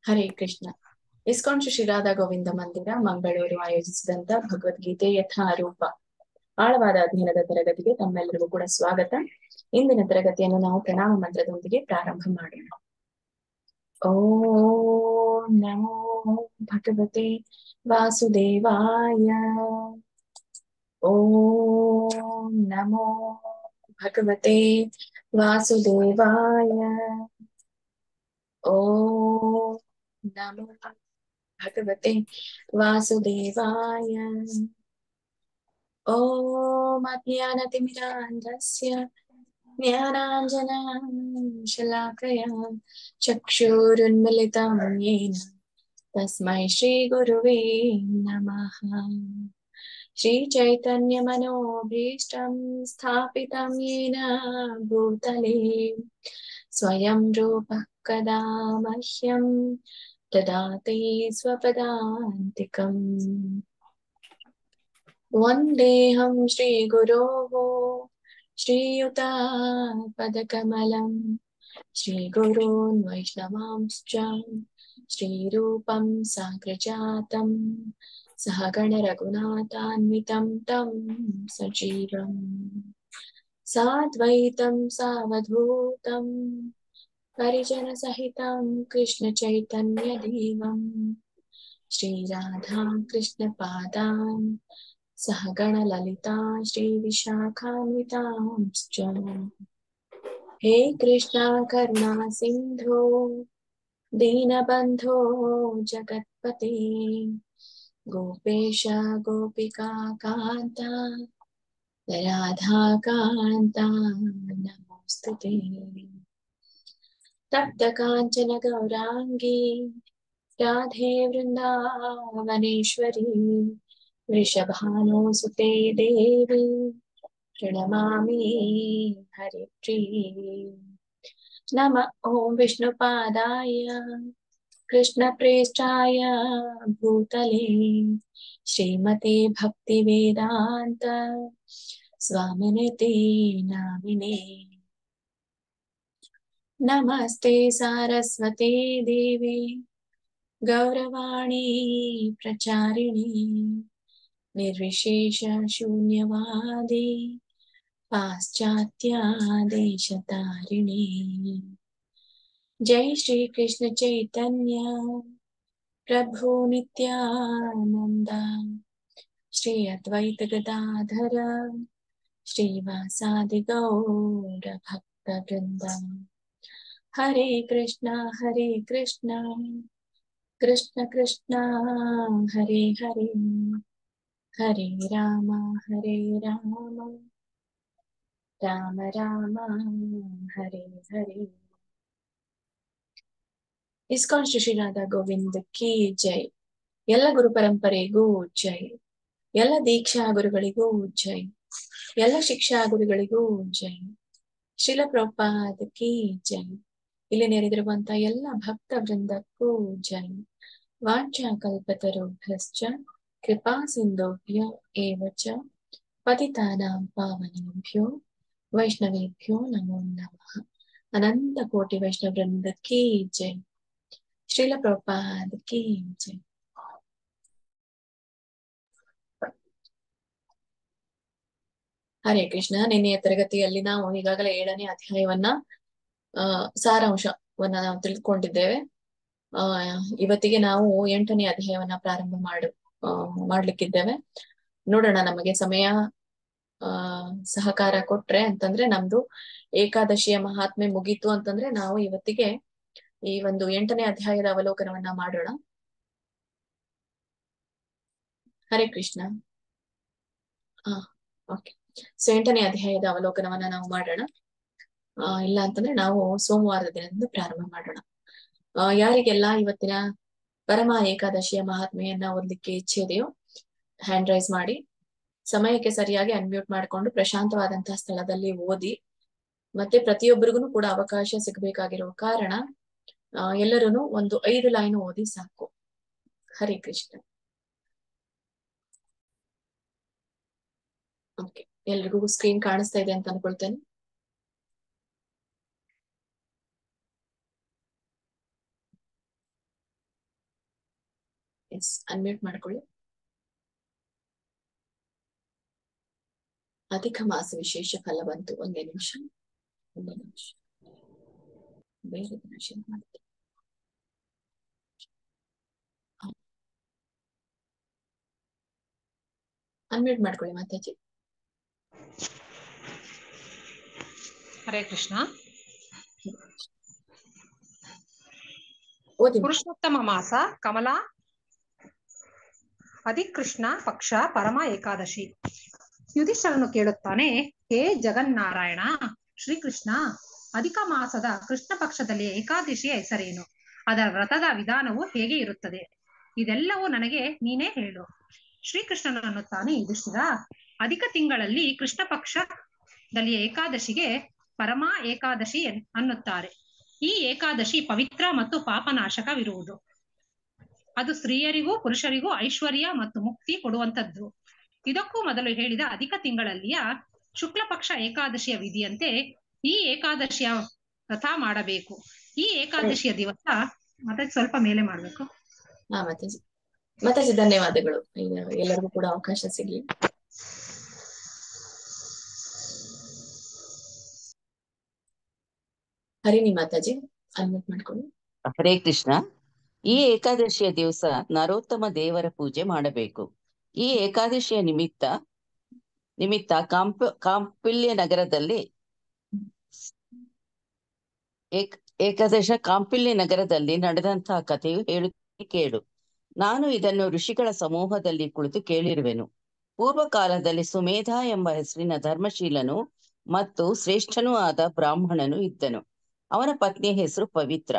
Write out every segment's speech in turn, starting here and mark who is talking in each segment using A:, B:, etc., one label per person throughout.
A: Hare Krishna. ISKCON Shri Radha Govinda ಮಂದಿರ ಮಂಗಳೂರು ಆಯೋಜಿಸಿದಂತ ಭಗವದ್ಗೀತೆ ಯಥಾರೂಪ ಆಳವಾದ ಅಧ್ಯಯನದ ತರಗತಿಗೆ ತಮ್ಮೆಲ್ಲರಿಗೂ ಕೂಡ ಸ್ವಾಗತ. ಇಂದಿನ ತರಗತಿಯನ್ನು ನಾವು ಪ್ರಣಾಮ ಮಂತ್ರದೊಂದಿಗೆ ಪ್ರಾರಂಭ ಮಾಡೋಣ. ಓಂ ನಮೋ ಭಗವತೆ ವಾಸುದೇವಾಯ. ಓಂ ನಮೋ ಭಗವತೆ ವಾಸುದೇವಾಯ. ಓಂ ನಮೋ ಭಗವತೆ ವಾಸುದೇವಾಯ. ಓಂ ಅಜ್ಞಾನತಿಮಿರಾಂಧಸ್ಯ ಜ್ಞಾನಾಂಜನಾಂ ಶಲಾಕಯಾ ಚಕ್ಷುರುನ್ಮಿಲಿತಂ ಯೇನ ತಸ್ಮೈ ಶ್ರೀ ಗುರುವೇ ನಮಃ. ಶ್ರೀ ಚೈತನ್ಯ ಮನೋಭೀಷ್ಟಂ ಸ್ಥಾಪಿತಂ ಯೇನ ಭೂತಲೇ ಸ್ವಯಂ ರೂಪ ಕದಾ ಮಹ್ಯಂ ದದಾತಿ ಸ್ವಪದಾಂತಿಕಂ. ವಂದೇಹಂ ಶ್ರೀ ಗುರೋಃ ಶ್ರೀಯುತಾಪದಕಮಲಂ ಶ್ರೀ ಗುರೂನ್ ವೈಷ್ಣವಾಂಶ್ಚ ಶ್ರೀರೂಪಂ ಸಾಗ್ರಜಾತಂ ಸಹಗಣ ರಘುನಾಥಾನ್ವಿತಂ ತಂ ಸಜೀವಂ ಸಾದ್ವೈತಂ ಸಾವಧೂತಂ ಪರಿಜನ ಸಹಿತಂ ಕೃಷ್ಣ ಚೈತನ್ಯ ದೇವಂ ಶ್ರೀ ರಾಧಾ ಕೃಷ್ಣ ಪಾದಾನ್ ಸಹಗಣ ಲಲಿತಾ ಶ್ರೀ ವಿಶಾಖಾನ್ವಿತಾಂಶ್ಚ. ಹೇ ಕೃಷ್ಣ ಕರುಣಾ ಸಿಂಧೋ ದೀನಬಂಧೋ ಜಗತ್ಪತೆ ಗೋಪೇಶ ಗೋಪಿಕಾ ಕಾಂತ ರಾಧಾ ಕಾಂತ ನಮೋಸ್ತುತೆ. ತಪ್ತ ಕಾಂಚನ ಗೌರಾಂಗಿ ರಾಧೆ ವೃಂದಾವನೇಶ್ವರಿ ವೃಷಭಾನುಸುತೆ ದೇವಿ ಪ್ರಣಮಾಮಿ ಹರಿಪ್ರಿಯೇ. ನಮಃ ಓಂ ವಿಷ್ಣುಪಾದಾಯ ಕೃಷ್ಣಪ್ರೇಷ್ಠಾಯ ಭೂತಲೇ ಶ್ರೀಮತೆ ಭಕ್ತಿವೇದಾಂತ ಸ್ವಾಮಿನೇ ನಾಮಿನೇ. ನಮಸ್ತೆ ಸಾರಸ್ವತೆ ದೇವಿ ಗೌರವಾಣಿ ಪ್ರಚಾರಿಣಿ ನಿರ್ವಿಶೇಷ ಶೂನ್ಯವಾದಿ ಪಾಶ್ಚಾತ್ಯ ದೇಶತಾರಿಣಿ. ಜೈ ಶ್ರೀ ಕೃಷ್ಣ ಚೈತನ್ಯ ಪ್ರಭು ನಿತ್ಯಾನಂದ ಶ್ರೀ ಅದ್ವೈತ ಗದಾಧರ ಶ್ರೀವಾಸಾದಿ ಗೌರ ಭಕ್ತ ವೃಂದ. ಹರೇ ಕೃಷ್ಣ ಕೃಷ್ಣ ಕೃಷ್ಣ ಹರೇ ಹರೇ ಹರೇ ರಾಮ ರಾಮ ರಾಮ ಹರೇ ಹರೇ. ಇಸ್ಕಾನ್ ಶ್ರೀ ರಾಧಾ ಗೋವಿಂದ ಕಿ ಜೈ. ಎಲ್ಲ ಗುರು ಪರಂಪರೆಗೂ ಜೈ. ಎಲ್ಲ ದೀಕ್ಷಾ ಗುರುಗಳಿಗೂ ಜೈ. ಎಲ್ಲ ಶಿಕ್ಷಾ ಗುರುಗಳಿಗೂ ಜೈ. ಶ್ರೀಲ ಪ್ರಭುಪಾದ ಕಿ ಜೈ. ಇಲ್ಲಿ ನೆರೆದಿರುವಂತ ಎಲ್ಲ ಭಕ್ತ ವೃಂದಕ್ಕೂ ಜೈ. ವಾಂಛಾ ಕಲ್ಪತರುಭ್ಯಶ್ಚ ಕೃಪಾ ಸಿಂಧುಭ್ಯ ಏವ ಚ ಪತಿತಾನಾಂ ಪಾವನೇಭ್ಯೋ ವೈಷ್ಣವೇಭ್ಯೋ ನಮೋ ನಮಃ. ಅನಂತ ಕೋಟಿ ವೈಷ್ಣವ ವೃಂದ ಕಿ ಜೈ. ಶ್ರೀಲ ಪ್ರಭುಪಾದ ಕಿ ಜೈ. ಹರೇ ಕೃಷ್ಣ. ನಿನ್ನೆಯ ತರಗತಿಯಲ್ಲಿ ನಾವು ಈಗಾಗಲೇ 7ನೇ ಅಧ್ಯಾಯವನ್ನ ಸಾರಾಂಶವನ್ನ ನಾವು ತಿಳಿದುಕೊಂಡಿದ್ದೇವೆ. ಇವತ್ತಿಗೆ ನಾವು 8ನೇ ಅಧ್ಯಾಯವನ್ನ ಪ್ರಾರಂಭ ಮಾಡ್ಲಿಕ್ಕಿದ್ದೇವೆ. ನೋಡೋಣ, ನಮಗೆ ಸಮಯ ಸಹಕಾರ ಕೊಟ್ರೆ ಅಂತಂದ್ರೆ ನಮ್ದು ಏಕಾದಶಿಯ ಮಹಾತ್ಮೆ ಮುಗೀತು ಅಂತಂದ್ರೆ ನಾವು ಇವತ್ತಿಗೆ ಈ ಒಂದು 8ನೇ ಅಧ್ಯಾಯದ ಅವಲೋಕನವನ್ನ ಮಾಡೋಣ. ಹರೇ ಕೃಷ್ಣ. ಓಕೆ. ಸೊ 8ನೇ ಅಧ್ಯಾಯದ ಅವಲೋಕನವನ್ನ ನಾವು ಮಾಡೋಣ. ಇಲ್ಲ ಅಂತಂದ್ರೆ ನಾವು ಸೋಮವಾರದ ದಿನದಿಂದ ಪ್ರಾರಂಭ ಮಾಡೋಣ. ಯಾರಿಗೆಲ್ಲ ಇವತ್ತಿನ ಪರಮ ಏಕಾದಶಿಯ ಮಹಾತ್ಮೆಯನ್ನ ಓದ್ಲಿಕ್ಕೆ ಇಚ್ಛೆ ಇದೆಯೋ ಹ್ಯಾಂಡ್ ರೈಸ್ ಮಾಡಿ, ಸಮಯಕ್ಕೆ ಸರಿಯಾಗಿ ಅನ್ಮ್ಯೂಟ್ ಮಾಡಿಕೊಂಡು ಪ್ರಶಾಂತವಾದಂತಹ ಸ್ಥಳದಲ್ಲಿ ಓದಿ. ಮತ್ತೆ ಪ್ರತಿಯೊಬ್ಬರಿಗೂ ಕೂಡ ಅವಕಾಶ ಸಿಗಬೇಕಾಗಿರುವ ಕಾರಣ ಎಲ್ಲರೂ ಒಂದು 5 ಲೈನ್ ಓದಿ ಸಾಕು. ಹರೇ ಕೃಷ್ಣ. ಓಕೆ, ಎಲ್ರಿಗೂ ಸ್ಕ್ರೀನ್ ಕಾಣಿಸ್ತಾ ಇದೆ ಅಂತ ಅನ್ಕೊಳ್ತೇನೆ. ಎಸ್, ಅನ್ಮ್ಯೂಟ್ ಮಾಡ್ಕೊಳ್ಳಿ. ಅಧಿಕ ಮಾಸ ವಿಶೇಷ ಫಲ ಬಂತು. ಒಂದೇ ನಿಮಿಷ ಬೇರೆ ದಿನ ಶೇರ್ ಮಾಡ್ತೀನಿ. ಅನ್ಮ್ಯೂಟ್ ಮಾಡ್ಕೊಳ್ಳಿ ಮಾತಾಜಿ.
B: ಹರೇ ಕೃಷ್ಣ. ಪುರುಷೋತ್ತಮ ಮಾಸ ಕಮಲಾ ಅಧಿಕೃಷ್ಣ ಪಕ್ಷ ಪರಮ ಏಕಾದಶಿ. ಯುಧಿಷ್ಠರನು ಕೇಳುತ್ತಾನೆ, ಹೇ ಜಗನ್ನಾರಾಯಣ ಶ್ರೀಕೃಷ್ಣ, ಅಧಿಕ ಮಾಸದ ಕೃಷ್ಣ ಪಕ್ಷದಲ್ಲಿ ಏಕಾದಶಿಯ ಹೆಸರೇನು? ಅದರ ವ್ರತದ ವಿಧಾನವು ಹೇಗೆ ಇರುತ್ತದೆ? ಇದೆಲ್ಲವೂ ನನಗೆ ನೀನೇ ಹೇಳು. ಶ್ರೀಕೃಷ್ಣನು ಅನ್ನುತ್ತಾನೆ, ಯುಧಿಷ್ಠಿರ, ಅಧಿಕ ತಿಂಗಳಲ್ಲಿ ಕೃಷ್ಣ ಪಕ್ಷದಲ್ಲಿ ಏಕಾದಶಿಗೆ ಪರಮ ಏಕಾದಶಿ ಅನ್ನುತ್ತಾರೆ. ಈ ಏಕಾದಶಿ ಪವಿತ್ರ ಮತ್ತು ಪಾಪನಾಶಕವಿರುವುದು. ಅದು ಸ್ತ್ರೀಯರಿಗೂ ಪುರುಷರಿಗೂ ಐಶ್ವರ್ಯ ಮತ್ತು ಮುಕ್ತಿ ಕೊಡುವಂಥದ್ದು. ಇದಕ್ಕೂ ಮೊದಲು ಹೇಳಿದ ಅಧಿಕ ತಿಂಗಳಲ್ಲಿಯ ಶುಕ್ಲ ಪಕ್ಷ ಏಕಾದಶಿಯ ವಿಧಿಯಂತೆ ಈ ಏಕಾದಶಿಯ ವ್ರತ ಮಾಡಬೇಕು. ಈ ಏಕಾದಶಿಯ ದಿವಸ ಮತ್ತೆ ಸ್ವಲ್ಪ ಮೇಲೆ ಮಾಡ್ಬೇಕು.
A: ಮಾತಾಜಿ ಧನ್ಯವಾದಗಳು. ಎಲ್ಲರಿಗೂ ಕೂಡ ಅವಕಾಶ ಸಿಗ್ಲಿ. ಹರಿಣಿ ಮಾತಾಜಿ ಅನ್ಮ್ಯೂಟ್ ಮಾಡ್ಕೊಳ್ಳಿ.
C: ಹರೇ ಕೃಷ್ಣ. ಈ ಏಕಾದಶಿಯ ದಿವಸ ನರೋತ್ತಮ ದೇವರ ಪೂಜೆ ಮಾಡಬೇಕು. ಈ ಏಕಾದಶಿಯ ನಿಮಿತ್ತ ಕಾಂಪಿಲ್ಯ ನಗರದಲ್ಲಿ ನಡೆದಂತಹ ಕಥೆಯು ಕೇಳು. ನಾನು ಇದನ್ನು ಋಷಿಗಳ ಸಮೂಹದಲ್ಲಿ ಕುಳಿತು ಕೇಳಿರುವೆನು. ಪೂರ್ವ ಕಾಲದಲ್ಲಿ ಸುಮೇಧ ಎಂಬ ಹೆಸರಿನ ಧರ್ಮಶೀಲನು ಮತ್ತು ಶ್ರೇಷ್ಠನೂ ಆದ ಬ್ರಾಹ್ಮಣನು ಇದ್ದನು. ಅವನ ಪತ್ನಿಯ ಹೆಸರು ಪವಿತ್ರ.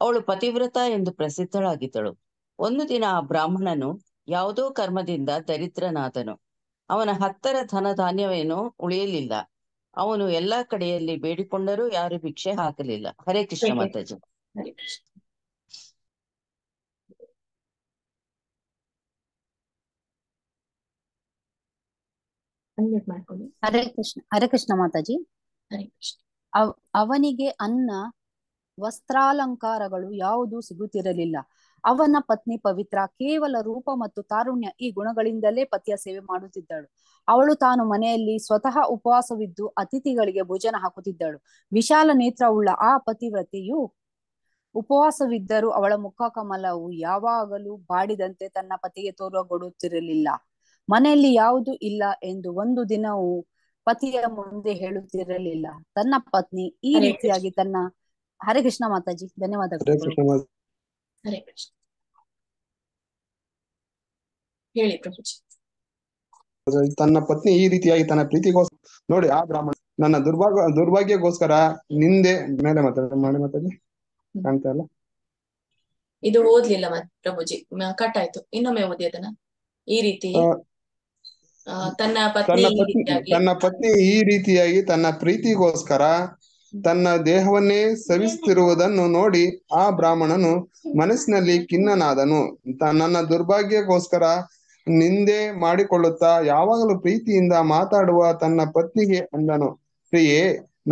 C: ಅವಳು ಪತಿವ್ರತ ಎಂದು ಪ್ರಸಿದ್ಧಳಾಗಿದ್ದಳು. ಒಂದು ದಿನ ಆ ಬ್ರಾಹ್ಮಣನು ಯಾವುದೋ ಕರ್ಮದಿಂದ ದರಿದ್ರನಾದನು. ಅವನ ಹತ್ತರ ಧನ ಧಾನ್ಯವೇನೋ ಉಳಿಯಲಿಲ್ಲ. ಅವನು ಎಲ್ಲಾ ಕಡೆಯಲ್ಲಿ ಬೇಡಿಕೊಂಡರೂ ಯಾರು ಭಿಕ್ಷೆ ಹಾಕಲಿಲ್ಲ. ಹರೇ ಕೃಷ್ಣ ಮಾತಾಜಿ.
A: ಹರೇ ಕೃಷ್ಣ. ಅನ್ಮ್ಯೂಟ್ ಮಾಡ್ಕೊಳ್ಳಿ.
D: ಹರೇ ಕೃಷ್ಣ. ಹರೇ ಕೃಷ್ಣ ಮಾತಾಜಿ.
A: ಹರೇ ಕೃಷ್ಣ.
D: ಅವನಿಗೆ ಅನ್ನ ವಸ್ತ್ರಾಲಂಕಾರಗಳು ಯಾವುದೂ ಸಿಗುತ್ತಿರಲಿಲ್ಲ. ಅವನ ಪತ್ನಿ ಪವಿತ್ರ ಕೇವಲ ರೂಪ ಮತ್ತು ತಾರುಣ್ಯ ಈ ಗುಣಗಳಿಂದಲೇ ಪತಿಯ ಸೇವೆ ಮಾಡುತ್ತಿದ್ದಳು. ಅವಳು ತಾನು ಮನೆಯಲ್ಲಿ ಸ್ವತಃ ಉಪವಾಸವಿದ್ದು ಅತಿಥಿಗಳಿಗೆ ಭೋಜನ ಹಾಕುತ್ತಿದ್ದಳು. ವಿಶಾಲ ನೇತ್ರವುಳ್ಳ ಆ ಪತಿವ್ರತೆಯು ಉಪವಾಸವಿದ್ದರೂ ಅವಳ ಮುಖ ಕಮಲವು ಯಾವಾಗಲೂ ಬಾಡಿದಂತೆ ತನ್ನ ಪತಿಗೆ ತೋರಗೊಡುತ್ತಿರಲಿಲ್ಲ. ಮನೆಯಲ್ಲಿ ಯಾವುದು ಇಲ್ಲ ಎಂದು ಒಂದು ದಿನವೂ ಪತಿಯ ಮುಂದೆ ಹೇಳುತ್ತಿರಲಿಲ್ಲ. ತನ್ನ ಪತ್ನಿ ಈ ರೀತಿಯಾಗಿ ತನ್ನ ಹರೇ ಕೃಷ್ಣ ಮಾತಾಜಿ ಧನ್ಯವಾದಗಳು.
A: ಹರೇ ಕೃಷ್ಣ. ಹೇಳಿ ಪ್ರಭುಜಿ.
E: ತನ್ನ ಪತ್ನಿ ಈ ರೀತಿಯಾಗಿ ತನ್ನ ಪ್ರೀತಿಗೋಸ್ಕರ ನೋಡಿ, ಆ ಬ್ರಾಹ್ಮಣ ನನ್ನ ದುರ್ಭಾಗ್ಯಗೋಸ್ಕರ ನಿಂದೆ ಮೇಲೆ ಮಾತಾಡಿ ಕಾಣ್ತಾ ಇಲ್ಲ.
A: ಇದು ಓದ್ಲಿಲ್ಲ ಪ್ರಭುಜಿ, ಕಟ್ ಆಯ್ತು. ಇನ್ನೊಮ್ಮೆ ಓದಿ ಅದನ್ನ. ಈ ರೀತಿ ತನ್ನ
E: ಪತ್ನಿ ಈ ರೀತಿಯಾಗಿ ತನ್ನ ಪ್ರೀತಿಗೋಸ್ಕರ ತನ್ನ ದೇಹವನ್ನೇ ಸವಿಸುತ್ತಿರುವುದನ್ನು ನೋಡಿ ಆ ಬ್ರಾಹ್ಮಣನು ಮನಸ್ಸಿನಲ್ಲಿ ಖಿನ್ನನಾದನು. ನನ್ನ ದುರ್ಭಾಗ್ಯಗೋಸ್ಕರ ನಿಂದೆ ಮಾಡಿಕೊಳ್ಳುತ್ತಾ ಯಾವಾಗಲೂ ಪ್ರೀತಿಯಿಂದ ಮಾತಾಡುವ ತನ್ನ ಪತ್ನಿಗೆ ಅಂದನು, ಪ್ರಿಯೇ,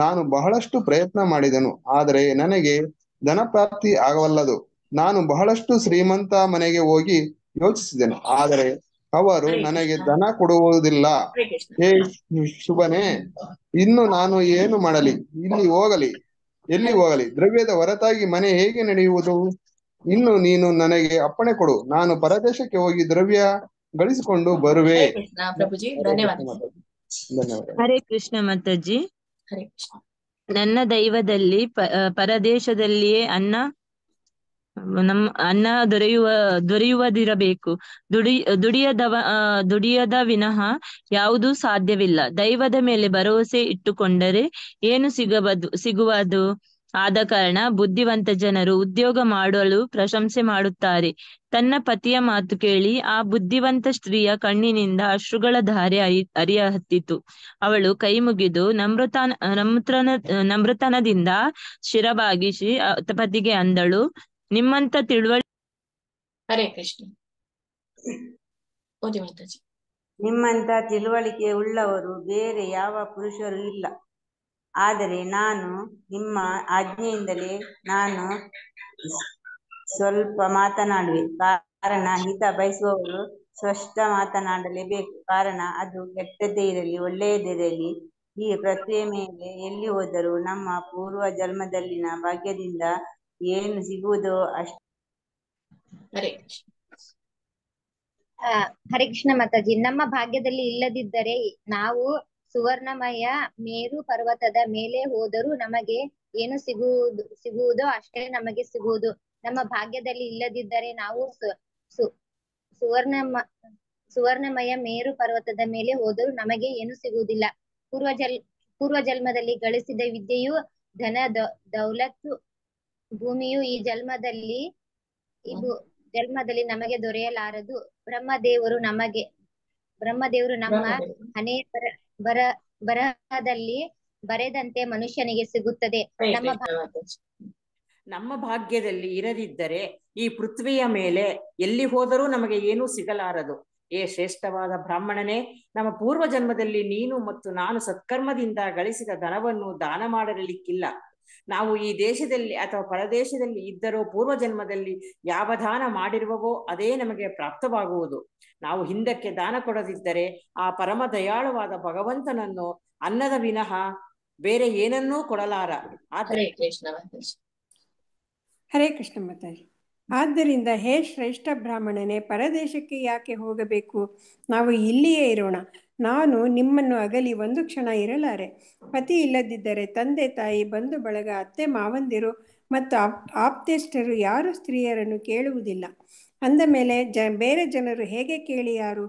E: ನಾನು ಬಹಳಷ್ಟು ಪ್ರಯತ್ನ ಮಾಡಿದೆನು, ಆದರೆ ನನಗೆ ಧನಪ್ರಾಪ್ತಿ ಆಗವಲ್ಲದು. ನಾನು ಬಹಳಷ್ಟು ಶ್ರೀಮಂತ ಮನೆಗೆ ಹೋಗಿ ಯೋಚಿಸಿದೆನು, ಆದರೆ ಅವರು ನನಗೆ ಧನ ಕೊಡುವುದಿಲ್ಲ. ಹೇ ಶುಭನೇ, ಇನ್ನು ನಾನು ಏನು ಮಾಡಲಿ? ಎಲ್ಲಿ ಹೋಗಲಿ? ದ್ರವ್ಯದ ಹೊರತಾಗಿ ಮನೆ ಹೇಗೆ ನಡೆಯುವುದು? ಇನ್ನು ನೀನು ನನಗೆ ಅಪ್ಪಣೆ ಕೊಡು, ನಾನು ಪರದೇಶಕ್ಕೆ ಹೋಗಿ ದ್ರವ್ಯ ಗಳಿಸಿಕೊಂಡು ಬರುವೆ.
A: ಪ್ರಭುಜಿ ಧನ್ಯವಾದ.
F: ಹರೇ ಕೃಷ್ಣ ಮಾತಾಜಿ.
A: ಹರೇ ಕೃಷ್ಣ.
F: ನನ್ನ ದೈವದಲ್ಲಿ ಪರದೇಶದಲ್ಲಿಯೇ ಅನ್ನ ದೊರೆಯುವುದಿರಬೇಕು. ದುಡಿಯದ ವಿನಃ ಯಾವುದೂ ಸಾಧ್ಯವಿಲ್ಲ. ದೈವದ ಮೇಲೆ ಭರವಸೆ ಇಟ್ಟುಕೊಂಡರೆ ಏನು ಸಿಗುವುದು? ಆದ ಕಾರಣ ಬುದ್ಧಿವಂತ ಜನರು ಉದ್ಯೋಗ ಮಾಡಲು ಪ್ರಶಂಸೆ ಮಾಡುತ್ತಾರೆ. ತನ್ನ ಪತಿಯ ಮಾತು ಕೇಳಿ ಆ ಬುದ್ಧಿವಂತ ಸ್ತ್ರೀಯ ಕಣ್ಣಿನಿಂದ ಅಶ್ರುಗಳ ಧಾರೆ ಹರಿಯಹತ್ತಿತು. ಅವಳು ಕೈ ಮುಗಿದು ನಮ್ರತನದಿಂದ ಶಿರಬಾಗಿಸಿ ಪತಿಗೆ ಅಂದಳು, ನಿಮ್ಮಂತ
A: ಹರೇ ಕೃಷ್ಣ.
G: ನಿಮ್ಮಂತ ತಿಳುವಳಿಕೆ ಉಳ್ಳವರು ಬೇರೆ ಯಾವ ಪುರುಷರು ಇಲ್ಲ. ಆದರೆ ನಾನು ನಿಮ್ಮ ಆಜ್ಞೆಯಿಂದಲೇ ನಾನು ಸ್ವಲ್ಪ ಮಾತನಾಡುವೆ. ಕಾರಣ ಹಿತ ಬಯಸುವವರು ಸ್ಪಷ್ಟ ಮಾತನಾಡಲೇಬೇಕು. ಕಾರಣ ಅದು ಕೆಟ್ಟದ್ದೇ ಇರಲಿ ಒಳ್ಳೆಯದಿರಲಿ, ಈ ಪೃಥ್ವಿಯ ಮೇಲೆ ಎಲ್ಲಿ ಹೋದರೂ ನಮ್ಮ ಪೂರ್ವ ಜನ್ಮದಲ್ಲಿನ ಭಾಗ್ಯದಿಂದ ಏನು ಸಿಗುವುದೋ ಅಷ್ಟೇ.
A: ಹರೇ ಕೃಷ್ಣ.
H: ಹರೇ ಕೃಷ್ಣ ಮಾತಾಜಿ. ನಮ್ಮ ಭಾಗ್ಯದಲ್ಲಿ ಇಲ್ಲದಿದ್ದರೆ ನಾವು ಸುವರ್ಣಮಯ ಮೇರು ಪರ್ವತದ ಮೇಲೆ ಹೋದರೂ ನಮಗೆ ಏನು ಸಿಗುವುದೋ ಅಷ್ಟೇ ನಮಗೆ ಸಿಗುವುದು. ನಮ್ಮ ಭಾಗ್ಯದಲ್ಲಿ ಇಲ್ಲದಿದ್ದರೆ ನಾವು ಸುವರ್ಣಮಯ ಮೇರು ಪರ್ವತದ ಮೇಲೆ ಹೋದರೂ ನಮಗೆ ಏನು ಸಿಗುವುದಿಲ್ಲ. ಪೂರ್ವ ಜನ್ಮದಲ್ಲಿ ಗಳಿಸಿದ ವಿದ್ಯೆಯು ಧನ ದೌಲತ್ತು ಭೂಮಿಯು ಈ ಜನ್ಮದಲ್ಲಿ ನಮಗೆ ದೊರೆಯಲಾರದು. ಬ್ರಹ್ಮದೇವರು ನಮ್ಮ ಹಣೆ ಬರಹದಲ್ಲಿ ಬರೆದಂತೆ ಮನುಷ್ಯನಿಗೆ ಸಿಗುತ್ತದೆ.
I: ನಮ್ಮ ಭಾಗ್ಯದಲ್ಲಿ ಇರದಿದ್ದರೆ ಈ ಪೃಥ್ವಿಯ ಮೇಲೆ ಎಲ್ಲಿ ಹೋದರೂ ನಮಗೆ ಏನೂ ಸಿಗಲಾರದು. ಏ ಶ್ರೇಷ್ಠವಾದ ಬ್ರಾಹ್ಮಣನೇ, ನಮ್ಮ ಪೂರ್ವ ಜನ್ಮದಲ್ಲಿ ನೀನು ಮತ್ತು ನಾನು ಸತ್ಕರ್ಮದಿಂದ ಗಳಿಸಿದ ಧನವನ್ನು ದಾನ ಮಾಡಿರಲಿಕ್ಕಿಲ್ಲ. ನಾವು ಈ ದೇಶದಲ್ಲಿ ಅಥವಾ ಪರದೇಶದಲ್ಲಿ ಇದ್ದರೂ ಪೂರ್ವ ಜನ್ಮದಲ್ಲಿ ಯಾವ ದಾನ ಮಾಡಿರುವವೋ ಅದೇ ನಮಗೆ ಪ್ರಾಪ್ತವಾಗುವುದು. ನಾವು ಹಿಂದಕ್ಕೆ ದಾನ ಕೊಡದಿದ್ದರೆ ಆ ಪರಮ ದಯಾಳುವಾದ ಭಗವಂತನನ್ನು ಅನ್ನದ ವಿನಃ ಬೇರೆ ಏನನ್ನೂ ಕೊಡಲಾರ.
A: ಹರೇ ಕೃಷ್ಣ.
J: ಹರೇ ಕೃಷ್ಣ ಮಾತಾಜಿ. ಆದ್ದರಿಂದ ಹೇ ಶ್ರೇಷ್ಠ ಬ್ರಾಹ್ಮಣನೇ, ಪರದೇಶಕ್ಕೆ ಯಾಕೆ ಹೋಗಬೇಕು? ನಾವು ಇಲ್ಲಿಯೇ ಇರೋಣ. ನಾನು ನಿಮ್ಮನ್ನು ಅಗಲಿ ಒಂದು ಕ್ಷಣ ಇರಲಾರೆ. ಪತಿ ಇಲ್ಲದಿದ್ದರೆ ತಂದೆ ತಾಯಿ ಬಂಧು ಬಳಗ ಅತ್ತೆ ಮಾವಂದಿರು ಮತ್ತು ಆಪ್ತೇಷ್ಟರು ಯಾರು ಸ್ತ್ರೀಯರನ್ನು ಕೇಳುವುದಿಲ್ಲ. ಅಂದ ಮೇಲೆ ಬೇರೆ ಜನರು ಹೇಗೆ ಕೇಳಿಯಾರು?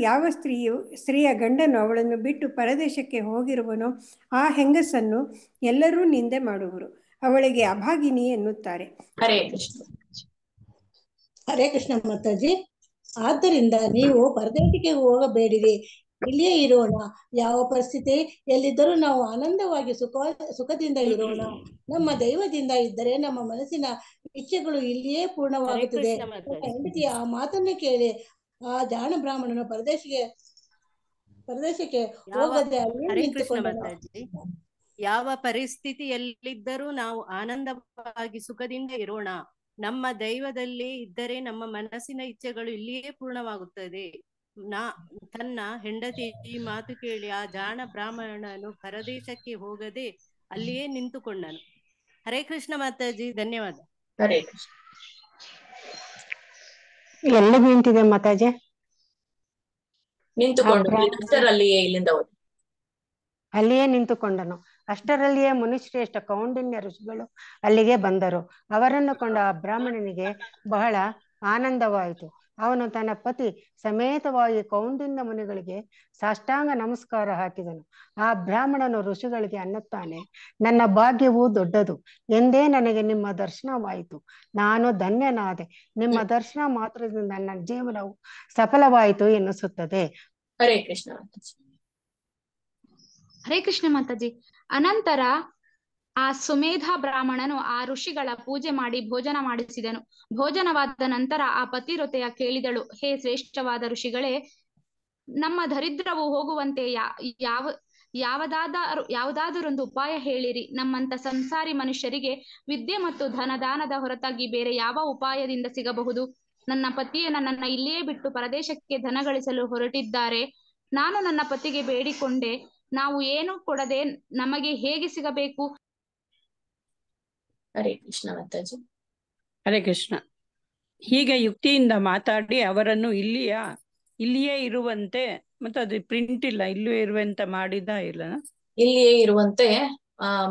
J: ಯಾವ ಸ್ತ್ರೀಯ ಗಂಡನು ಅವಳನ್ನು ಬಿಟ್ಟು ಪರದೇಶಕ್ಕೆ ಹೋಗಿರುವನೋ ಆ ಹೆಂಗಸನ್ನು ಎಲ್ಲರೂ ನಿಂದೆ ಮಾಡುವರು, ಅವಳಿಗೆ ಅಭಾಗಿನಿ ಎನ್ನುತ್ತಾರೆ.
A: ಹರೇ ಕೃಷ್ಣ.
K: ಹರೇ ಕೃಷ್ಣ ಮಾತಾಜಿ. ಆದ್ದರಿಂದ ನೀವು ಪರದೇಶಕ್ಕೆ ಹೋಗಬೇಡಿರಿ, ಇಲ್ಲಿಯೇ ಇರೋಣ. ಯಾವ ಪರಿಸ್ಥಿತಿ ಎಲ್ಲಿದ್ದರೂ ನಾವು ಆನಂದವಾಗಿ ಸುಖದಿಂದ ಇರೋಣ. ನಮ್ಮ ದೈವದಿಂದ ಇದ್ದರೆ ನಮ್ಮ ಮನಸ್ಸಿನ ಇಚ್ಛೆಗಳು ಇಲ್ಲಿಯೇ ಪೂರ್ಣವಾಗುತ್ತದೆ. ಹೆಂಡತಿಯ ಆ ಮಾತನ್ನು ಕೇಳಿ ಆ ಜಾಣ ಬ್ರಾಹ್ಮಣನು ಪರದೇಶಕ್ಕೆ ಹೋಗದೆ
L: ಹರೇ ಕೃಷ್ಣ ಮಾತಾಜಿ. ಯಾವ ಪರಿಸ್ಥಿತಿಯಲ್ಲಿದ್ದರೂ ನಾವು ಆನಂದವಾಗಿ ಸುಖದಿಂದ ಇರೋಣ. ನಮ್ಮ ದೈವದಲ್ಲಿ ಇದ್ದರೆ ನಮ್ಮ ಮನಸ್ಸಿನ ಇಚ್ಛೆಗಳು ಇಲ್ಲಿಯೇ ಪೂರ್ಣವಾಗುತ್ತದೆ. ತನ್ನ ಹೆಂಡತಿ ಈ ಮಾತು ಕೇಳಿ ಆ ಜಾಣ ಬ್ರಾಹ್ಮಣನು ಪರದೇಶಕ್ಕೆ ಹೋಗದೆ ಅಲ್ಲಿಯೇ ನಿಂತುಕೊಂಡನು. ಹರೇ ಕೃಷ್ಣ ಮಾತಾಜಿ, ಧನ್ಯವಾದ.
A: ಹರೇ ಕೃಷ್ಣ.
M: ಎಲ್ಲಿ ನಿಂತಿದೆ ಮಾತಾಜಿ?
A: ನಿಂತುಕೊಂಡು ಅಷ್ಟರಲ್ಲಿಯೇ ಇಲ್ಲಿಂದ
M: ಅಲ್ಲಿಯೇ ನಿಂತುಕೊಂಡನು. ಅಷ್ಟರಲ್ಲಿಯೇ ಮುನಿಶ್ರೇಷ್ಠ ಕೌಂಡಿನ್ಯ ಋಷಿಗಳು ಅಲ್ಲಿಗೆ ಬಂದರು. ಅವರನ್ನು ಕೊಂಡ ಆ ಬ್ರಾಹ್ಮಣನಿಗೆ ಬಹಳ ಆನಂದವಾಯಿತು. ಅವನು ತನ್ನ ಪತಿ ಸಮೇತವಾಗಿ ಕೌಂಡಿನ್ಯ ಮುನಿಗಳಿಗೆ ಸಾಷ್ಟಾಂಗ ನಮಸ್ಕಾರ ಹಾಕಿದನು. ಆ ಬ್ರಾಹ್ಮಣನು ಋಷಿಗಳಿಗೆ ಅನ್ನುತ್ತಾನೆ, ನನ್ನ ಭಾಗ್ಯವು ದೊಡ್ಡದು ಎಂದೇ ನನಗೆ ನಿಮ್ಮ ದರ್ಶನವಾಯಿತು. ನಾನು ಧನ್ಯನಾದೆ. ನಿಮ್ಮ ದರ್ಶನ ಮಾತ್ರದಿಂದ ನನ್ನ ಜೀವನವು ಸಫಲವಾಯಿತು ಎನ್ನಿಸುತ್ತದೆ.
A: ಹರೇ ಕೃಷ್ಣ.
N: ಹರೇ ಕೃಷ್ಣ ಮಾತಾಜಿ. ಅನಂತರ ಆ ಸುಮೇಧ ಬ್ರಾಹ್ಮಣನು ಆ ಋಷಿಗಳ ಪೂಜೆ ಮಾಡಿ ಭೋಜನ ಮಾಡಿಸಿದನು. ಭೋಜನವಾದ ನಂತರ ಆ ಪತಿವ್ರತೆಯ ಕೇಳಿದಳು, ಹೇ ಶ್ರೇಷ್ಠವಾದ ಋಷಿಗಳೇ, ನಮ್ಮ ದರಿದ್ರವು ಹೋಗುವಂತೆ ಯಾವುದಾದರೊಂದು ಉಪಾಯ ಹೇಳಿರಿ. ನಮ್ಮಂತ ಸಂಸಾರಿ ಮನುಷ್ಯರಿಗೆ ವಿದ್ಯೆ ಮತ್ತು ಧನದಾನದ ಹೊರತಾಗಿ ಬೇರೆ ಯಾವ ಉಪಾಯದಿಂದ ಸಿಗಬಹುದು? ನನ್ನ ಪತಿಯೇ ನನ್ನನ್ನು ಇಲ್ಲಿಯೇ ಬಿಟ್ಟು ಪರದೇಶಕ್ಕೆ ಧನ ಗಳಿಸಲು ಹೊರಟಿದ್ದಾರೆ. ನಾನು ನನ್ನ ಪತಿಗೆ ಬೇಡಿಕೊಂಡೆ, ನಾವು ಏನು ಕೊಡದೆ ನಮಗೆ ಹೇಗೆ ಸಿಗಬೇಕು?
A: ಹರೇ ಕೃಷ್ಣ ಮಾತಾಜಿ.
O: ಹರೇ ಕೃಷ್ಣ. ಹೀಗೆ ಯುಕ್ತಿಯಿಂದ ಮಾತಾಡಿ ಅವರನ್ನು ಇಲ್ಲಿಯೇ ಇರುವಂತೆ, ಮತ್ತೆ ಅದು ಪ್ರಿಂಟ್ ಇಲ್ಲ, ಇಲ್ಲಿಯೇ ಇರುವಂತೆ ಮಾಡಿದ ಇಲ್ಲ,
A: ಇಲ್ಲಿಯೇ ಇರುವಂತೆ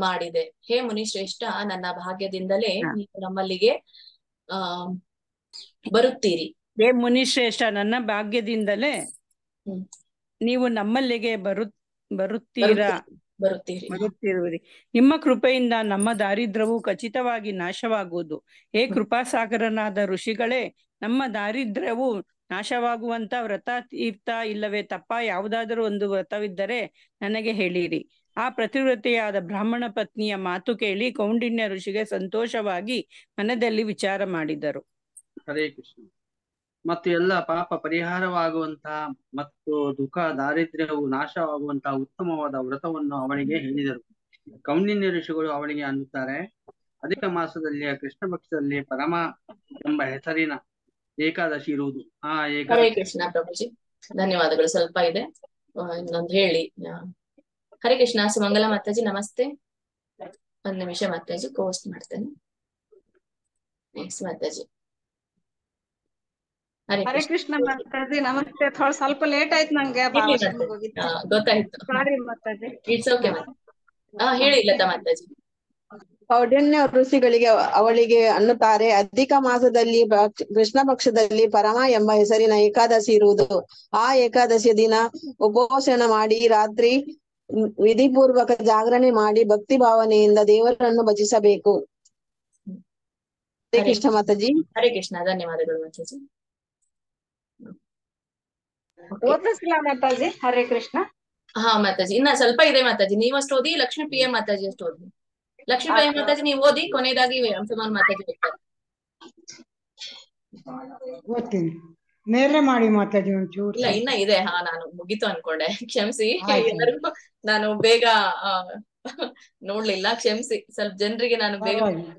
A: ಮಾಡಿದೆ. ಹೇ ಮುನಿಶ್ರೇಷ್ಠ, ನನ್ನ ಭಾಗ್ಯದಿಂದಲೇ ನೀವು ನಮ್ಮಲ್ಲಿಗೆ ಬರುತ್ತೀರಿ.
O: ಹೇ ಮುನಿಶ್ರೇಷ್ಠ, ನನ್ನ ಭಾಗ್ಯದಿಂದಲೇ ನೀವು ನಮ್ಮಲ್ಲಿಗೆ ಬರುತ್ತಿರುವಿರಿ. ನಿಮ್ಮ ಕೃಪೆಯಿಂದ ನಮ್ಮ ದಾರಿದ್ರ್ಯವು ಖಚಿತವಾಗಿ ನಾಶವಾಗುವುದು. ಹೇ ಕೃಪಾಸಾಗರನಾದ ಋಷಿಗಳೇ, ನಮ್ಮ ದಾರಿದ್ರ್ಯವು ನಾಶವಾಗುವಂತ ವ್ರತ, ತೀರ್ಥ ಇಲ್ಲವೇ ತಪ್ಪ ಯಾವುದಾದರೂ ಒಂದು ವ್ರತವಿದ್ದರೆ ನನಗೆ ಹೇಳಿರಿ. ಆ ಪ್ರತಿವ್ರತೆಯಾದ ಬ್ರಾಹ್ಮಣ ಪತ್ನಿಯ ಮಾತು ಕೇಳಿ ಕೌಂಡಿನ್ಯ ಋಷಿಗೆ ಸಂತೋಷವಾಗಿ ಮನದಲ್ಲಿ ವಿಚಾರ ಮಾಡಿದರು.
P: ಹರೇ ಕೃಷ್ಣ. ಮತ್ತು ಎಲ್ಲ ಪಾಪ ಪರಿಹಾರವಾಗುವಂತಹ ಮತ್ತು ದುಃಖ ದಾರಿದ್ರ್ಯವು ನಾಶವಾಗುವಂತಹ ಉತ್ತಮವಾದ ವ್ರತವನ್ನು ಅವಳಿಗೆ ಹೇಳಿದರು. ಕೌಂಡಿನ್ಯ ಋಷಿಗಳು ಅವಳಿಗೆ ಅನ್ನುತ್ತಾರೆ, ಅಧಿಕ ಮಾಸದಲ್ಲಿ ಕೃಷ್ಣ ಪಕ್ಷದಲ್ಲಿ ಪರಮ ಎಂಬ ಹೆಸರಿನ ಏಕಾದಶಿ ಇರುವುದು. ಆ
A: ಹರೇ
P: ಏಕಾದಶಿ
A: ಕೃಷ್ಣ ಪ್ರಭುಜಿ, ಧನ್ಯವಾದಗಳು. ಸ್ವಲ್ಪ ಇದೆ, ಇನ್ನೊಂದು ಹೇಳಿ. ಹರೇ ಕೃಷ್ಣ. ಸುಮಂಗಲ ಮಾತಾಜಿ ನಮಸ್ತೆ. ಒಂದ್ ನಿಮಿಷ ಮಾತಾಜಿ, ಪೋಸ್ಟ್ ಮಾಡ್ತೇನೆ. ನೆಕ್ಸ್ಟ್ ಮಾತಾಜಿ. ಹರೇ
Q: ಹರೇ
A: ಕೃಷ್ಣ.
Q: ಕೃಷ್ಣ ಮಾತಾಜಿ ನಮಸ್ತೆ. ಸ್ವಲ್ಪ ಲೇಟ್ ಆಯ್ತು ನಂಗೆ,
A: ಇರ್ಲಿ
Q: ವಾಶ್ರೂಮ್
A: ಮಾತಾಜಿ,
Q: ಹೋಗಿದ್ದೆ.
A: ಗೊತ್ತಾಯ್ತು.
Q: ಸಾರಿ ಮಾತಾಜಿ.
A: ಇಟ್ಸ್ ಓಕೆ ಹೇಳಿ ಲತಾ ಮಾತಾಜಿ.
R: ಕೌಂಡಿನ್ಯ ಋಷಿಗಳಿಗೆ ಅವಳಿಗೆ ಅನ್ನುತ್ತಾರೆ, ಅಧಿಕ ಮಾಸದಲ್ಲಿ ಕೃಷ್ಣ ಪಕ್ಷದಲ್ಲಿ ಪರಮ ಎಂಬ ಹೆಸರಿನ ಏಕಾದಶಿ ಇರುವುದು. ಆ ಏಕಾದಶಿಯ ದಿನ ಉಪವಾಸನ ಮಾಡಿ ರಾತ್ರಿ ವಿಧಿಪೂರ್ವಕ ಜಾಗರಣೆ ಮಾಡಿ ಭಕ್ತಿ ಭಾವನೆಯಿಂದ ದೇವರನ್ನು ಭಜಿಸಬೇಕು. ಹರೇ ಕೃಷ್ಣ ಮಾತಾಜಿ.
A: ಹರೇ ಕೃಷ್ಣ. ಧನ್ಯವಾದಗಳು ಮಾತಾಜಿ.
Q: ಓದಿಸ್ಲಾ ಮಾತಾಜಿ? ಹರೇ ಕೃಷ್ಣ.
A: ಹಾ ಮಾತಾಜಿ, ಇನ್ನ ಸ್ವಲ್ಪ ಇದೆ ಮಾತಾಜಿ. ನೀವಷ್ಟು ಓದಿ, ಲಕ್ಷ್ಮೀ ಪ್ರಿಯ ಮಾತಾಜಿ ಅಷ್ಟು ಓದಿ. ಲಕ್ಷ್ಮೀ ಪ್ರಿಯ ಮಾತಾಜಿ ನೀವು ಓದಿ, ಕೊನೆಯದಾಗಿ ಅಂಶಮಾನ್ ಮಾತಾಜಿ ಬರ್ತಾರೆ.
S: ಓದ್ತೀನಿ. ಮೇಲೆ ಮಾಡಿ ಮಾತಾಜಿ ಒಂಚೂರು.
A: ಇಲ್ಲ, ಇನ್ನ ಇದೆ. ಹಾ, ನಾನು ಮುಗಿತು ಅನ್ಕೊಂಡೆ, ಕ್ಷಮಿಸಿ.
S: ಆಯ್ತು.
A: ಎಲ್ಲರಿಗೂ ನಾನು ಬೇಗ ನೋಡ್ಲಿಲ್ಲ, ಕ್ಷಮಿಸಿ. ಸ್ವಲ್ಪ ಜನರಿಗೆ ನಾನು ಬೇಗ
S: ಪರವಾಗಿಲ್ಲ.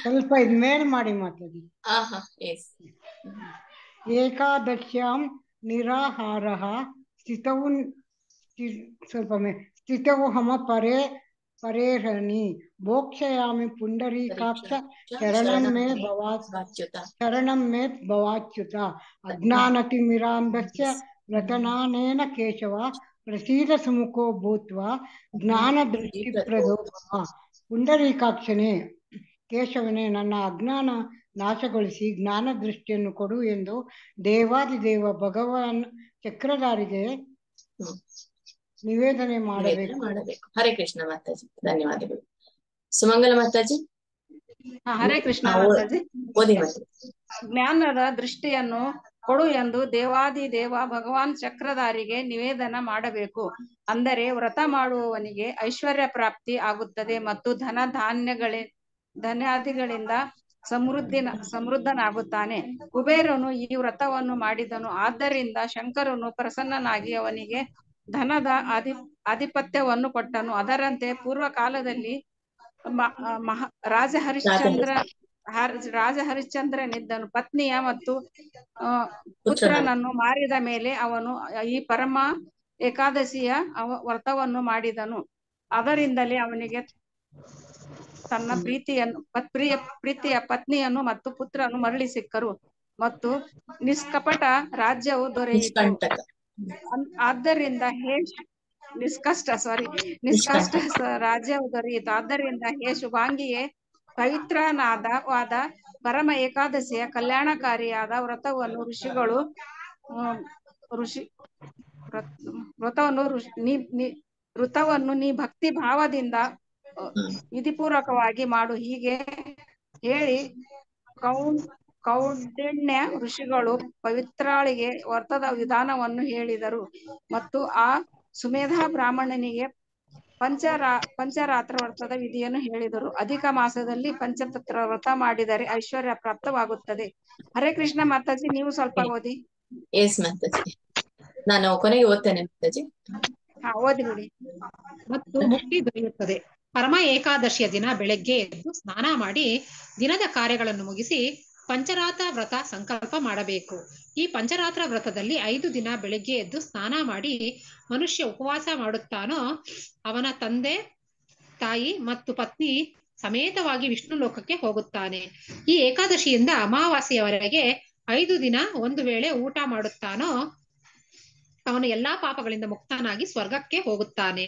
S: ಸ್ವಲ್ಪ ಇದ್ ಮೇಲೆ ಮಾಡಿ ಮಾತಾಜಿ.
A: ಹಾ ಎಸ್.
S: ಏಕಾದಶ್ಯಾಂ ನಿರಾಹಾರಃ ಸ್ಥಿತವು ಸ್ವಲ್ಪ ಸ್ಥಿತವು ಹಮ ಪರೇರಣಿ ಭೋಕ್ಷಯಾಮಿ ಪುಂಡರೀಕಾಕ್ಷ ಶರಣಂ ಮೇ ಭವಾಚ್ಯುತ ಅಜ್ಞಾನತಿಮಿರಾಂಧಸ್ಯ ವ್ರತನಾನೇನ ಕೇಶವ ಪ್ರಸೀದ ಸುಮುಖೋ ಭೂತ್ವಾ ಜ್ಞಾನ ದೃಷ್ಟಿಪ್ರದೋ ಭವ. ಪುಂಡರೀಕಾಕ್ಷನೇ, ಕೇಶವನೇ, ನನ್ನ ಅಜ್ಞಾನ ನಾಶಗೊಳಿಸಿ ಜ್ಞಾನ ದೃಷ್ಟಿಯನ್ನು ಕೊಡು ಎಂದು ದೇವಾದಿದೇವ ಭಗವಾನ್ ಚಕ್ರಧಾರಿಗೆ ನಿವೇದನೆ ಮಾಡಬೇಕು.
A: ಹರೇ ಕೃಷ್ಣ ಮಾತಾಜಿ, ಧನ್ಯವಾದಗಳು. ಸುಮಂಗಲ ಮಾತಾಜಿ.
Q: ಹರೇ ಕೃಷ್ಣ ಮಾತಾಜಿ.
A: ಓದಿ ಮಾತಾಜಿ.
Q: ಜ್ಞಾನದ ದೃಷ್ಟಿಯನ್ನು ಕೊಡು ಎಂದು ದೇವಾದಿದೇವ ಭಗವಾನ್ ಚಕ್ರಧಾರಿಗೆ ನಿವೇದನ ಮಾಡಬೇಕು. ಅಂದರೆ ವ್ರತ ಮಾಡುವವನಿಗೆ ಐಶ್ವರ್ಯ ಪ್ರಾಪ್ತಿ ಆಗುತ್ತದೆ ಮತ್ತು ಧಾನ್ಯಾದಿಗಳಿಂದ ಸಮೃದ್ಧನಾಗುತ್ತಾನೆ. ಕುಬೇರನು ಈ ವ್ರತವನ್ನು ಮಾಡಿದನು. ಆದ್ದರಿಂದ ಶಂಕರನು ಪ್ರಸನ್ನನಾಗಿ ಅವನಿಗೆ ಧನದ ಆಧಿಪತ್ಯವನ್ನು ಕೊಟ್ಟನು. ಅದರಂತೆ ಪೂರ್ವ ಕಾಲದಲ್ಲಿ ರಾಜ ಹರಿಶ್ಚಂದ್ರನಿದ್ದನು. ಪತ್ನಿಯ ಮತ್ತು ಪುತ್ರನನ್ನು ಮಾರಿದ ಮೇಲೆ ಅವನು ಈ ಪರಮ ಏಕಾದಶಿಯ ವ್ರತವನ್ನು ಮಾಡಿದನು. ಅದರಿಂದಲೇ ಅವನಿಗೆ ತನ್ನ ಪ್ರೀತಿಯ ಪತ್ನಿಯನ್ನು ಮತ್ತು ಪುತ್ರನು ಮರಳಿ ಸಿಕ್ಕರು ಮತ್ತು ನಿಷ್ಕಪಟ ರಾಜ್ಯವು ದೊರೆಯಿತು. ಆದ್ದರಿಂದ ನಿಷ್ಕಷ್ಟ ರಾಜ್ಯವು ದೊರೆಯಿತು. ಆದ್ದರಿಂದ ಹೇ ಶುಭಾಂಗಿಯೇ, ಪವಿತ್ರನಾದವಾದ ಪರಮ ಏಕಾದಶಿಯ ಕಲ್ಯಾಣಕಾರಿಯಾದ ವ್ರತವನ್ನು ನೀ ಭಕ್ತಿ ಭಾವದಿಂದ ವಿಧಿಪೂರ್ವಕವಾಗಿ ಮಾಡು. ಹೀಗೆ ಹೇಳಿ ಕೌಂಡಿನ್ಯ ಋಷಿಗಳು ಪವಿತ್ರಾಳಿಗೆ ವ್ರತದ ವಿಧಾನವನ್ನು ಹೇಳಿದರು ಮತ್ತು ಆ ಸುಮೇಧ ಬ್ರಾಹ್ಮಣನಿಗೆ ಪಂಚರಾತ್ರ ವ್ರತದ ವಿಧಿಯನ್ನು ಹೇಳಿದರು. ಅಧಿಕ ಮಾಸದಲ್ಲಿ ಪಂಚತತ್ರ ವ್ರತ ಮಾಡಿದರೆ ಐಶ್ವರ್ಯ ಪ್ರಾಪ್ತವಾಗುತ್ತದೆ. ಹರೇ ಕೃಷ್ಣ ಮಾತಾಜಿ, ನೀವು ಸ್ವಲ್ಪ ಓದಿ.
A: ಎಸ್ ಮಾತಾಜಿ, ನಾನು ಕೊನೆಗೆ ಓದ್ತೇನೆ ಮಾತಾಜಿ.
Q: ಓದಿ ಬಿಡಿ.
B: ಮತ್ತು ಮುಕ್ತಿ ದೊರೆಯುತ್ತದೆ. ಪರಮ ಏಕಾದಶಿಯ ದಿನ ಬೆಳಗ್ಗೆ ಎದ್ದು ಸ್ನಾನ ಮಾಡಿ ದಿನದ ಕಾರ್ಯಗಳನ್ನು ಮುಗಿಸಿ ಪಂಚರಾತ್ರ ವ್ರತ ಸಂಕಲ್ಪ ಮಾಡಬೇಕು. ಈ ಪಂಚರಾತ್ರ ವ್ರತದಲ್ಲಿ 5 ದಿನ ಬೆಳಗ್ಗೆ ಎದ್ದು ಸ್ನಾನ ಮಾಡಿ ಮನುಷ್ಯ ಉಪವಾಸ ಮಾಡುತ್ತಾನೋ ಅವನ ತಂದೆ ತಾಯಿ ಮತ್ತು ಪತ್ನಿ ಸಮೇತವಾಗಿ ವಿಷ್ಣು ಲೋಕಕ್ಕೆ ಹೋಗುತ್ತಾನೆ. ಈ ಏಕಾದಶಿಯಿಂದ ಅಮಾವಾಸ್ಯೆಯವರೆಗೆ 5 ದಿನ ಒಂದು ವೇಳೆ ಊಟ ಮಾಡುತ್ತಾನೋ ಅವನು ಎಲ್ಲಾ ಪಾಪಗಳಿಂದ ಮುಕ್ತನಾಗಿ ಸ್ವರ್ಗಕ್ಕೆ ಹೋಗುತ್ತಾನೆ.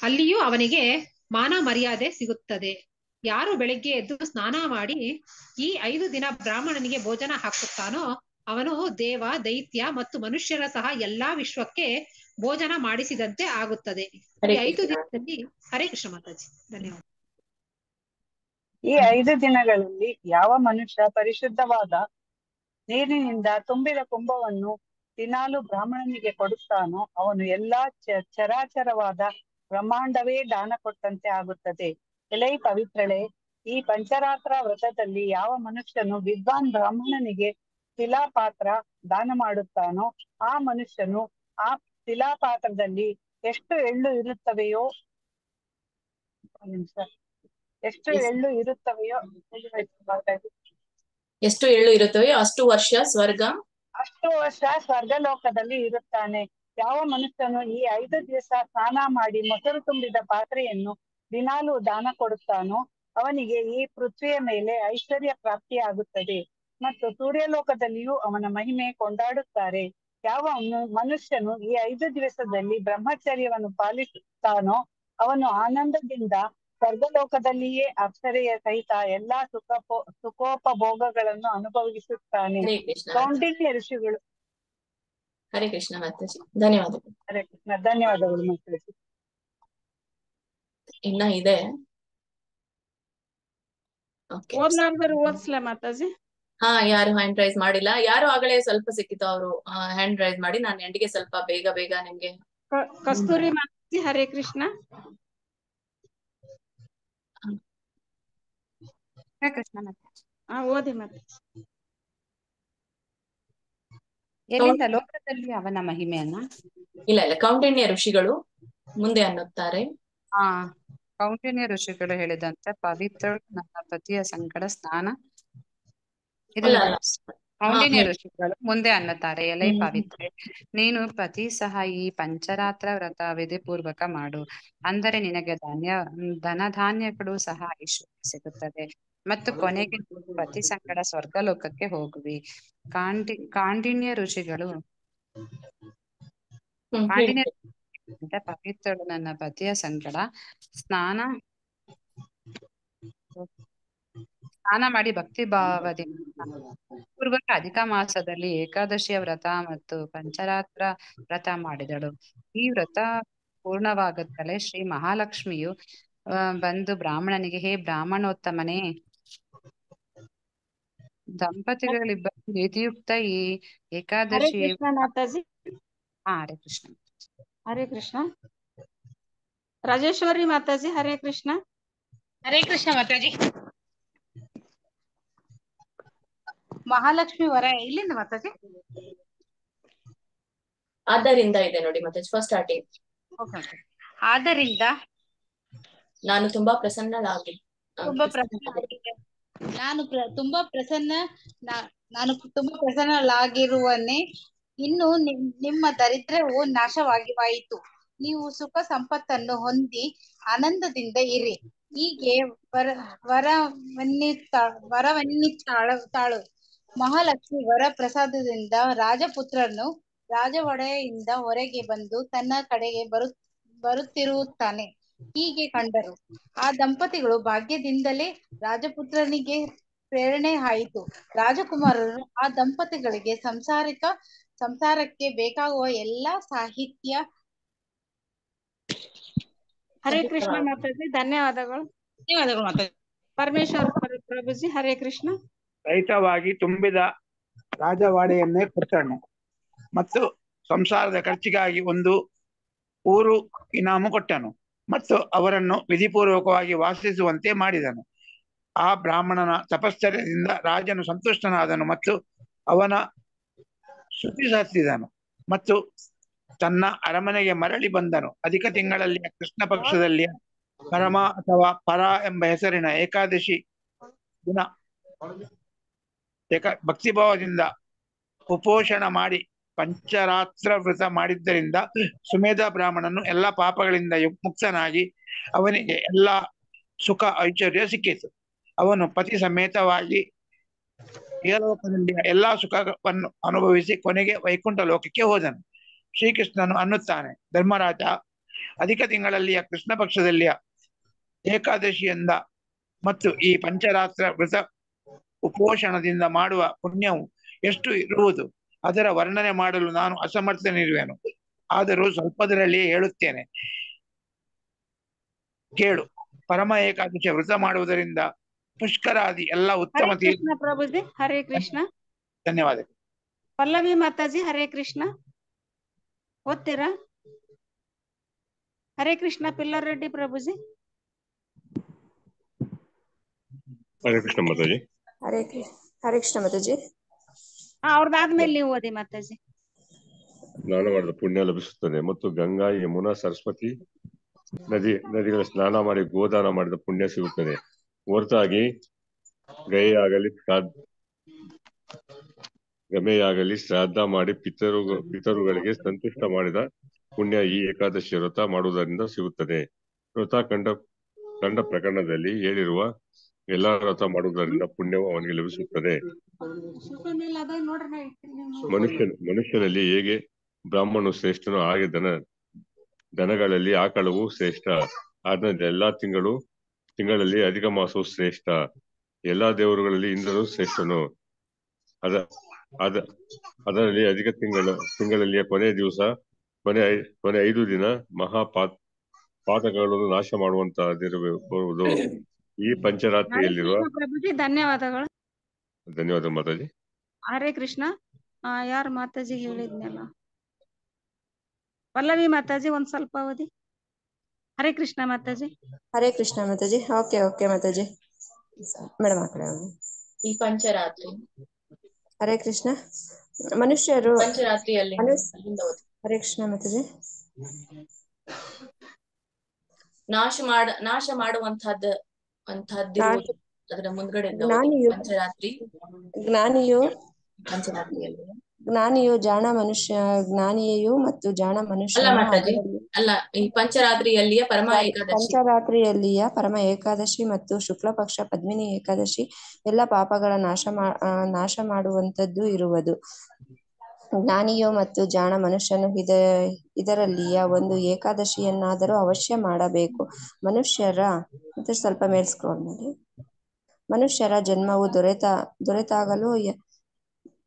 B: ಅಲ್ಲಿಯೂ ಅವನಿಗೆ ಮಾನ ಮರ್ಯಾದೆ ಸಿಗುತ್ತದೆ. ಯಾರು ಬೆಳಗ್ಗೆ ಎದ್ದು ಸ್ನಾನ ಮಾಡಿ ಈ 5 ದಿನ ಬ್ರಾಹ್ಮಣನಿಗೆ ಭೋಜನ ಹಾಕುತ್ತಾನೋ ಅವನು ದೇವ, ದೈತ್ಯ ಮತ್ತು ಮನುಷ್ಯರ ಸಹ ಎಲ್ಲಾ ವಿಶ್ವಕ್ಕೆ ಭೋಜನ ಮಾಡಿಸಿದಂತೆ ಆಗುತ್ತದೆ. ಈ 5 ದಿನದಲ್ಲಿ ಹರೇ ಕೃಷ್ಣ ಮಾತಾಜಿ, ಧನ್ಯವಾದ.
T: ಈ 5 ದಿನಗಳಲ್ಲಿ ಯಾವ ಮನುಷ್ಯ ಪರಿಶುದ್ಧವಾದ ನೀರಿನಿಂದ ತುಂಬಿದ ಕುಂಭವನ್ನು ದಿನಾಲು ಬ್ರಾಹ್ಮಣನಿಗೆ ಕೊಡುತ್ತಾನೋ ಅವನು ಎಲ್ಲಾ ಚರಾಚರವಾದ ಬ್ರಹ್ಮಾಂಡವೇ ದಾನ ಕೊಟ್ಟಂತೆ ಆಗುತ್ತದೆ. ಎಲೈ ಪವಿತ್ರಳೆ, ಈ ಪಂಚರಾತ್ರ ವ್ರತದಲ್ಲಿ ಯಾವ ಮನುಷ್ಯನು ವಿದ್ವಾನ್ ಬ್ರಾಹ್ಮಣನಿಗೆ ಶಿಲಾಪಾತ್ರ ದಾನ ಮಾಡುತ್ತಾನೋ ಆ ಮನುಷ್ಯನು ಆ ಶಿಲಾಪಾತ್ರದಲ್ಲಿ ಎಷ್ಟು ಎಳ್ಳು ಇರುತ್ತವೆಯೋ
A: ಎಷ್ಟು ಎಳ್ಳು ಇರುತ್ತವೆ ಅಷ್ಟು ವರ್ಷ
T: ಸ್ವರ್ಗಲೋಕದಲ್ಲಿ ಇರುತ್ತಾನೆ. ಯಾವ ಮನುಷ್ಯನು ಈ 5 ದಿವಸ ಸ್ನಾನ ಮಾಡಿ ಮೊಸರು ತುಂಬಿದ ಪಾತ್ರೆಯನ್ನು ದಿನಾಲೂ ದಾನ ಕೊಡುತ್ತಾನೋ ಅವನಿಗೆ ಈ ಪೃಥ್ವಿಯ ಮೇಲೆ ಐಶ್ವರ್ಯ ಪ್ರಾಪ್ತಿಯಾಗುತ್ತದೆ ಮತ್ತು ಸೂರ್ಯಲೋಕದಲ್ಲಿಯೂ ಅವನ ಮಹಿಮೆ ಕೊಂಡಾಡುತ್ತಾರೆ. ಯಾವ ಮನುಷ್ಯನು ಈ 5 ದಿವಸದಲ್ಲಿ ಬ್ರಹ್ಮಚರ್ಯವನ್ನು ಪಾಲಿಸುತ್ತಾನೋ ಅವನು ಆನಂದದಿಂದ ಸ್ವರ್ಗಲೋಕದಲ್ಲಿಯೇ ಅಪ್ಸರೆಯ ಸಹಿತ ಎಲ್ಲಾ ಸುಖೋಪಭೋಗಗಳನ್ನು ಅನುಭವಿಸುತ್ತಾನೆ. ಕೌಂಡಿನ್ಯ ಋಷಿಗಳು
A: ಹರೇ ಕೃಷ್ಣ ಮಾತಾಜಿ, ಧನ್ಯವಾದಗಳು.
T: ಹರೇ ಕೃಷ್ಣ, ಧನ್ಯವಾದಗಳು ಮಾತಾಜಿ.
A: ಇನ್ನ ಇದೆ,
Q: ಓದ್ಲಾರ್ದರು ಓದ್ಸ್ಲಾ ಮಾತಾಜಿ?
A: ಹಾ, ಯಾರು ಹ್ಯಾಂಡ್ ರೈಸ್ ಮಾಡಿಲ್ಲ. ಯಾರು ಆಗಲೇ ಸ್ವಲ್ಪ ಸಿಕ್ಕಿತ್ತು ಅವರು ಹ್ಯಾಂಡ್ ರೈಸ್ ಮಾಡಿ. ನಾನು ಎಂಡಿಗೆ ಸ್ವಲ್ಪ ಬೇಗ ನಿಮ್ಗೆ.
Q: ಕಸ್ತೂರಿ ಮಾತಾಜಿ, ಹರೇ ಕೃಷ್ಣ.
D: ಹರೇ ಕೃಷ್ಣ ಮಾತಾಜಿ.
Q: ಓದಿ ಮಾತಾಜಿ.
D: ಎಲ್ಲಿಂದ? ಲೋಕದಲ್ಲಿ ಅವನ ಮಹಿಮೆಯನ್ನ?
A: ಇಲ್ಲ, ಕೌಂಡಿನ್ಯ ಋಷಿಗಳು ಮುಂದೆ ಅನ್ನುತ್ತಾರೆ.
D: ಕೌಂಡಿನ್ಯ ಋಷಿಗಳು ಹೇಳಿದಂತೆ, ಪವಿತ್ರಳು ನನ್ನ ಪತಿಯ ಸಂಕಟ ಸ್ನಾನ. ಕೌಂಡಿನ್ಯ ಋಷಿಗಳು ಮುಂದೆ ಅನ್ನುತ್ತಾರೆ, ಎಲೈ ಪವಿತ್ರೆ, ನೀನು ಪ್ರತಿ ಸಹ ಈ ಪಂಚರಾತ್ರ ವ್ರತ ವಿಧಿಪೂರ್ವಕ ಮಾಡು. ಅಂದರೆ ನಿನಗೆ ಧನಧಾನ್ಯಗಳು ಸಹ ಐಶ್ವರ್ಯ ಸಿಗುತ್ತದೆ ಮತ್ತು ಕೊನೆಗೆ ಪ್ರತಿ ಸಂಕಟ ಸ್ವರ್ಗಲೋಕಕ್ಕೆ ಹೋಗುವಿ. ಕಾಂಡಿನ್ಯ ಋಷಿಗಳು ಪವಿತ್ರಳು ನನ್ನ ಪತಿಯ ಸಂಕಟ ಸ್ನಾನ ಮಾಡಿ ಭಕ್ತಿ ಭಾವದಿಂದ ಪೂರ್ವಕ ಅಧಿಕ ಮಾಸದಲ್ಲಿ ಏಕಾದಶಿಯ ವ್ರತ ಮತ್ತು ಪಂಚರಾತ್ರ ವ್ರತ ಮಾಡಿದಳು. ಈ ವ್ರತ ಪೂರ್ಣವಾಗುತ್ತಲೇ ಶ್ರೀ ಮಹಾಲಕ್ಷ್ಮಿಯು ಬಂದು ಬ್ರಾಹ್ಮಣನಿಗೆ, ಹೇ ಬ್ರಾಹ್ಮಣೋತ್ತಮನೇ, ದಂಪತಿಗಳಿಬ್ಬರು ನೀತಿಯುಕ್ತ ಈ ಏಕಾದಶಿ. ಹರೇ ಕೃಷ್ಣ.
Q: ಹರೇ ಕೃಷ್ಣ. ರಾಜೇಶ್ವರಿ ಮಾತಾಜಿ, ಹರೇ ಕೃಷ್ಣ.
U: ಹರೇ ಕೃಷ್ಣ ಮಾತಾಜಿ.
Q: ಮಹಾಲಕ್ಷ್ಮಿ ವರ ಇಲ್ಲಿಂದ ಮಾತಾಜಿ?
A: ಆದ್ದರಿಂದ ಇದೆ ನೋಡಿ ಮಾತಾಜಿ, ಫಸ್ಟ್ ಸ್ಟಾರ್ಟಿಂಗ್.
Q: ಆದ್ದರಿಂದ
A: ನಾನು ತುಂಬಾ ಪ್ರಸನ್ನಳಾಗಿ
U: ನಾನು ತುಂಬಾ ಪ್ರಸನ್ನಳಾಗಿರುವನೆ. ಇನ್ನು ನಿಮ್ಮ ದರಿದ್ರವು ನಾಶವಾಗಿವಾಯಿತು. ನೀವು ಸುಖ ಸಂಪತ್ತನ್ನು ಹೊಂದಿ ಆನಂದದಿಂದ ಇರಿ. ಹೀಗೆ ವರವನ್ನಿತ್ತಾಳು ಮಹಾಲಕ್ಷ್ಮಿ. ವರ ಪ್ರಸಾದದಿಂದ ರಾಜಪುತ್ರನು ರಾಜ ಒಡೆಯಿಂದ ಹೊರಗೆ ಬಂದು ತನ್ನ ಕಡೆಗೆ ಬರುತ್ತಿರುತ್ತಾನೆ. ಹೀಗೆ ಕಂಡರು. ಆ ದಂಪತಿಗಳು ಭಾಗ್ಯದಿಂದಲೇ ರಾಜಪುತ್ರನಿಗೆ ಪ್ರೇರಣೆ ಆಯಿತು. ರಾಜಕುಮಾರರು ಆ ದಂಪತಿಗಳಿಗೆ ಸಂಸಾರಕ್ಕೆ ಬೇಕಾಗುವ ಎಲ್ಲಾ ಸಾಹಿತ್ಯ.
Q: ಹರೇ ಕೃಷ್ಣ ಮಾತಾಜಿ, ಧನ್ಯವಾದಗಳು.
U: ಮಾತಾಜಿ.
Q: ಪರಮೇಶ್ವರ್ ಪ್ರಭುಜಿ, ಹರೇ ಕೃಷ್ಣ.
V: ರಹಿತವಾಗಿ ತುಂಬಿದ ರಾಜವಾಡೆಯನ್ನೇ ಕೊಟ್ಟನು ಮತ್ತು ಸಂಸಾರದ ಖರ್ಚಿಗಾಗಿ ಒಂದು ಊರು ಇನಾಮು ಕೊಟ್ಟನು ಮತ್ತು ಅವರನ್ನು ವಿಧಿಪೂರ್ವಕವಾಗಿ ವಾಸಿಸುವಂತೆ ಮಾಡಿದನು. ಆ ಬ್ರಾಹ್ಮಣನ ತಪಶ್ಚರ್ಯದಿಂದ ರಾಜನು ಸಂತುಷ್ಟನಾದನು ಮತ್ತು ಅವನ ಸ್ತುತಿಸಿದನು ಮತ್ತು ತನ್ನ ಅರಮನೆಗೆ ಮರಳಿ ಬಂದನು. ಅಧಿಕ ತಿಂಗಳಲ್ಲಿಯ ಕೃಷ್ಣ ಪಕ್ಷದಲ್ಲಿಯ ಪರಮ ಅಥವಾ ಪರ ಎಂಬ ಹೆಸರಿನ ಏಕಾದಶಿ ದಿನ ಭಕ್ತಿಭಾವದಿಂದ ಉಪೋಷಣ ಮಾಡಿ ಪಂಚರಾತ್ರ ವ್ರತ ಮಾಡಿದ್ದರಿಂದ ಸುಮೇಧ ಬ್ರಾಹ್ಮಣನು ಎಲ್ಲಾ ಪಾಪಗಳಿಂದ ಮುಕ್ತನಾಗಿ ಅವನಿಗೆ ಎಲ್ಲಾ ಸುಖ ಐಶ್ವರ್ಯ ಸಿಕ್ಕಿತು. ಅವನು ಪತಿ ಸಮೇತವಾಗಿ ಏಲೋಕದಲ್ಲಿಯ ಎಲ್ಲಾ ಸುಖವನ್ನು ಅನುಭವಿಸಿ ಕೊನೆಗೆ ವೈಕುಂಠ ಲೋಕಕ್ಕೆ ಹೋದನು. ಶ್ರೀಕೃಷ್ಣನು ಅನ್ನುತ್ತಾನೆ, ಧರ್ಮರಾಜ, ಅಧಿಕ ತಿಂಗಳಲ್ಲಿಯ ಕೃಷ್ಣ ಪಕ್ಷದಲ್ಲಿಯ ಏಕಾದಶಿಯಿಂದ ಮತ್ತು ಈ ಪಂಚರಾತ್ರ ವ್ರತ ಉಪೋಷಣದಿಂದ ಮಾಡುವ ಪುಣ್ಯವು ಎಷ್ಟು ಇರುವುದು, ಅದರ ವರ್ಣನೆ ಮಾಡಲು ನಾನು ಅಸಮರ್ಥನಿರುವೆನು. ಆದರೂ ಸ್ವಲ್ಪದರಲ್ಲಿಯೇ ಹೇಳುತ್ತೇನೆ, ಕೇಳು. ಪರಮ ಏಕಾದಶಿ ವ್ರತ ಮಾಡುವುದರಿಂದ ಪುಷ್ಕರಾದಿ ಎಲ್ಲ ಉತ್ತಮ
Q: ಪ್ರಭುಜಿ, ಹರೇ ಕೃಷ್ಣ.
V: ಧನ್ಯವಾದ.
Q: ಪಲ್ಲವಿ ಮಾತಾಜಿ, ಹರೇ ಕೃಷ್ಣ. ಓದ್ತೀರಾ? ಹರೇ ಕೃಷ್ಣ. ಪಿಲ್ಲರ್ ರೆಡ್ಡಿ ಪ್ರಭುಜಿ.
W: ಹರೇ ಕೃಷ್ಣ ಮಾತಾಜಿ.
X: ಹರೇ ಕೃಷ್ಣ ಮಾತಾಜಿ.
Q: ಅವ್ರದ್ದಾದ್ಮೇಲೆ ನೀವು ಓದಿ ಮಾತಾಜಿ.
W: ಸ್ನಾನ ಮಾಡಿದ ಪುಣ್ಯ ಲಭಿಸುತ್ತದೆ ಮತ್ತು ಗಂಗಾ, ಯಮುನಾ, ಸರಸ್ವತಿ ನದಿಗಳ ಸ್ನಾನ ಮಾಡಿ ಗೋದಾನ ಮಾಡಿದ ಪುಣ್ಯ ಸಿಗುತ್ತದೆ. ಹೊರತಾಗಿ ಗಯೆ ಆಗಲಿ ಗಮೆಯಾಗಲಿ ಶ್ರಾದ್ದ ಮಾಡಿ ಪಿತರುಗಳಿಗೆ ಸಂತುಷ್ಟ ಮಾಡಿದ ಪುಣ್ಯ ಈ ಏಕಾದಶಿ ವ್ರತ ಮಾಡುವುದರಿಂದ ಸಿಗುತ್ತದೆ. ವ್ರತ ಕಂಡ ಪ್ರಕರಣದಲ್ಲಿ ಹೇಳಿರುವ ಎಲ್ಲಾ ವ್ರತ ಮಾಡುವುದರಿಂದ ಪುಣ್ಯವು ಅವನಿಗೆ ಲಭಿಸುತ್ತದೆ. ಮನುಷ್ಯನಲ್ಲಿ ಹೇಗೆ ಬ್ರಾಹ್ಮಣನು ಶ್ರೇಷ್ಠನೋ ಹಾಗೆ ದನಗಳಲ್ಲಿ ಆಕಳವು ಶ್ರೇಷ್ಠ. ಆದ್ದರಿಂದ ಎಲ್ಲಾ ತಿಂಗಳಲ್ಲಿ ಅಧಿಕ ಮಾಸವು ಶ್ರೇಷ್ಠ. ಎಲ್ಲಾ ದೇವರುಗಳಲ್ಲಿ ಇಂದ್ರನು ಶ್ರೇಷ್ಠನು. ಅದರಲ್ಲಿ ಅಧಿಕ ತಿಂಗಳಲ್ಲಿಯ ಕೊನೆಯ ದಿವಸ ಕೊನೆ 5 ದಿನ ಪಾತಕಗಳನ್ನು ನಾಶ ಮಾಡುವಂತಹದಿರಬಹುದು. ಈ ಪಂಚರಾತ್ರಿಯಲ್ಲಿರುವ
Q: ಪ್ರಭುಜಿ ಧನ್ಯವಾದಗಳು.
W: ಧನ್ಯವಾದ ಮಾತಾಜಿ.
Q: ಹರೇ ಕೃಷ್ಣ. ಯಾರು ಮಾತಾಜಿ ಹೇಳಿದ್ನಲ್ಲ, ಪಲ್ಲವಿ ಮಾತಾಜಿ ಒಂದ್ ಸ್ವಲ್ಪ ಓದಿ. ಹರೇ ಕೃಷ್ಣ ಮಾತಾಜಿ.
X: ಹರೇ ಕೃಷ್ಣ ಮಾತಾಜಿ. ಓಕೆ ಮಾತಾಜಿ. ಮೇಡಮ್ ಆ ಕಡೆ
A: ಈ ಪಂಚರಾತ್ರಿ
X: ಹರೇ ಕೃಷ್ಣ. ಮನುಷ್ಯರು
A: ಪಂಚರಾತ್ರಿಯಲ್ಲಿ
X: ಹರೇ ಕೃಷ್ಣ ಮಾತಾಜಿ.
A: ನಾಶ ಮಾಡುವಂತಹದ್ದು ಅದರ ಮುಂದ್ಗಡೆ ಪಂಚರಾತ್ರಿ.
X: ಜ್ಞಾನಿಯು ಜಾಣ ಮನುಷ್ಯ, ಜ್ಞಾನಿಯು ಮತ್ತು ಜಾಣ ಮನುಷ್ಯ
A: ಅಲ್ಲ, ಈ ಪಂಚರಾತ್ರಿಯಲ್ಲಿಯ ಪರಮ ಏಕಾದಶಿ.
X: ಪಂಚರಾತ್ರಿಯಲ್ಲಿಯ ಪರಮ ಏಕಾದಶಿ ಮತ್ತು ಶುಕ್ಲ ಪಕ್ಷ ಪದ್ಮಿನಿ ಏಕಾದಶಿ ಎಲ್ಲ ಪಾಪಗಳ ನಾಶ ಮಾಡುವಂತದ್ದು ಇರುವುದು. ಜ್ಞಾನಿಯು ಮತ್ತು ಜಾಣ ಮನುಷ್ಯನು ಇದರಲ್ಲಿಯ ಒಂದು ಏಕಾದಶಿಯನ್ನಾದರೂ ಅವಶ್ಯ ಮಾಡಬೇಕು. ಸ್ವಲ್ಪ ಮೇಲ್ ಸ್ಕ್ರೋಲ್ ಮಾಡಿ. ಮನುಷ್ಯರ ಜನ್ಮವು ದೊರೆತಾಗಲೂ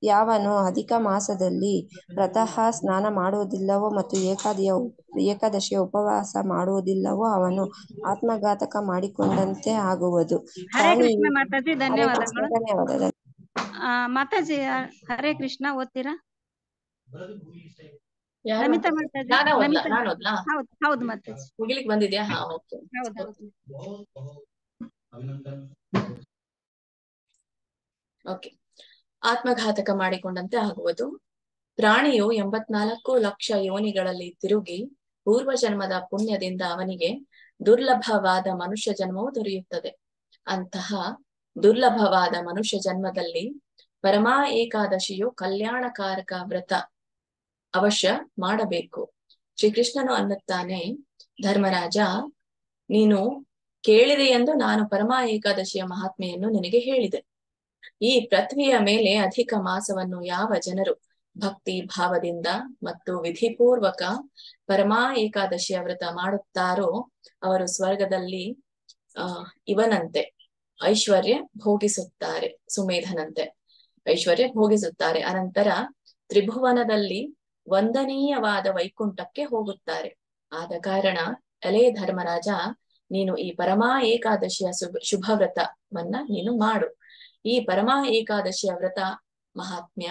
X: ಯಾವನು ಅಧಿಕ ಮಾಸದಲ್ಲಿ ಪ್ರತಃ ಸ್ನಾನ ಮಾಡುವುದಿಲ್ಲವೋ ಮತ್ತು ಏಕಾದಶಿಯ ಉಪವಾಸ ಮಾಡುವುದಿಲ್ಲವೋ ಅವನು ಆತ್ಮಘಾತಕ ಮಾಡಿಕೊಂಡಂತೆ ಆಗುವುದು.
Q: ಹರೇ ಕೃಷ್ಣ ಮಾತಾಜಿ. ಧನ್ಯವಾದಗಳು.
X: ಧನ್ಯವಾದ
Q: ಮಾತಾಜಿ. ಹರೇ ಕೃಷ್ಣ ಓದ್ತೀರಾ? ನಮಿತಾ ಮಾತಾಜಿ. ಹೌದು ಮಾತಾಜಿ.
A: ಮುಗಿಲಿಕ್ಕೆ ಬಂದಿದ್ಯಾ? ಓಕೆ. ಆತ್ಮಘಾತಕ ಮಾಡಿಕೊಂಡಂತೆ ಆಗುವುದು. ಪ್ರಾಣಿಯು 84 ಲಕ್ಷ ಯೋನಿಗಳಲ್ಲಿ ತಿರುಗಿ ಪೂರ್ವ ಜನ್ಮದ ಪುಣ್ಯದಿಂದ ಅವನಿಗೆ ದುರ್ಲಭವಾದ ಮನುಷ್ಯ ಜನ್ಮವು ದೊರೆಯುತ್ತದೆ. ಅಂತಹ ದುರ್ಲಭವಾದ ಮನುಷ್ಯ ಜನ್ಮದಲ್ಲಿ ಪರಮಾ ಏಕಾದಶಿಯು ಕಲ್ಯಾಣಕಾರಕ ವ್ರತ ಅವಶ್ಯ ಮಾಡಬೇಕು. ಶ್ರೀಕೃಷ್ಣನು ಅನ್ನುತ್ತಾನೆ, ಧರ್ಮರಾಜ, ನೀನು ಕೇಳಿದೆ ಎಂದು ನಾನು ಪರಮಾ ಏಕಾದಶಿಯ ಮಹಾತ್ಮೆಯನ್ನು ನಿನಗೆ ಹೇಳಿದೆ. ಈ ಪೃಥ್ವಿಯ ಮೇಲೆ ಅಧಿಕ ಮಾಸವನ್ನು ಯಾವ ಜನರು ಭಕ್ತಿ ಭಾವದಿಂದ ಮತ್ತು ವಿಧಿಪೂರ್ವಕ ಪರಮಾ ಏಕಾದಶಿಯ ವ್ರತ ಮಾಡುತ್ತಾರೋ ಅವರು ಸ್ವರ್ಗದಲ್ಲಿ ಇವನಂತೆ ಐಶ್ವರ್ಯ ಭೋಗಿಸುತ್ತಾರೆ, ಸುಮೇಧನಂತೆ ಐಶ್ವರ್ಯ ಭೋಗಿಸುತ್ತಾರೆ. ಅನಂತರ ತ್ರಿಭುವನದಲ್ಲಿ ವಂದನೀಯವಾದ ವೈಕುಂಠಕ್ಕೆ ಹೋಗುತ್ತಾರೆ. ಆದ ಕಾರಣ ಎಲೆ ಧರ್ಮರಾಜ, ನೀನು ಈ ಪರಮಾ ಏಕಾದಶಿಯ ಶುಭ ವ್ರತವನ್ನ ನೀನು ಮಾಡು. ಈ ಪರಮಾ ಏಕಾದಶಿಯ ವ್ರತ ಮಹಾತ್ಮ್ಯ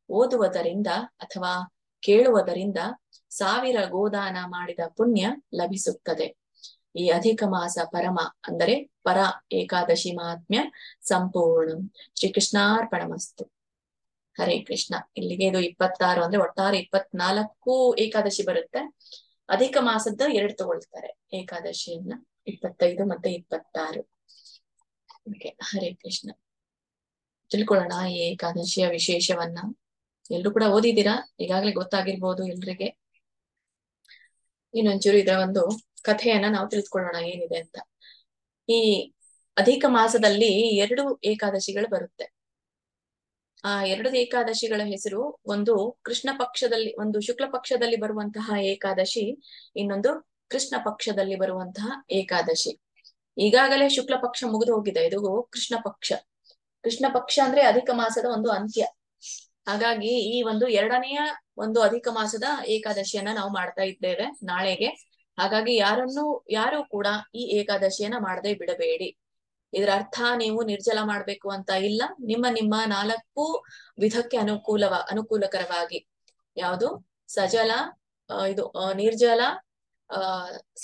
A: ಓದುವುದರಿಂದ ಅಥವಾ ಕೇಳುವುದರಿಂದ 1000 ಗೋದಾನ ಮಾಡಿದ ಪುಣ್ಯ ಲಭಿಸುತ್ತದೆ. ಈ ಅಧಿಕ ಮಾಸ ಪರಮ ಅಂದರೆ ಪರ ಏಕಾದಶಿ ಮಹಾತ್ಮ್ಯ ಸಂಪೂರ್ಣ. ಶ್ರೀಕೃಷ್ಣಾರ್ಪಣಮಸ್ತು. ಹರೇ ಕೃಷ್ಣ. ಇಲ್ಲಿಗೆ ಇದು 26 ಅಂದ್ರೆ ಒಟ್ಟಾರೆ 24 ಏಕಾದಶಿ ಬರುತ್ತೆ. ಅಧಿಕ ಮಾಸದ 2 ತಗೊಳ್ತಾರೆ ಏಕಾದಶಿಯನ್ನ, 25 ಮತ್ತೆ 26. ಹರೇ ಕೃಷ್ಣ. ತಿಳ್ಕೊಳ್ಳೋಣ ಈ ಏಕಾದಶಿಯ ವಿಶೇಷವನ್ನ. ಎಲ್ರು ಕೂಡ ಓದಿದ್ದೀರಾ, ಈಗಾಗ್ಲೇ ಗೊತ್ತಾಗಿರ್ಬೋದು ಎಲ್ರಿಗೆ. ಇನ್ನೊಂಚೂರು ಇದರ ಒಂದು ಕಥೆಯನ್ನ ನಾವು ತಿಳಿದುಕೊಳ್ಳೋಣ ಏನಿದೆ ಅಂತ. ಈ ಅಧಿಕ ಮಾಸದಲ್ಲಿ 2 ಏಕಾದಶಿಗಳು ಬರುತ್ತೆ. ಆ 2 ಏಕಾದಶಿಗಳ ಹೆಸರು, ಒಂದು ಕೃಷ್ಣ ಪಕ್ಷದಲ್ಲಿ, ಒಂದು ಶುಕ್ಲ ಪಕ್ಷದಲ್ಲಿ ಬರುವಂತಹ ಏಕಾದಶಿ, ಇನ್ನೊಂದು ಕೃಷ್ಣ ಪಕ್ಷದಲ್ಲಿ ಬರುವಂತಹ ಏಕಾದಶಿ. ಈಗಾಗಲೇ ಶುಕ್ಲ ಪಕ್ಷ ಮುಗಿದು ಹೋಗಿದೆ, ಇದು ಕೃಷ್ಣ ಪಕ್ಷ. ಕೃಷ್ಣ ಪಕ್ಷ ಅಂದ್ರೆ ಅಧಿಕ ಮಾಸದ ಒಂದು ಅಂತ್ಯ. ಹಾಗಾಗಿ ಈ ಒಂದು 2ನೆಯ ಒಂದು ಅಧಿಕ ಮಾಸದ ಏಕಾದಶಿಯನ್ನ ನಾವು ಮಾಡ್ತಾ ಇದ್ದೇವೆ ನಾಳೆಗೆ. ಹಾಗಾಗಿ ಯಾರು ಕೂಡ ಈ ಏಕಾದಶಿಯನ್ನ ಮಾಡದೆ ಬಿಡಬೇಡಿ. ಇದರ ಅರ್ಥ ನೀವು ನಿರ್ಜಲ ಮಾಡ್ಬೇಕು ಅಂತ ಇಲ್ಲ. ನಿಮ್ಮ 4 ವಿಧಕ್ಕೆ ಅನುಕೂಲಕರವಾಗಿ ಯಾವುದು ಸಜಲ, ಇದು ನಿರ್ಜಲ,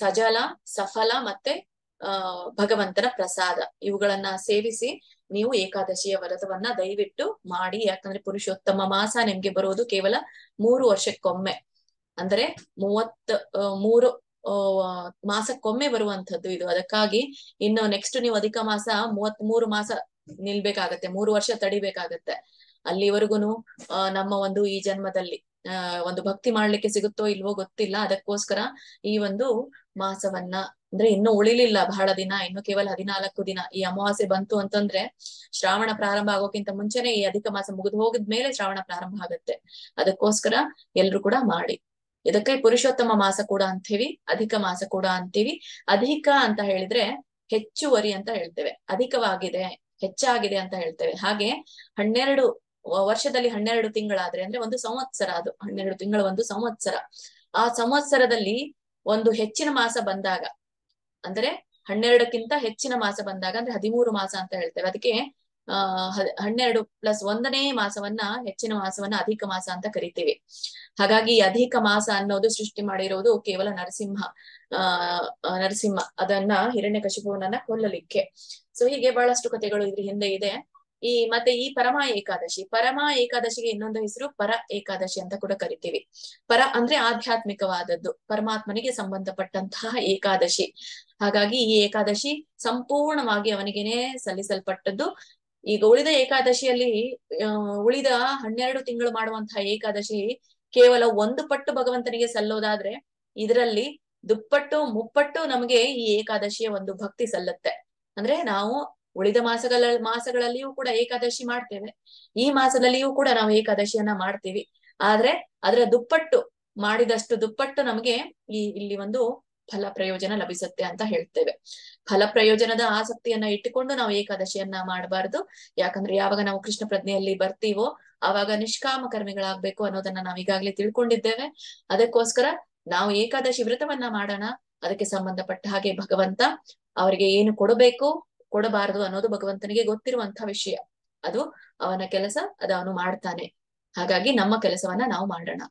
A: ಸಜಲ, ಸಫಲ ಮತ್ತೆ ಭಗವಂತನ ಪ್ರಸಾದ, ಇವುಗಳನ್ನ ಸೇವಿಸಿ ನೀವು ಏಕಾದಶಿಯ ವ್ರತವನ್ನ ದಯವಿಟ್ಟು ಮಾಡಿ. ಯಾಕಂದ್ರೆ ಪುರುಷೋತ್ತಮ ಮಾಸ ನಿಮ್ಗೆ ಬರೋದು ಕೇವಲ 3 ವರ್ಷಕ್ಕೊಮ್ಮೆ, ಅಂದ್ರೆ 33 ಮಾಸಕ್ಕೊಮ್ಮೆ ಬರುವಂತದ್ದು ಇದು. ಅದಕ್ಕಾಗಿ ಇನ್ನು ನೆಕ್ಸ್ಟ್ ನೀವು ಅಧಿಕ ಮಾಸ 33 ಮಾಸ ನಿಲ್ಬೇಕಾಗತ್ತೆ, 3 ವರ್ಷ ತಡಿಬೇಕಾಗತ್ತೆ. ಅಲ್ಲಿವರೆಗೂನು ನಮ್ಮ ಒಂದು ಈ ಜನ್ಮದಲ್ಲಿ ಒಂದು ಭಕ್ತಿ ಮಾಡ್ಲಿಕ್ಕೆ ಸಿಗುತ್ತೋ ಇಲ್ವೋ ಗೊತ್ತಿಲ್ಲ. ಅದಕ್ಕೋಸ್ಕರ ಈ ಒಂದು ಮಾಸವನ್ನ ಅಂದ್ರೆ ಇನ್ನು ಉಳಿಲಿಲ್ಲ ಬಹಳ ದಿನ, ಇನ್ನು ಕೇವಲ 14 ದಿನ. ಈ ಅಮಾವಾಸ್ಯೆ ಬಂತು ಅಂತಂದ್ರೆ ಶ್ರಾವಣ ಪ್ರಾರಂಭ ಆಗೋಕ್ಕಿಂತ ಮುಂಚೆನೆ ಈ ಅಧಿಕ ಮಾಸ ಮುಗಿದು ಹೋಗಿದ್ಮೇಲೆ ಶ್ರಾವಣ ಪ್ರಾರಂಭ ಆಗುತ್ತೆ. ಅದಕ್ಕೋಸ್ಕರ ಎಲ್ರು ಕೂಡ ಮಾಡಿ. ಇದಕ್ಕೆ ಪುರುಷೋತ್ತಮ ಮಾಸ ಕೂಡ ಅಂತೀವಿ, ಅಧಿಕ ಮಾಸ ಕೂಡ ಅಂತೀವಿ. ಅಧಿಕ ಅಂತ ಹೇಳಿದ್ರೆ ಹೆಚ್ಚುವರಿ ಅಂತ ಹೇಳ್ತೇವೆ, ಅಧಿಕವಾಗಿದೆ ಹೆಚ್ಚಾಗಿದೆ ಅಂತ ಹೇಳ್ತೇವೆ. ಹಾಗೆ 12 ವರ್ಷದಲ್ಲಿ 12 ತಿಂಗಳಾದ್ರೆ ಅಂದ್ರೆ ಒಂದು ಸಂವತ್ಸರ, ಅದು 12 ತಿಂಗಳು ಒಂದು ಸಂವತ್ಸರ. ಆ ಸಂವತ್ಸರದಲ್ಲಿ ಒಂದು ಹೆಚ್ಚಿನ ಮಾಸ ಬಂದಾಗ ಅಂದ್ರೆ 12ಕ್ಕಿಂತ ಹೆಚ್ಚಿನ ಮಾಸ ಬಂದಾಗ ಅಂದ್ರೆ 13 ಮಾಸ ಅಂತ ಹೇಳ್ತೇವೆ. ಅದಕ್ಕೆ 12 ಪ್ಲಸ್ 1ನೇ ಮಾಸವನ್ನ, ಹೆಚ್ಚಿನ ಮಾಸವನ್ನ ಅಧಿಕ ಮಾಸ ಅಂತ ಕರಿತೀವಿ. ಹಾಗಾಗಿ ಅಧಿಕ ಮಾಸ ಅನ್ನೋದು ಸೃಷ್ಟಿ ಮಾಡಿರೋದು ಕೇವಲ ನರಸಿಂಹ ಅದನ್ನ ಹಿರಣ್ಯಕಶಿಪುವನ್ನ ಕೊಲ್ಲಲಿಕ್ಕೆ. ಸೊ ಹೀಗೆ ಬಹಳಷ್ಟು ಕಥೆಗಳು ಇದ್ರ ಹಿಂದೆ ಇದೆ. ಮತ್ತೆ ಈ ಪರಮ ಏಕಾದಶಿಗೆ ಇನ್ನೊಂದು ಹೆಸರು ಪರ ಏಕಾದಶಿ ಅಂತ ಕೂಡ ಕರಿತೀವಿ. ಪರ ಅಂದ್ರೆ ಆಧ್ಯಾತ್ಮಿಕವಾದದ್ದು, ಪರಮಾತ್ಮನಿಗೆ ಸಂಬಂಧಪಟ್ಟಂತಹ ಏಕಾದಶಿ. ಹಾಗಾಗಿ ಈ ಏಕಾದಶಿ ಸಂಪೂರ್ಣವಾಗಿ ಅವನಿಗೇನೆ ಸಲ್ಲಿಸಲ್ಪಟ್ಟದ್ದು. ಈಗ ಉಳಿದ ಏಕಾದಶಿಯಲ್ಲಿ ಉಳಿದ 12 ತಿಂಗಳು ಮಾಡುವಂತಹ ಏಕಾದಶಿ ಕೇವಲ 1 ಪಟ್ಟು ಭಗವಂತನಿಗೆ ಸಲ್ಲೋದಾದ್ರೆ, ಇದರಲ್ಲಿ ದುಪ್ಪಟ್ಟು ಮುಪ್ಪಟ್ಟು ನಮಗೆ ಈ ಏಕಾದಶಿಯ ಒಂದು ಭಕ್ತಿ ಸಲ್ಲುತ್ತೆ. ಅಂದ್ರೆ ನಾವು ಉಳಿದ ಮಾಸಗಳಲ್ಲಿಯೂ ಕೂಡ ಏಕಾದಶಿ ಮಾಡ್ತೇವೆ, ಈ ಮಾಸದಲ್ಲಿಯೂ ಕೂಡ ನಾವು ಏಕಾದಶಿಯನ್ನ ಮಾಡ್ತೀವಿ. ಆದ್ರೆ ಅದರ ದುಪ್ಪಟ್ಟು, ಮಾಡಿದಷ್ಟು ದುಪ್ಪಟ್ಟು ನಮಗೆ ಇಲ್ಲಿ ಒಂದು ಫಲ ಪ್ರಯೋಜನ ಲಭಿಸುತ್ತೆ ಅಂತ ಹೇಳ್ತೇವೆ. ಫಲ ಪ್ರಯೋಜನದ ಆಸಕ್ತಿಯನ್ನ ಇಟ್ಟುಕೊಂಡು ನಾವು ಏಕಾದಶಿಯನ್ನ ಮಾಡಬಾರ್ದು. ಯಾಕಂದ್ರೆ ಯಾವಾಗ ನಾವು ಕೃಷ್ಣ ಪ್ರಜ್ಞೆಯಲ್ಲಿ ಬರ್ತೀವೋ ಆವಾಗ ನಿಷ್ಕಾಮ ಕರ್ಮಿಗಳಾಗ್ಬೇಕು ಅನ್ನೋದನ್ನ ನಾವು ಈಗಾಗ್ಲೇ ತಿಳ್ಕೊಂಡಿದ್ದೇವೆ. ಅದಕ್ಕೋಸ್ಕರ ನಾವು ಏಕಾದಶಿ ವ್ರತವನ್ನ ಮಾಡೋಣ. ಅದಕ್ಕೆ ಸಂಬಂಧಪಟ್ಟ ಹಾಗೆ ಭಗವಂತ ಅವರಿಗೆ ಏನು ಕೊಡಬೇಕು ಕೊಡಬಾರದು ಅನ್ನೋದು ಭಗವಂತನಿಗೆ ಗೊತ್ತಿರುವಂತಹ ವಿಷಯ. ಅದು ಅವನ ಕೆಲಸ, ಅದು ಅವನು ಮಾಡ್ತಾನೆ. ಹಾಗಾಗಿ ನಮ್ಮ ಕೆಲಸವನ್ನ ನಾವು ಮಾಡೋಣ.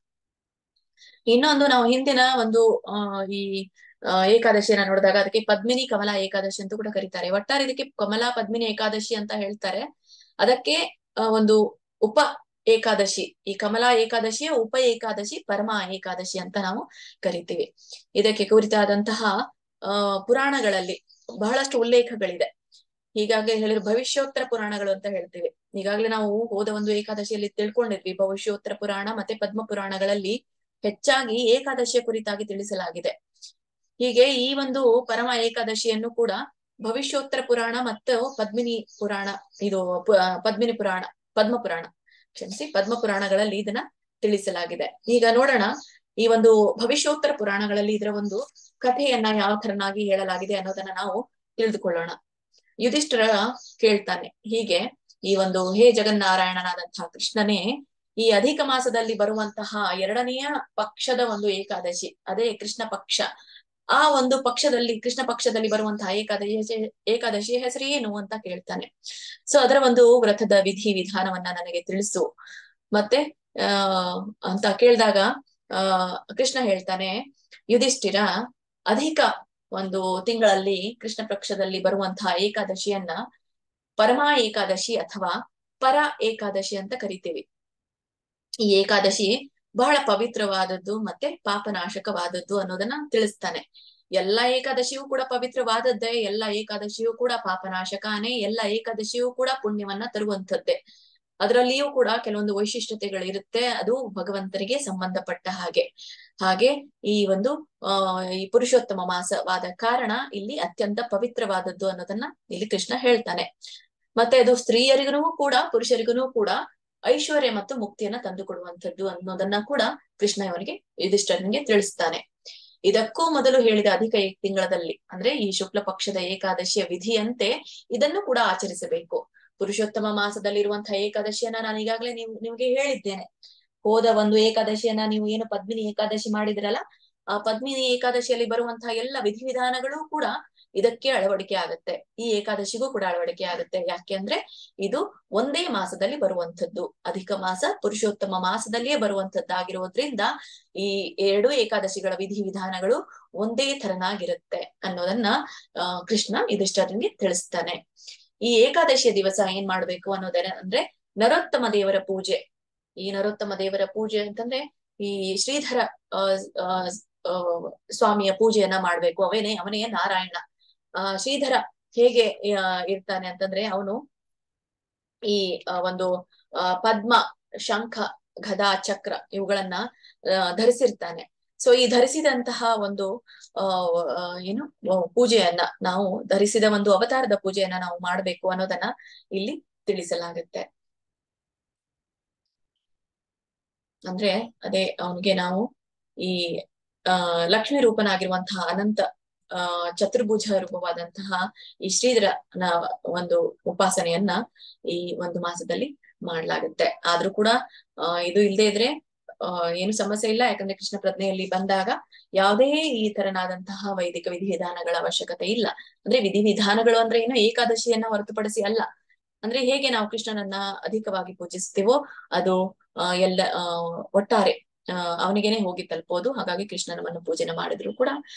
A: ಇನ್ನೊಂದು, ನಾವು ಹಿಂದಿನ ಒಂದು ಈ ಏಕಾದಶಿಯನ್ನ ನೋಡಿದಾಗ ಅದಕ್ಕೆ ಪದ್ಮಿನಿ ಕಮಲಾ ಏಕಾದಶಿ ಅಂತ ಕೂಡ ಕರೀತಾರೆ. ಒಟ್ಟಾರೆ ಇದಕ್ಕೆ ಕಮಲಾ ಪದ್ಮಿನಿ ಏಕಾದಶಿ ಅಂತ ಹೇಳ್ತಾರೆ. ಅದಕ್ಕೆ ಒಂದು ಉಪ ಏಕಾದಶಿ, ಈ ಕಮಲಾ ಏಕಾದಶಿಯ ಉಪ ಏಕಾದಶಿ ಪರಮ ಏಕಾದಶಿ ಅಂತ ನಾವು ಕರಿತೀವಿ. ಇದಕ್ಕೆ ಕುರಿತಾದಂತಹ ಪುರಾಣಗಳಲ್ಲಿ ಬಹಳಷ್ಟು ಉಲ್ಲೇಖಗಳಿದೆ. ಹೀಗಾಗಿ ಹೇಳಿದ್ರು ಭವಿಷ್ಯೋತ್ತರ ಪುರಾಣಗಳು ಅಂತ ಹೇಳ್ತೀವಿ. ಈಗಾಗ್ಲೇ ನಾವು ಹೋದ ಒಂದು ಏಕಾದಶಿಯಲ್ಲಿ ತಿಳ್ಕೊಂಡಿದ್ವಿ. ಭವಿಷ್ಯೋತ್ತರ ಪುರಾಣ ಮತ್ತೆ ಪದ್ಮ ಪುರಾಣಗಳಲ್ಲಿ ಹೆಚ್ಚಾಗಿ ಏಕಾದಶಿಯ ಕುರಿತಾಗಿ ತಿಳಿಸಲಾಗಿದೆ. ಹೀಗೆ ಈ ಒಂದು ಪರಮ ಏಕಾದಶಿಯನ್ನು ಕೂಡ ಭವಿಷ್ಯೋತ್ತರ ಪುರಾಣ ಮತ್ತು ಪದ್ಮಿನಿ ಪುರಾಣ, ಇದು ಪದ್ಮಿನಿ ಪುರಾಣ, ಪದ್ಮ ಪುರಾಣ ಕ್ಷಮಿಸಿ ಪದ್ಮ ಪುರಾಣಗಳಲ್ಲಿ ಇದನ್ನ ತಿಳಿಸಲಾಗಿದೆ. ಈಗ ನೋಡೋಣ, ಈ ಒಂದು ಭವಿಷ್ಯೋತ್ತರ ಪುರಾಣಗಳಲ್ಲಿ ಇದರ ಒಂದು ಕಥೆಯನ್ನ ಯಾವ ತರನಾಗಿ ಹೇಳಲಾಗಿದೆ ಅನ್ನೋದನ್ನ ನಾವು ತಿಳಿದುಕೊಳ್ಳೋಣ. ಯುಧಿಷ್ಠಿರ ಕೇಳ್ತಾನೆ ಹೀಗೆ, ಈ ಒಂದು ಹೇ ಜಗನ್ನಾರಾಯಣನಾದಂತಹ ಕೃಷ್ಣನೇ, ಈ ಅಧಿಕ ಮಾಸದಲ್ಲಿ ಬರುವಂತಹ 2ನೆಯ ಪಕ್ಷದ ಒಂದು ಏಕಾದಶಿ, ಅದೇ ಕೃಷ್ಣ ಪಕ್ಷ, ಆ ಒಂದು ಪಕ್ಷದಲ್ಲಿ ಕೃಷ್ಣ ಪಕ್ಷದಲ್ಲಿ ಬರುವಂತಹ ಏಕಾದಶಿಯ ಹೆಸರು ಏನು ಅಂತ ಕೇಳ್ತಾನೆ. ಸೊ ಅದರ ಒಂದು ವ್ರತದ ವಿಧಿ ವಿಧಾನವನ್ನ ನನಗೆ ತಿಳಿಸು ಮತ್ತೆ ಅಂತ ಕೇಳಿದಾಗ ಕೃಷ್ಣ ಹೇಳ್ತಾನೆ, ಯುಧಿಷ್ಠಿರ, ಅಧಿಕ ಒಂದು ತಿಂಗಳಲ್ಲಿ ಕೃಷ್ಣ ಪಕ್ಷದಲ್ಲಿ ಬರುವಂತಹ ಏಕಾದಶಿಯನ್ನ ಪರಮ ಏಕಾದಶಿ ಅಥವಾ ಪರ ಏಕಾದಶಿ ಅಂತ ಕರಿತೀವಿ. ಈ ಏಕಾದಶಿ ಬಹಳ ಪವಿತ್ರವಾದದ್ದು ಮತ್ತೆ ಪಾಪನಾಶಕವಾದದ್ದು ಅನ್ನೋದನ್ನ ತಿಳಿಸ್ತಾನೆ. ಎಲ್ಲಾ ಏಕಾದಶಿಯೂ ಕೂಡ ಪವಿತ್ರವಾದದ್ದೇ, ಎಲ್ಲಾ ಏಕಾದಶಿಯೂ ಕೂಡ ಪಾಪನಾಶಕನೇ, ಎಲ್ಲಾ ಏಕಾದಶಿಯೂ ಕೂಡ ಪುಣ್ಯವನ್ನ ತರುವಂತದ್ದೇ. ಅದರಲ್ಲಿಯೂ ಕೂಡ ಕೆಲವೊಂದು ವೈಶಿಷ್ಟ್ಯತೆಗಳಿರುತ್ತೆ, ಅದು ಭಗವಂತನಿಗೆ ಸಂಬಂಧಪಟ್ಟ ಹಾಗೆ ಈ ಒಂದು ಈ ಪುರುಷೋತ್ತಮ ಮಾಸವಾದ ಕಾರಣ ಇಲ್ಲಿ ಅತ್ಯಂತ ಪವಿತ್ರವಾದದ್ದು ಅನ್ನೋದನ್ನ ಇಲ್ಲಿ ಕೃಷ್ಣ ಹೇಳ್ತಾನೆ. ಮತ್ತೆ ಅದು ಸ್ತ್ರೀಯರಿಗೂ ಕೂಡ ಪುರುಷರಿಗೂ ಕೂಡ ಐಶ್ವರ್ಯ ಮತ್ತು ಮುಕ್ತಿಯನ್ನ ತಂದು ಕೊಡುವಂಥದ್ದು ಅನ್ನೋದನ್ನ ಕೂಡ ಕೃಷ್ಣ ಇವನಿಗೆ ಯುಧಿಷ್ಠಿರನಿಗೆ ತಿಳಿಸ್ತಾನೆ. ಇದಕ್ಕೂ ಮೊದಲು ಹೇಳಿದ ಅಧಿಕ ತಿಂಗಳಲ್ಲಿ ಅಂದ್ರೆ ಈ ಶುಕ್ಲ ಪಕ್ಷದ ಏಕಾದಶಿಯ ವಿಧಿಯಂತೆ ಇದನ್ನು ಕೂಡ ಆಚರಿಸಬೇಕು. ಪುರುಷೋತ್ತಮ ಮಾಸದಲ್ಲಿರುವಂತಹ ಏಕಾದಶಿಯನ್ನ ನಾನು ಈಗಾಗಲೇ ನಿಮ್ಗೆ ಹೇಳಿದ್ದೇನೆ. ಹೋದ ಒಂದು ಏಕಾದಶಿಯನ್ನ ನೀವು ಏನು ಪದ್ಮಿನಿ ಏಕಾದಶಿ ಮಾಡಿದ್ರಲ್ಲ, ಆ ಪದ್ಮಿನಿ ಏಕಾದಶಿಯಲ್ಲಿ ಬರುವಂತಹ ಎಲ್ಲ ವಿಧಿವಿಧಾನಗಳು ಕೂಡ ಇದಕ್ಕೆ ಅಳವಡಿಕೆ ಆಗುತ್ತೆ. ಈ ಏಕಾದಶಿಗೂ ಕೂಡ ಅಳವಡಿಕೆ ಆಗುತ್ತೆ. ಯಾಕೆ ಅಂದ್ರೆ ಇದು ಒಂದೇ ಮಾಸದಲ್ಲಿ ಬರುವಂತದ್ದು, ಅಧಿಕ ಮಾಸ ಪುರುಷೋತ್ತಮ ಮಾಸದಲ್ಲಿಯೇ ಬರುವಂತದ್ದಾಗಿರೋದ್ರಿಂದ ಈ 2 ಏಕಾದಶಿಗಳ ವಿಧಿವಿಧಾನಗಳು ಒಂದೇ ತರನಾಗಿರುತ್ತೆ ಅನ್ನೋದನ್ನ ಕೃಷ್ಣ ಯುಧಿಷ್ಠಿರನಿಗೆ ತಿಳಿಸ್ತಾನೆ. ಈ ಏಕಾದಶಿಯ ದಿವಸ ಏನ್ ಮಾಡ್ಬೇಕು ಅನ್ನೋದನ್ನ ಅಂದ್ರೆ ನರೋತ್ತಮ ದೇವರ ಪೂಜೆ. ಈ ನರೋತ್ತಮ ದೇವರ ಪೂಜೆ ಅಂತಂದ್ರೆ ಈ ಶ್ರೀಧರ ಸ್ವಾಮಿಯ ಪೂಜೆಯನ್ನ ಮಾಡ್ಬೇಕು. ಅವನೇ ನಾರಾಯಣ. ಶ್ರೀಧರ ಹೇಗೆ ಇರ್ತಾನೆ ಅಂತಂದ್ರೆ ಅವನು ಈ ಒಂದು ಪದ್ಮ, ಶಂಖ, ಗದಾ, ಚಕ್ರ ಇವುಗಳನ್ನ ಧರಿಸಿರ್ತಾನೆ. ಸೊ ಈ ಧರಿಸಿದಂತಹ ಒಂದು ಏನು ಪೂಜೆಯನ್ನ ನಾವು ಧರಿಸಿದ ಒಂದು ಅವತಾರದ ಪೂಜೆಯನ್ನ ನಾವು ಮಾಡ್ಬೇಕು ಅನ್ನೋದನ್ನ ಇಲ್ಲಿ ತಿಳಿಸಲಾಗುತ್ತೆ. ಅಂದ್ರೆ ಅದೇ ಅವನಿಗೆ ನಾವು ಈ ಲಕ್ಷ್ಮೀ ರೂಪನಾಗಿರುವಂತಹ ಅನಂತ ಚತುರ್ಭುಜ ರೂಪವಾದಂತಹ ಈ ಶ್ರೀಧರನ ಒಂದು ಉಪಾಸನೆಯನ್ನ ಈ ಒಂದು ಮಾಸದಲ್ಲಿ ಮಾಡ್ಲಾಗುತ್ತೆ. ಆದ್ರೂ ಕೂಡ ಇದು ಇಲ್ಲದೆ ಇದ್ರೆ ಏನು ಸಮಸ್ಯೆ ಇಲ್ಲ. ಯಾಕಂದ್ರೆ ಕೃಷ್ಣ ಪ್ರಜ್ಞೆಯಲ್ಲಿ ಬಂದಾಗ ಯಾವುದೇ ಈ ತರನಾದಂತಹ ವೈದಿಕ ವಿಧಿವಿಧಾನಗಳ ಅವಶ್ಯಕತೆ ಇಲ್ಲ. ಅಂದ್ರೆ ವಿಧಿವಿಧಾನಗಳು ಅಂದ್ರೆ ಏನು, ಏಕಾದಶಿಯನ್ನ ಹೊರತುಪಡಿಸಿ ಅಲ್ಲ. ಅಂದ್ರೆ ಹೇಗೆ ನಾವು ಕೃಷ್ಣನನ್ನ ಅಧಿಕವಾಗಿ ಪೂಜಿಸ್ತೀವೋ ಅದು ಎಲ್ಲ ಒಟ್ಟಾರೆ ಅವನಿಗೇನೆ ಹೋಗಿ ತಲುಪೋದು. ಹಾಗಾಗಿ ಕೃಷ್ಣನವನ್ನು ಪೂಜನೆ ಮಾಡಿದ್ರು ಕೂಡ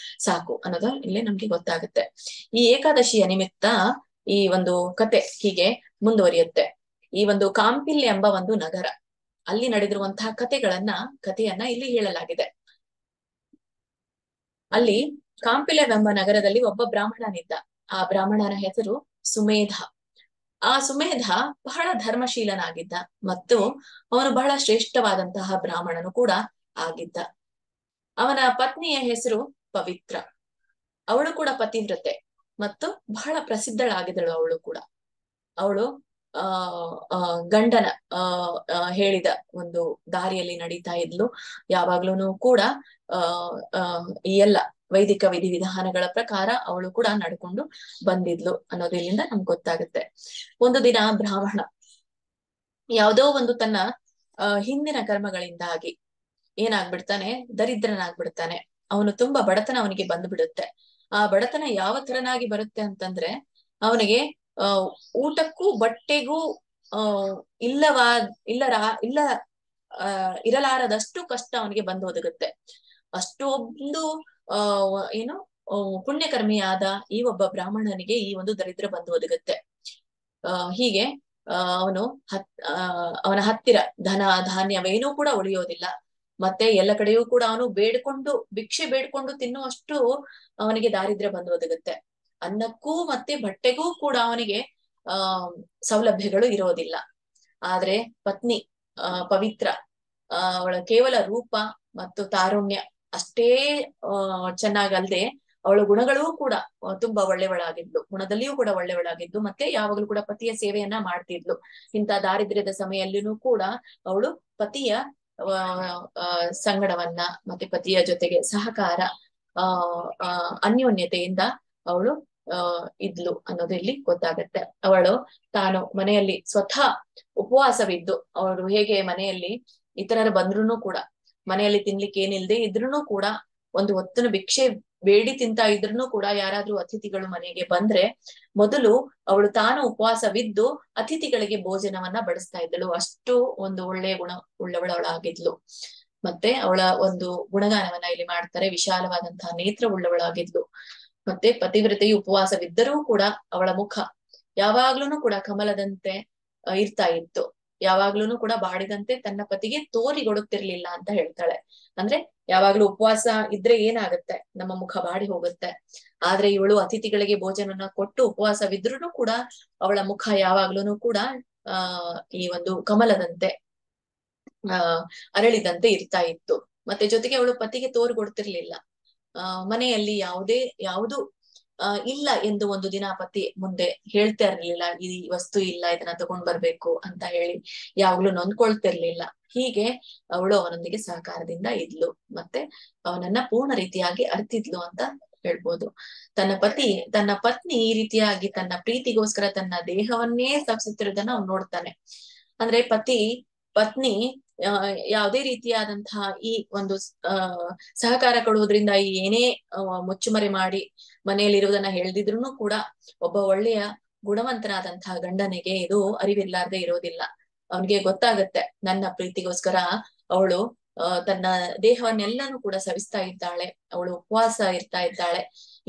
A: ಸಾಕು ಅನ್ನೋದು ಇಲ್ಲೇ ನಮ್ಗೆ ಗೊತ್ತಾಗುತ್ತೆ. ಈ ಏಕಾದಶಿಯ ನಿಮಿತ್ತ ಈ ಒಂದು ಕತೆ ಹೀಗೆ ಮುಂದುವರಿಯುತ್ತೆ. ಈ ಒಂದು ಕಾಂಪಿಲ್ ಎಂಬ ಒಂದು ನಗರ, ಅಲ್ಲಿ ನಡೆದಿರುವಂತಹ ಕಥೆಯನ್ನ ಇಲ್ಲಿ ಹೇಳಲಾಗಿದೆ. ಅಲ್ಲಿ ಕಾಂಪಿಲವೆಂಬ ನಗರದಲ್ಲಿ ಒಬ್ಬ ಬ್ರಾಹ್ಮಣನಿದ್ದ. ಆ ಬ್ರಾಹ್ಮಣನ ಹೆಸರು ಸುಮೇಧ. ಆ ಸುಮೇಧ ಬಹಳ ಧರ್ಮಶೀಲನಾಗಿದ್ದ ಮತ್ತು ಅವನು ಬಹಳ ಶ್ರೇಷ್ಠವಾದಂತಹ ಬ್ರಾಹ್ಮಣನು ಕೂಡ ಆಗಿದ್ದ. ಅವನ ಪತ್ನಿಯ ಹೆಸರು ಪವಿತ್ರ. ಅವಳು ಕೂಡ ಪತಿವ್ರತೆ ಮತ್ತು ಬಹಳ ಪ್ರಸಿದ್ಧಳಾಗಿದ್ದಳು. ಅವಳು ಕೂಡ ಗಂಡನ ಹೇಳಿದ ಒಂದು ದಾರಿಯಲ್ಲಿ ನಡೀತಾ ಇದ್ಲು. ಯಾವಾಗ್ಲೂ ಕೂಡ ಈ ಎಲ್ಲ ವೈದಿಕ ವಿಧಿವಿಧಾನಗಳ ಪ್ರಕಾರ ಅವಳು ಕೂಡ ನಡ್ಕೊಂಡು ಬಂದಿದ್ಲು ಅನ್ನೋದು ಇಲ್ಲಿಂದ ನಮ್ಗೆ ಗೊತ್ತಾಗುತ್ತೆ. ಒಂದು ದಿನ ಬ್ರಾಹ್ಮಣ ಯಾವುದೋ ಒಂದು ತನ್ನ ಹಿಂದಿನ ಕರ್ಮಗಳಿಂದಾಗಿ ಏನಾಗ್ಬಿಡ್ತಾನೆ, ದರಿದ್ರನಾಗ್ಬಿಡ್ತಾನೆ. ಅವನು ತುಂಬಾ ಬಡತನ ಅವನಿಗೆ ಬಂದು ಬಿಡುತ್ತೆ. ಆ ಬಡತನ ಯಾವ ತರನಾಗಿ ಬರುತ್ತೆ ಅಂತಂದ್ರೆ ಅವನಿಗೆ ಊಟಕ್ಕೂ ಬಟ್ಟೆಗೂ ಇರಲಾರದಷ್ಟು ಕಷ್ಟ ಅವನಿಗೆ ಬಂದು ಒದಗುತ್ತೆ. ಅಷ್ಟೊಂದು ಏನು ಪುಣ್ಯಕರ್ಮಿಯಾದ ಈ ಒಬ್ಬ ಬ್ರಾಹ್ಮಣನಿಗೆ ಈ ಒಂದು ದರಿದ್ರ ಬಂದು ಒದಗುತ್ತೆ. ಹೀಗೆ ಅವನ ಹತ್ತಿರ ಧನ ಧಾನ್ಯವೇನೂ ಕೂಡ ಉಳಿಯೋದಿಲ್ಲ. ಮತ್ತೆ ಎಲ್ಲ ಕಡೆಯೂ ಕೂಡ ಅವನು ಭಿಕ್ಷೆ ಬೇಡ್ಕೊಂಡು ತಿನ್ನುವಷ್ಟು ಅವನಿಗೆ ದಾರಿದ್ರ್ಯ ಬಂದು ಒದಗುತ್ತೆ. ಅನ್ನಕ್ಕೂ ಮತ್ತೆ ಬಟ್ಟೆಗೂ ಕೂಡ ಅವನಿಗೆ ಸೌಲಭ್ಯಗಳು ಇರೋದಿಲ್ಲ. ಆದ್ರೆ ಪತ್ನಿ ಪವಿತ್ರ, ಅವಳ ಕೇವಲ ರೂಪ ಮತ್ತು ತಾರುಣ್ಯ ಅಷ್ಟೇ ಚೆನ್ನಾಗಲ್ದೆ ಅವಳ ಗುಣಗಳೂ ಕೂಡ ತುಂಬಾ ಒಳ್ಳೆಯವಳಾಗಿದ್ಲು. ಗುಣದಲ್ಲಿಯೂ ಕೂಡ ಒಳ್ಳೆಯವಳಾಗಿದ್ದು ಮತ್ತೆ ಯಾವಾಗಲೂ ಕೂಡ ಪತಿಯ ಸೇವೆಯನ್ನ ಮಾಡ್ತಿದ್ಲು. ಇಂಥ ದಾರಿದ್ರ್ಯದ ಸಮಯಲ್ಲಿನೂ ಕೂಡ ಅವಳು ಪತಿಯ ಸಂಗಡವನ್ನ ಮತ್ತೆ ಪತಿಯ ಜೊತೆಗೆ ಸಹಕಾರ ಅನ್ಯೋನ್ಯತೆಯಿಂದ ಅವಳು ಇದ್ಲು ಅನ್ನೋದು ಇಲ್ಲಿ ಗೊತ್ತಾಗತ್ತೆ. ಅವಳು ತಾನು ಮನೆಯಲ್ಲಿ ಸ್ವತಃ ಉಪವಾಸವಿದ್ದು, ಅವಳು ಹೇಗೆ ಮನೆಯಲ್ಲಿ ಇತರರು ಬಂದ್ರೂ ಕೂಡ ಮನೆಯಲ್ಲಿ ತಿನ್ಲಿಕ್ಕೆ ಏನಿಲ್ದೆ ಇದ್ರೂ ಕೂಡ ಒಂದು ಹೊತ್ತಿನ ಭಿಕ್ಷೆ ಬೇಡಿ ತಿಂತಾ ಇದ್ರೂ ಕೂಡ ಯಾರಾದ್ರೂ ಅತಿಥಿಗಳು ಮನೆಗೆ ಬಂದ್ರೆ ಮೊದಲು ಅವಳು ತಾನು ಉಪವಾಸವಿದ್ದು ಅತಿಥಿಗಳಿಗೆ ಭೋಜನವನ್ನ ಬಡಿಸ್ತಾ ಇದ್ದಳು. ಅಷ್ಟು ಒಂದು ಒಳ್ಳೆಯ ಗುಣ ಉಳ್ಳವಳಾಗಿದ್ಲು. ಮತ್ತೆ ಅವಳ ಒಂದು ಗುಣಗಾನವನ್ನ ಇಲ್ಲಿ ಮಾಡ್ತಾರೆ. ವಿಶಾಲವಾದಂತಹ ನೇತ್ರ ಉಳ್ಳವಳಾಗಿದ್ಲು. ಮತ್ತೆ ಪತಿವ್ರತೆಯು ಉಪವಾಸವಿದ್ದರೂ ಕೂಡ ಅವಳ ಮುಖ ಯಾವಾಗ್ಲೂ ಕೂಡ ಕಮಲದಂತೆ ಇರ್ತಾ ಇತ್ತು. ಯಾವಾಗ್ಲೂ ಕೂಡ ಬಾಡಿದಂತೆ ತನ್ನ ಪತಿಗೆ ತೋರಿಗೊಡುತ್ತಿರ್ಲಿಲ್ಲ ಅಂತ ಹೇಳ್ತಾಳೆ. ಅಂದ್ರೆ ಯಾವಾಗ್ಲೂ ಉಪವಾಸ ಇದ್ರೆ ಏನಾಗುತ್ತೆ, ನಮ್ಮ ಮುಖ ಬಾಡಿ ಹೋಗುತ್ತೆ. ಆದ್ರೆ ಇವಳು ಅತಿಥಿಗಳಿಗೆ ಭೋಜನನ ಕೊಟ್ಟು ಉಪವಾಸವಿದ್ರೂ ಕೂಡ ಅವಳ ಮುಖ ಯಾವಾಗ್ಲೂ ಕೂಡ ಈ ಒಂದು ಕಮಲದಂತೆ ಅರಳಿದಂತೆ ಇರ್ತಾ ಇತ್ತು. ಮತ್ತೆ ಜೊತೆಗೆ ಅವಳು ಪತಿಗೆ ತೋರಿಗೊಡ್ತಿರ್ಲಿಲ್ಲ. ಮನೆಯಲ್ಲಿ ಯಾವುದು ಇಲ್ಲ ಎಂದು ಒಂದು ದಿನ ಪತಿ ಮುಂದೆ ಹೇಳ್ತಾ ಇರ್ಲಿಲ್ಲ. ಈ ವಸ್ತು ಇಲ್ಲ, ಇದನ್ನ ತಗೊಂಡ್ ಬರ್ಬೇಕು ಅಂತ ಹೇಳಿ ಯಾವಾಗ್ಲೂ ನೊಂದ್ಕೊಳ್ತಿರ್ಲಿಲ್ಲ. ಹೀಗೆ ಅವಳು ಅವನೊಂದಿಗೆ ಸಹಕಾರದಿಂದ ಇದ್ಲು. ಮತ್ತೆ ಅವನನ್ನ ಪೂರ್ಣ ರೀತಿಯಾಗಿ ಅರ್ತಿದ್ಲು ಅಂತ ಹೇಳ್ಬೋದು. ತನ್ನ ಪತ್ನಿ ಈ ರೀತಿಯಾಗಿ ತನ್ನ ಪ್ರೀತಿಗೋಸ್ಕರ ತನ್ನ ದೇಹವನ್ನೇ ತಪ್ಪಿಸುತ್ತಿರೋದನ್ನ ಅವ್ನು ನೋಡ್ತಾನೆ. ಅಂದ್ರೆ ಪತ್ನಿ ಯಾವುದೇ ರೀತಿಯಾದಂತಹ ಈ ಒಂದು ಸಹಕಾರ ಕೊಡುವುದರಿಂದ ಈ ಏನೇ ಮುಚ್ಚುಮರೆ ಮಾಡಿ ಮನೆಯಲ್ಲಿ ಇರುವುದನ್ನ ಹೇಳ್ದಿದ್ರು ಕೂಡ ಒಬ್ಬ ಒಳ್ಳೆಯ ಗುಣವಂತನಾದಂತಹ ಗಂಡನಿಗೆ ಇದು ಅರಿವಿರ್ಲಾರ್ದೆ ಇರೋದಿಲ್ಲ. ಅವನಿಗೆ ಗೊತ್ತಾಗತ್ತೆ, ನನ್ನ ಪ್ರೀತಿಗೋಸ್ಕರ ಅವಳು ತನ್ನ ದೇಹವನ್ನೆಲ್ಲನೂ ಕೂಡ ಸವಿಸ್ತಾ ಇದ್ದಾಳೆ, ಅವಳು ಉಪವಾಸ ಇರ್ತಾ ಇದ್ದಾಳೆ.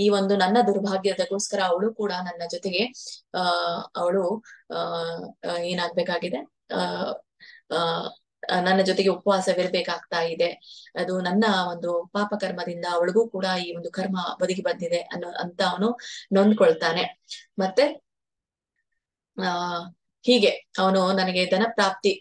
A: ಈ ಒಂದು ನನ್ನ ದುರ್ಭಾಗ್ಯದಗೋಸ್ಕರ ಅವಳು ಕೂಡ ನನ್ನ ಜೊತೆಗೆ ಅವಳು ಏನಾಗ್ಬೇಕಾಗಿದೆ, ನನ್ನ ಜೊತೆಗೆ ಉಪವಾಸವಿರ್ಬೇಕಾಗ್ತಾ ಇದೆ. ಅದು ನನ್ನ ಒಂದು ಪಾಪಕರ್ಮದಿಂದ ಅವಳಿಗೂ ಕೂಡ ಈ ಒಂದು ಕರ್ಮ ಬದುಕಿ ಬಂದಿದೆ ಅಂತ ಅವನು ನೊಂದ್ಕೊಳ್ತಾನೆ. ಮತ್ತೆ ಹೀಗೆ ಅವನು ನನಗೆ ಧನ ಪ್ರಾಪ್ತಿ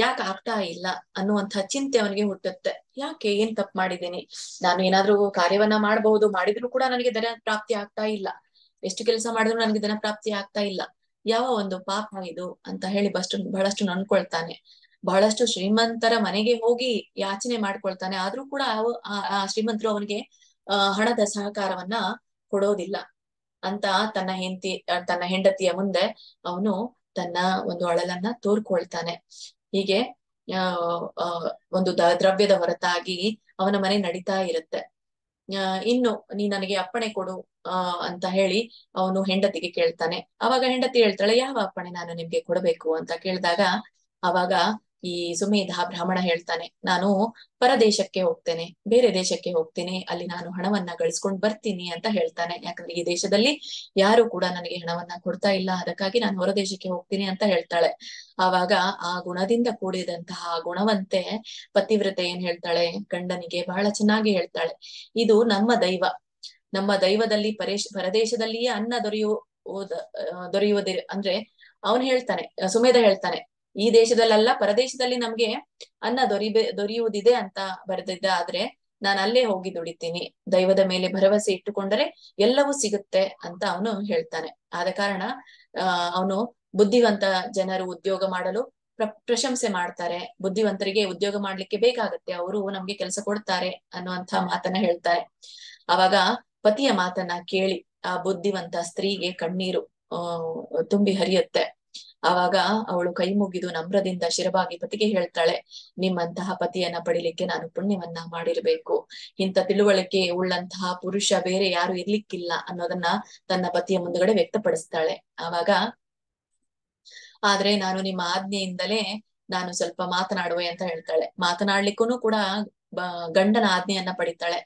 A: ಯಾಕೆ ಆಗ್ತಾ ಇಲ್ಲ ಅನ್ನುವಂಥ ಚಿಂತೆ ಅವನಿಗೆ ಹುಟ್ಟುತ್ತೆ. ಯಾಕೆ, ಏನ್ ತಪ್ಪು ಮಾಡಿದ್ದೀನಿ, ನಾನು ಏನಾದ್ರೂ ಕಾರ್ಯವನ್ನ ಮಾಡಬಹುದು, ಮಾಡಿದ್ರು ಕೂಡ ನನಗೆ ಧನ ಪ್ರಾಪ್ತಿ ಆಗ್ತಾ ಇಲ್ಲ, ಎಷ್ಟು ಕೆಲಸ ಮಾಡಿದ್ರು ನನಗೆ ಧನ ಪ್ರಾಪ್ತಿ ಆಗ್ತಾ ಇಲ್ಲ, ಯಾವ ಒಂದು ಪಾಪ ಇದು ಅಂತ ಹೇಳಿ ಬಹಳಷ್ಟು ನೊಂದ್ಕೊಳ್ತಾನೆ. ಬಹಳಷ್ಟು ಶ್ರೀಮಂತರ ಮನೆಗೆ ಹೋಗಿ ಯಾಚನೆ ಮಾಡ್ಕೊಳ್ತಾನೆ. ಆದ್ರೂ ಕೂಡ ಆ ಶ್ರೀಮಂತರು ಅವನಿಗೆ ಹಣದ ಸಹಕಾರವನ್ನ ಕೊಡೋದಿಲ್ಲ ಅಂತ ತನ್ನ ಹೆಂಡತಿಯ ಮುಂದೆ ಅವನು ತನ್ನ ಒಂದು ಅಳಲನ್ನ ತೋರ್ಕೊಳ್ತಾನೆ. ಹೀಗೆ ಒಂದು ದ್ರವ್ಯದ ಹೊರತಾಗಿ ಅವನ ಮನೆ ನಡೀತಾ ಇರುತ್ತೆ. ಇನ್ನು ನೀ ನನಗೆ ಅಪ್ಪಣೆ ಕೊಡು ಅಂತ ಹೇಳಿ ಅವನು ಹೆಂಡತಿಗೆ ಕೇಳ್ತಾನೆ. ಅವಾಗ ಹೆಂಡತಿ ಹೇಳ್ತಾಳೆ, ಯಾವ ಅಪ್ಪಣೆ ನಾನು ನಿಮ್ಗೆ ಕೊಡಬೇಕು ಅಂತ ಕೇಳಿದಾಗ ಅವಾಗ ಈ ಸುಮೇಧ ಬ್ರಾಹ್ಮಣ ಹೇಳ್ತಾನೆ, ನಾನು ಪರದೇಶಕ್ಕೆ ಹೋಗ್ತೇನೆ, ಬೇರೆ ದೇಶಕ್ಕೆ ಹೋಗ್ತೀನಿ, ಅಲ್ಲಿ ನಾನು ಹಣವನ್ನ ಗಳಿಸ್ಕೊಂಡ್ ಬರ್ತೀನಿ ಅಂತ ಹೇಳ್ತಾನೆ. ಯಾಕಂದ್ರೆ ಈ ದೇಶದಲ್ಲಿ ಯಾರು ಕೂಡ ನನಗೆ ಹಣವನ್ನ ಕೊಡ್ತಾ ಇಲ್ಲ, ಅದಕ್ಕಾಗಿ ನಾನು ಹೊರ ದೇಶಕ್ಕೆ ಹೋಗ್ತೀನಿ ಅಂತ ಹೇಳ್ತಾಳೆ. ಆವಾಗ ಆ ಗುಣದಿಂದ ಕೂಡಿದಂತಹ ಗುಣವಂತೆ ಪತಿವ್ರತೆ ಏನ್ ಹೇಳ್ತಾಳೆ, ಗಂಡನಿಗೆ ಬಹಳ ಚೆನ್ನಾಗಿ ಹೇಳ್ತಾಳೆ, ಇದು ನಮ್ಮ ದೈವ, ನಮ್ಮ ದೈವದಲ್ಲಿ ಪರದೇಶದಲ್ಲಿಯೇ ಅನ್ನ ದೊರೆಯುವುದೇ ಅಂದ್ರೆ ಅವನು ಹೇಳ್ತಾನೆ, ಸುಮೇಧ ಹೇಳ್ತಾನೆ, ಈ ದೇಶದಲ್ಲ ಪರದೇಶದಲ್ಲಿ ನಮ್ಗೆ ಅನ್ನ ದೊರೆಯುವುದಿದೆ ಅಂತ ಬರೆದಿದ್ದ, ಆದ್ರೆ ನಾನು ಅಲ್ಲೇ ಹೋಗಿ ದುಡಿತೀನಿ, ದೈವದ ಮೇಲೆ ಭರವಸೆ ಇಟ್ಟುಕೊಂಡರೆ ಎಲ್ಲವೂ ಸಿಗುತ್ತೆ ಅಂತ ಅವನು ಹೇಳ್ತಾನೆ. ಆದ ಕಾರಣ ಅವನು ಬುದ್ಧಿವಂತ ಜನರು ಉದ್ಯೋಗ ಮಾಡಲು ಪ್ರಶಂಸೆ ಮಾಡ್ತಾರೆ, ಬುದ್ಧಿವಂತರಿಗೆ ಉದ್ಯೋಗ ಮಾಡ್ಲಿಕ್ಕೆ ಬೇಕಾಗತ್ತೆ, ಅವರು ನಮ್ಗೆ ಕೆಲಸ ಕೊಡ್ತಾರೆ ಅನ್ನುವಂಥ ಮಾತನ್ನ ಹೇಳ್ತಾರೆ. ಅವಾಗ ಪತಿಯ ಮಾತನ್ನ ಕೇಳಿ ಆ ಬುದ್ಧಿವಂತ ಸ್ತ್ರೀಗೆ ಕಣ್ಣೀರು ತುಂಬಿ ಹರಿಯುತ್ತೆ. ಆವಾಗ ಅವಳು ಕೈ ಮುಗಿದು ನಮ್ರದಿಂದ ಶಿರಬಾಗಿ ಪತಿಗೆ ಹೇಳ್ತಾಳೆ, ನಿಮ್ಮಂತಹ ಪತಿಯನ್ನ ಪಡಿಲಿಕ್ಕೆ ನಾನು ಪುಣ್ಯವನ್ನ ಮಾಡಿರ್ಬೇಕು, ಇಂಥ ತಿಳುವಳಿಕೆ ಉಳ್ಳಂತಹ ಪುರುಷ ಬೇರೆ ಯಾರು ಇರ್ಲಿಕ್ಕಿಲ್ಲ ಅನ್ನೋದನ್ನ ತನ್ನ ಪತಿಯ ಮುಂದುಗಡೆ ವ್ಯಕ್ತಪಡಿಸ್ತಾಳೆ. ಆವಾಗ ಆದ್ರೆ ನಾನು ನಿಮ್ಮ ಆಜ್ಞೆಯಿಂದಲೇ ನಾನು ಸ್ವಲ್ಪ ಮಾತನಾಡುವೆ ಅಂತ ಹೇಳ್ತಾಳೆ. ಮಾತನಾಡ್ಲಿಕ್ಕೂ ಕೂಡ ಗಂಡನ ಆಜ್ಞೆಯನ್ನ ಪಡಿತಾಳೆ.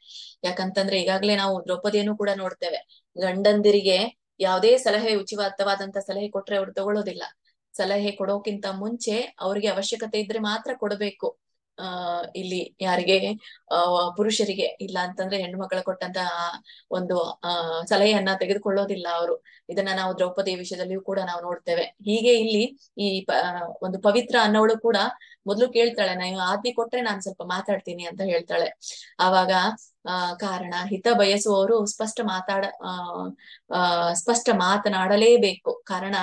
A: ಯಾಕಂತಂದ್ರೆ ಈಗಾಗ್ಲೇ ನಾವು ದ್ರೌಪದಿಯನ್ನು ಕೂಡ ನೋಡ್ತೇವೆ, ಗಂಡಂದಿರಿಗೆ ಯಾವುದೇ ಸಲಹೆ ಉಚಿತವಾದಂತ ಸಲಹೆ ಕೊಟ್ರೆ ಅವ್ರು ತಗೊಳ್ಳೋದಿಲ್ಲ. ಸಲಹೆ ಕೊಡೋಕ್ಕಿಂತ ಮುಂಚೆ ಅವ್ರಿಗೆ ಅವಶ್ಯಕತೆ ಇದ್ರೆ ಮಾತ್ರ ಕೊಡಬೇಕು. ಇಲ್ಲಿ ಯಾರಿಗೆ ಪುರುಷರಿಗೆ, ಇಲ್ಲ ಅಂತಂದ್ರೆ ಹೆಣ್ಣು ಮಕ್ಕಳ ಕೊಟ್ಟಂತ ಒಂದು ಸಲಹೆಯನ್ನ ತೆಗೆದುಕೊಳ್ಳೋದಿಲ್ಲ ಅವರು. ಇದನ್ನ ನಾವು ದ್ರೌಪದಿಯ ವಿಷಯದಲ್ಲಿಯೂ ಕೂಡ ನಾವು ನೋಡ್ತೇವೆ. ಹೀಗೆ ಇಲ್ಲಿ ಈ ಒಂದು ಪವಿತ್ರ ಅನ್ನೋಳು ಕೂಡ ಮೊದ್ಲು ಕೇಳ್ತಾಳೆ, ನಾನು ಆಜ್ಞೆ ಕೊಟ್ರೆ ನಾನು ಸ್ವಲ್ಪ ಮಾತಾಡ್ತೀನಿ ಅಂತ ಹೇಳ್ತಾಳೆ. ಆವಾಗ ಕಾರಣ ಹಿತ ಬಯಸುವವರು ಸ್ಪಷ್ಟ ಮಾತನಾಡಲೇಬೇಕು. ಕಾರಣ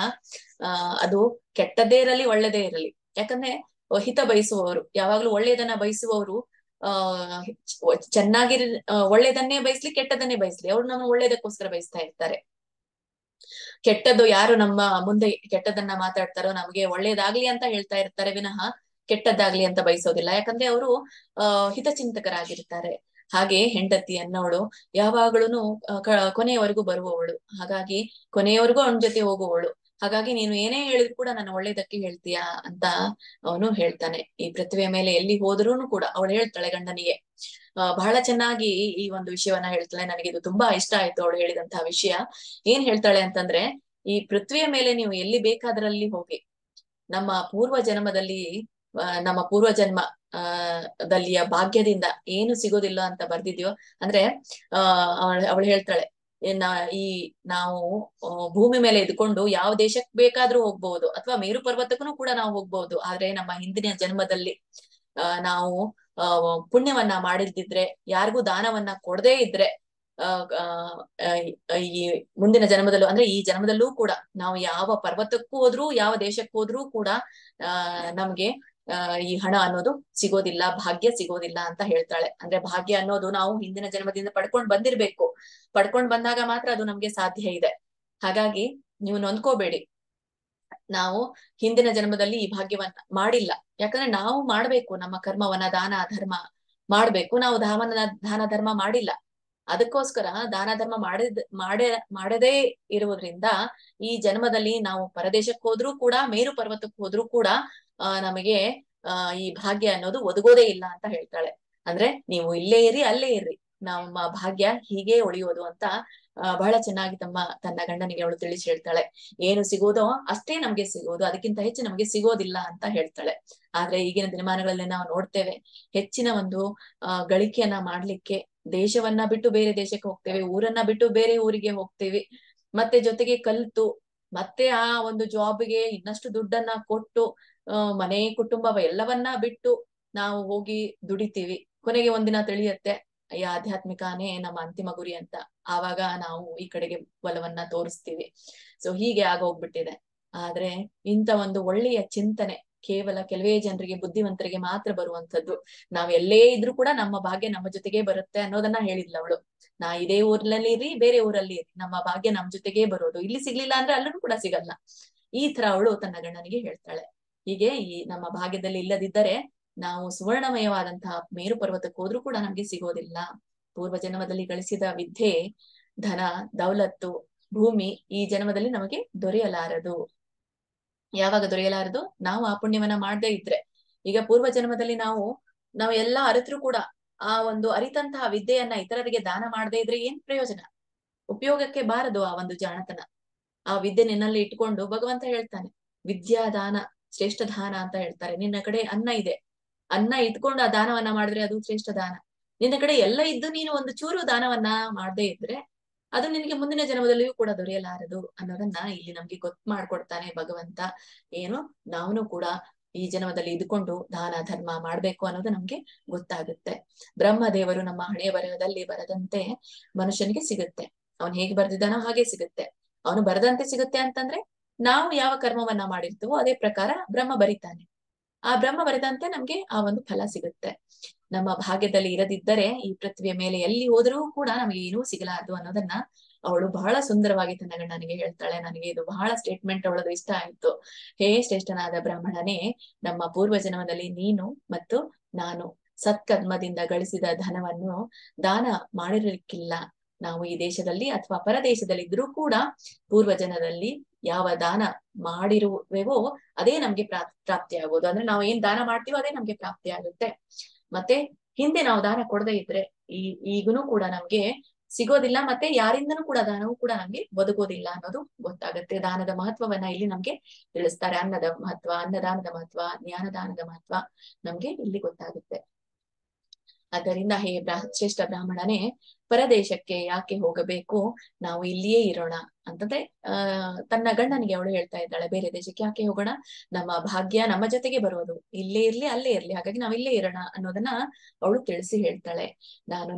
A: ಅದು ಕೆಟ್ಟದ್ದೇ ಇರಲಿ ಒಳ್ಳೆದೇ ಇರಲಿ, ಯಾಕಂದ್ರೆ ಹಿತ ಬಯಸುವವರು ಯಾವಾಗ್ಲೂ ಒಳ್ಳೆಯದನ್ನ ಬಯಸುವವರು ಚೆನ್ನಾಗಿ ಒಳ್ಳೇದನ್ನೇ ಬಯಸ್ಲಿ ಕೆಟ್ಟದನ್ನೇ ಬಯಸ್ಲಿ, ಅವ್ರು ನಮ್ಮ ಒಳ್ಳೇದಕ್ಕೋಸ್ಕರ ಬಯಸ್ತಾ ಇರ್ತಾರೆ. ಕೆಟ್ಟದ್ದು ಯಾರು ನಮ್ಮ ಮುಂದೆ ಕೆಟ್ಟದನ್ನ ಮಾತಾಡ್ತಾರೋ ನಮ್ಗೆ ಒಳ್ಳೇದಾಗ್ಲಿ ಅಂತ ಹೇಳ್ತಾ ಇರ್ತಾರೆ ವಿನಃ ಕೆಟ್ಟದ್ದಾಗ್ಲಿ ಅಂತ ಬಯಸೋದಿಲ್ಲ. ಯಾಕಂದ್ರೆ ಅವರು ಹಿತಚಿಂತಕರಾಗಿರ್ತಾರೆ. ಹಾಗೆ ಹೆಂಡತಿ ಅನ್ನೋಳು ಯಾವಾಗಳೂನು ಕೊನೆಯವರೆಗೂ ಬರುವವಳು, ಹಾಗಾಗಿ ಕೊನೆಯವರೆಗೂ ಅವನ ಜೊತೆ ಹೋಗುವವಳು. ಹಾಗಾಗಿ ನೀನು ಏನೇ ಹೇಳಿದ್ರು ಕೂಡ ನನ್ನ ಒಳ್ಳೇದಕ್ಕೆ ಹೇಳ್ತೀಯಾ ಅಂತ ಅವನು ಹೇಳ್ತಾನೆ. ಈ ಪೃಥ್ವಿಯ ಮೇಲೆ ಎಲ್ಲಿ ಹೋದ್ರೂನು ಕೂಡ ಅವಳು ಹೇಳ್ತಾಳೆ ಗಂಡನಿಗೆ. ಬಹಳ ಚೆನ್ನಾಗಿ ಈ ಒಂದು ವಿಷಯವನ್ನ ಹೇಳ್ತಾಳೆ. ನನಗೆ ಇದು ತುಂಬಾ ಇಷ್ಟ ಆಯ್ತು ಅವಳು ಹೇಳಿದಂತಹ ವಿಷಯ. ಏನ್ ಹೇಳ್ತಾಳೆ ಅಂತಂದ್ರೆ, ಈ ಪೃಥ್ವಿಯ ಮೇಲೆ ನೀವು ಎಲ್ಲಿ ಬೇಕಾದ್ರಲ್ಲಿ ಹೋಗಿ, ನಮ್ಮ ಪೂರ್ವ ಜನ್ಮ ದಲ್ಲಿಯ ಭಾಗ್ಯದಿಂದ ಏನು ಸಿಗೋದಿಲ್ಲ ಅಂತ ಬರ್ದಿದ್ಯೋ, ಅಂದ್ರೆ ಅವಳು ಹೇಳ್ತಾಳೆ, ನಾವು ಭೂಮಿ ಮೇಲೆ ಇದ್ಕೊಂಡು ಯಾವ ದೇಶಕ್ಕೆ ಬೇಕಾದ್ರೂ ಹೋಗ್ಬಹುದು, ಅಥವಾ ಮೇರು ಪರ್ವತಕ್ಕೂ ಕೂಡ ನಾವು ಹೋಗ್ಬಹುದು. ಆದ್ರೆ ನಮ್ಮ ಹಿಂದಿನ ಜನ್ಮದಲ್ಲಿ ನಾವು ಪುಣ್ಯವನ್ನ ಮಾಡಿದ್ದಿದ್ರೆ, ಯಾರಿಗೂ ದಾನವನ್ನ ಕೊಡದೇ ಇದ್ರೆ, ಈ ಮುಂದಿನ ಜನ್ಮದಲ್ಲೂ ಅಂದ್ರೆ ಈ ಜನ್ಮದಲ್ಲೂ ಕೂಡ ನಾವು ಯಾವ ಪರ್ವತಕ್ಕೂ ಹೋದ್ರೂ ಯಾವ ದೇಶಕ್ಕೂ ಹೋದ್ರೂ ಕೂಡ ನಮ್ಗೆ ಈ ಹಣ ಅನ್ನೋದು ಸಿಗೋದಿಲ್ಲ, ಭಾಗ್ಯ ಸಿಗೋದಿಲ್ಲ ಅಂತ ಹೇಳ್ತಾಳೆ. ಅಂದ್ರೆ ಭಾಗ್ಯ ಅನ್ನೋದು ನಾವು ಹಿಂದಿನ ಜನ್ಮದಿಂದ ಪಡ್ಕೊಂಡ್ ಬಂದಾಗ ಮಾತ್ರ ಅದು ನಮ್ಗೆ ಸಾಧ್ಯ ಇದೆ. ಹಾಗಾಗಿ ನೀವು ನೊಂದ್ಕೋಬೇಡಿ, ನಾವು ಹಿಂದಿನ ಜನ್ಮದಲ್ಲಿ ಈ ಭಾಗ್ಯವನ್ನ ಮಾಡಿಲ್ಲ. ಯಾಕಂದ್ರೆ ನಾವು ಮಾಡ್ಬೇಕು, ನಮ್ಮ ಕರ್ಮವನ್ನ ದಾನ ಧರ್ಮ ಮಾಡ್ಬೇಕು. ನಾವು ದಾನ ಧರ್ಮ ಮಾಡಿಲ್ಲ, ಅದಕ್ಕೋಸ್ಕರ ದಾನ ಧರ್ಮ ಮಾಡದೇ ಇರುವುದ್ರಿಂದ ಈ ಜನ್ಮದಲ್ಲಿ ನಾವು ಪರದೇಶಕ್ಕೆ ಹೋದ್ರೂ ಕೂಡ ಮೇರು ಪರ್ವತಕ್ಕೆ ಹೋದ್ರೂ ಕೂಡ ನಮಗೆ ಈ ಭಾಗ್ಯ ಅನ್ನೋದು ಒದಗೋದೇ ಇಲ್ಲ ಅಂತ ಹೇಳ್ತಾಳೆ. ಅಂದ್ರೆ ನೀವು ಇಲ್ಲೇ ಇರಿ ಅಲ್ಲೇ ಇರ್ರಿ, ನಮ್ಮ ಭಾಗ್ಯ ಹೀಗೆ ಉಳಿಯೋದು ಅಂತ ಬಹಳ ಚೆನ್ನಾಗಿ ತನ್ನ ಗಂಡನಿಗೆ ಅವಳು ತಿಳಿಸಿ ಹೇಳ್ತಾಳೆ. ಏನು ಸಿಗೋದೋ ಅಷ್ಟೇ ನಮ್ಗೆ ಸಿಗೋದು, ಅದಕ್ಕಿಂತ ಹೆಚ್ಚು ನಮ್ಗೆ ಸಿಗೋದಿಲ್ಲ ಅಂತ ಹೇಳ್ತಾಳೆ. ಆದ್ರೆ ಈಗಿನ ದಿನಮಾನಗಳಲ್ಲಿ ನಾವು ನೋಡ್ತೇವೆ, ಹೆಚ್ಚಿನ ಒಂದು ಗಳಿಕೆಯನ್ನ ಮಾಡ್ಲಿಕ್ಕೆ ದೇಶವನ್ನ ಬಿಟ್ಟು ಬೇರೆ ದೇಶಕ್ಕೆ ಹೋಗ್ತೇವೆ, ಊರನ್ನ ಬಿಟ್ಟು ಬೇರೆ ಊರಿಗೆ ಹೋಗ್ತೇವೆ, ಮತ್ತೆ ಜೊತೆಗೆ ಕಲ್ತು ಮತ್ತೆ ಆ ಒಂದು ಜಾಬ್ಗೆ ಇನ್ನಷ್ಟು ದುಡ್ಡನ್ನ ಕೊಟ್ಟು ಮನೆ ಕುಟುಂಬ ಎಲ್ಲವನ್ನ ಬಿಟ್ಟು ನಾವು ಹೋಗಿ ದುಡಿತೀವಿ. ಕೊನೆಗೆ ಒಂದಿನ ತಿಳಿಯತ್ತೆ ಈ ಆಧ್ಯಾತ್ಮಿಕನೇ ನಮ್ಮ ಅಂತಿಮ ಗುರಿ ಅಂತ. ಆವಾಗ ನಾವು ಈ ಕಡೆಗೆ ಬಲವನ್ನ ತೋರಿಸ್ತೀವಿ. ಸೊ ಹೀಗೆ ಆಗೋಗ್ಬಿಟ್ಟಿದೆ. ಆದ್ರೆ ಇಂಥ ಒಂದು ಒಳ್ಳೆಯ ಚಿಂತನೆ ಕೇವಲ ಕೆಲವೇ ಜನರಿಗೆ, ಬುದ್ಧಿವಂತರಿಗೆ ಮಾತ್ರ ಬರುವಂತದ್ದು. ನಾವ್ ಎಲ್ಲೇ ಇದ್ರೂ ಕೂಡ ನಮ್ಮ ಭಾಗ್ಯ ನಮ್ಮ ಜೊತೆಗೆ ಬರುತ್ತೆ ಅನ್ನೋದನ್ನ ಹೇಳಿದ್ಲು ಅವಳು. ನಾ ಇದೇ ಊರ್ನಲ್ಲಿ ಇರಿ, ಬೇರೆ ಊರಲ್ಲಿ ಇರಿ, ನಮ್ಮ ಭಾಗ್ಯ ನಮ್ ಜೊತೆಗೆ ಬರೋದು. ಇಲ್ಲಿ ಸಿಗ್ಲಿಲ್ಲ ಅಂದ್ರೆ ಅಲ್ಲೂ ಕೂಡ ಸಿಗಲ್ಲ. ಈ ತರ ಅವಳು ತನ್ನ ಗಂಡನಿಗೆ ಹೇಳ್ತಾಳೆ. ಹೀಗೆ ಈ ನಮ್ಮ ಭಾಗ್ಯದಲ್ಲಿ ಇಲ್ಲದಿದ್ದರೆ ನಾವು ಸುವರ್ಣಮಯವಾದಂತಹ ಮೇರು ಪರ್ವತಕ್ಕೆ ಹೋದ್ರೂ ಕೂಡ ನಮ್ಗೆ ಸಿಗೋದಿಲ್ಲ. ಪೂರ್ವ ಜನ್ಮದಲ್ಲಿ ಗಳಿಸಿದ ವಿದ್ಯೆ, ಧನ, ದೌಲತ್ತು, ಭೂಮಿ ಈ ಜನ್ಮದಲ್ಲಿ ನಮಗೆ ದೊರೆಯಲಾರದು. ಯಾವಾಗ ದೊರೆಯಲಾರದು? ನಾವು ಆ ಪುಣ್ಯವನ್ನ ಮಾಡದೇ ಇದ್ರೆ. ಈಗ ಪೂರ್ವ ಜನ್ಮದಲ್ಲಿ ನಾವು ಎಲ್ಲಾ ಅರಿತರೂ ಕೂಡ ಆ ಒಂದು ಅರಿತಂತಹ ವಿದ್ಯೆಯನ್ನ ಇತರರಿಗೆ ದಾನ ಮಾಡದೇ ಇದ್ರೆ ಏನ್ ಪ್ರಯೋಜನ? ಉಪಯೋಗಕ್ಕೆ ಬಾರದು ಆ ಒಂದು ಜಾಣತನ. ಆ ವಿದ್ಯೆ ನಿನ್ನಲ್ಲಿ ಇಟ್ಕೊಂಡು ಭಗವಂತ ಹೇಳ್ತಾನೆ, ವಿದ್ಯಾದಾನ ಶ್ರೇಷ್ಠ ದಾನ ಅಂತ ಹೇಳ್ತಾರೆ. ನಿನ್ನ ಕಡೆ ಅನ್ನ ಇದೆ, ಅನ್ನ ಇಟ್ಕೊಂಡು ಆ ದಾನವನ್ನ ಮಾಡಿದ್ರೆ ಅದು ಶ್ರೇಷ್ಠ ದಾನ. ನಿನ್ನ ಕಡೆ ಎಲ್ಲ ಇದ್ದು ನೀನು ಒಂದು ಚೂರು ದಾನವನ್ನ ಮಾಡದೇ ಇದ್ರೆ ಅದು ನಿನಗೆ ಮುಂದಿನ ಜನ್ಮದಲ್ಲಿಯೂ ಕೂಡ ದೊರೆಯಲಾರದು ಅನ್ನೋದನ್ನ ಇಲ್ಲಿ ನಮ್ಗೆ ಗೊತ್ತು ಮಾಡ್ಕೊಡ್ತಾನೆ ಭಗವಂತ. ಏನು ನಾವೂ ಕೂಡ ಈ ಜನ್ಮದಲ್ಲಿ ಇದ್ಕೊಂಡು ದಾನ ಧರ್ಮ ಮಾಡ್ಬೇಕು ಅನ್ನೋದು ನಮ್ಗೆ ಗೊತ್ತಾಗುತ್ತೆ. ಬ್ರಹ್ಮದೇವರು ನಮ್ಮ ಹಣೆಯ ಬರಹದಲ್ಲಿ ಬರದಂತೆ ಮನುಷ್ಯನಿಗೆ ಸಿಗುತ್ತೆ. ಅವನ್ ಹೇಗೆ ಬರ್ದಿದ್ದಾನೋ ಹಾಗೆ ಸಿಗುತ್ತೆ. ಅವನು ಬರದಂತೆ ಸಿಗುತ್ತೆ ಅಂತಂದ್ರೆ ನಾವು ಯಾವ ಕರ್ಮವನ್ನ ಮಾಡಿರ್ತೀವೋ ಅದೇ ಪ್ರಕಾರ ಬ್ರಹ್ಮ ಬರಿತಾನೆ. ಆ ಬ್ರಹ್ಮ ಬರೆದಂತೆ ನಮ್ಗೆ ಆ ಒಂದು ಫಲ ಸಿಗುತ್ತೆ. ನಮ್ಮ ಭಾಗ್ಯದಲ್ಲಿ ಇರದಿದ್ದರೆ ಈ ಪೃಥ್ವಿಯ ಮೇಲೆ ಎಲ್ಲಿ ಹೋದರೂ ಕೂಡ ನಮಗೆ ಏನೂ ಸಿಗಲಾರದು ಅನ್ನೋದನ್ನ ಅವಳು ಬಹಳ ಸುಂದರವಾಗಿ ತನ್ನ ಗಂಡನಿಗೆ ಹೇಳ್ತಾಳೆ. ನನಗೆ ಇದು ಬಹಳ ಸ್ಟೇಟ್ಮೆಂಟ್ ಅವಳದು ಇಷ್ಟ ಆಯ್ತು. ಹೇ ಶ್ರೇಷ್ಠನಾದ ಬ್ರಾಹ್ಮಣನೇ, ನಮ್ಮ ಪೂರ್ವ ಜನ್ಮದಲ್ಲಿ ನೀನು ಮತ್ತು ನಾನು ಸತ್ಕರ್ಮದಿಂದ ಗಳಿಸಿದ ಧನವನ್ನು ದಾನ ಮಾಡಿರಲಿಕ್ಕಿಲ್ಲ. ನಾವು ಈ ದೇಶದಲ್ಲಿ ಅಥವಾ ಪರದೇಶದಲ್ಲಿ ಇದ್ರೂ ಕೂಡ ಪೂರ್ವ ಜನ್ಮದಲ್ಲಿ ಯಾವ ದಾನ ಮಾಡಿರುವೆವೋ ಅದೇ ನಮ್ಗೆ ಪ್ರಾಪ್ತಿ ಆಗೋದು. ಅಂದ್ರೆ ನಾವು ಏನ್ ದಾನ ಮಾಡ್ತೀವೋ ಅದೇ ನಮ್ಗೆ ಪ್ರಾಪ್ತಿ ಆಗುತ್ತೆ. ಮತ್ತೆ ಹಿಂದೆ ನಾವು ದಾನ ಕೊಡದೇ ಇದ್ರೆ ಈಗನೂ ಕೂಡ ನಮ್ಗೆ ಸಿಗೋದಿಲ್ಲ. ಮತ್ತೆ ಯಾರಿಂದನೂ ಕೂಡ ದಾನವೂ ಕೂಡ ನಮ್ಗೆ ಬದುಕೋದಿಲ್ಲ ಅನ್ನೋದು ಗೊತ್ತಾಗುತ್ತೆ. ದಾನದ ಮಹತ್ವವನ್ನ ಇಲ್ಲಿ ನಮ್ಗೆ ತಿಳಿಸ್ತಾರೆ. ಅನ್ನದ ಮಹತ್ವ, ಅನ್ನದಾನದ ಮಹತ್ವ, ಜ್ಞಾನದಾನದ ಮಹತ್ವ ನಮ್ಗೆ ಇಲ್ಲಿ ಗೊತ್ತಾಗುತ್ತೆ. ಆದ್ದರಿಂದ ಹೇ ಶ್ರೇಷ್ಠ ಬ್ರಾಹ್ಮಣನೇ, ಪರದೇಶಕ್ಕೆ ಯಾಕೆ ಹೋಗಬೇಕು? ನಾವು ಇಲ್ಲಿಯೇ ಇರೋಣ ಅಂತಂದ್ರೆ ತನ್ನ ಗಂಡನಿಗೆ ಅವಳು ಹೇಳ್ತಾ ಇದ್ದಾಳೆ, ಬೇರೆ ದೇಶಕ್ಕೆ ಯಾಕೆ ಹೋಗೋಣ? ನಮ್ಮ ಭಾಗ್ಯ ನಮ್ಮ ಜೊತೆಗೆ ಬರೋದು, ಇಲ್ಲೇ ಇರ್ಲಿ ಅಲ್ಲೇ ಇರ್ಲಿ, ಹಾಗಾಗಿ ನಾವ್ ಇಲ್ಲೇ ಇರೋಣ ಅನ್ನೋದನ್ನ ಅವಳು ತಿಳಿಸಿ ಹೇಳ್ತಾಳೆ. ನಾನು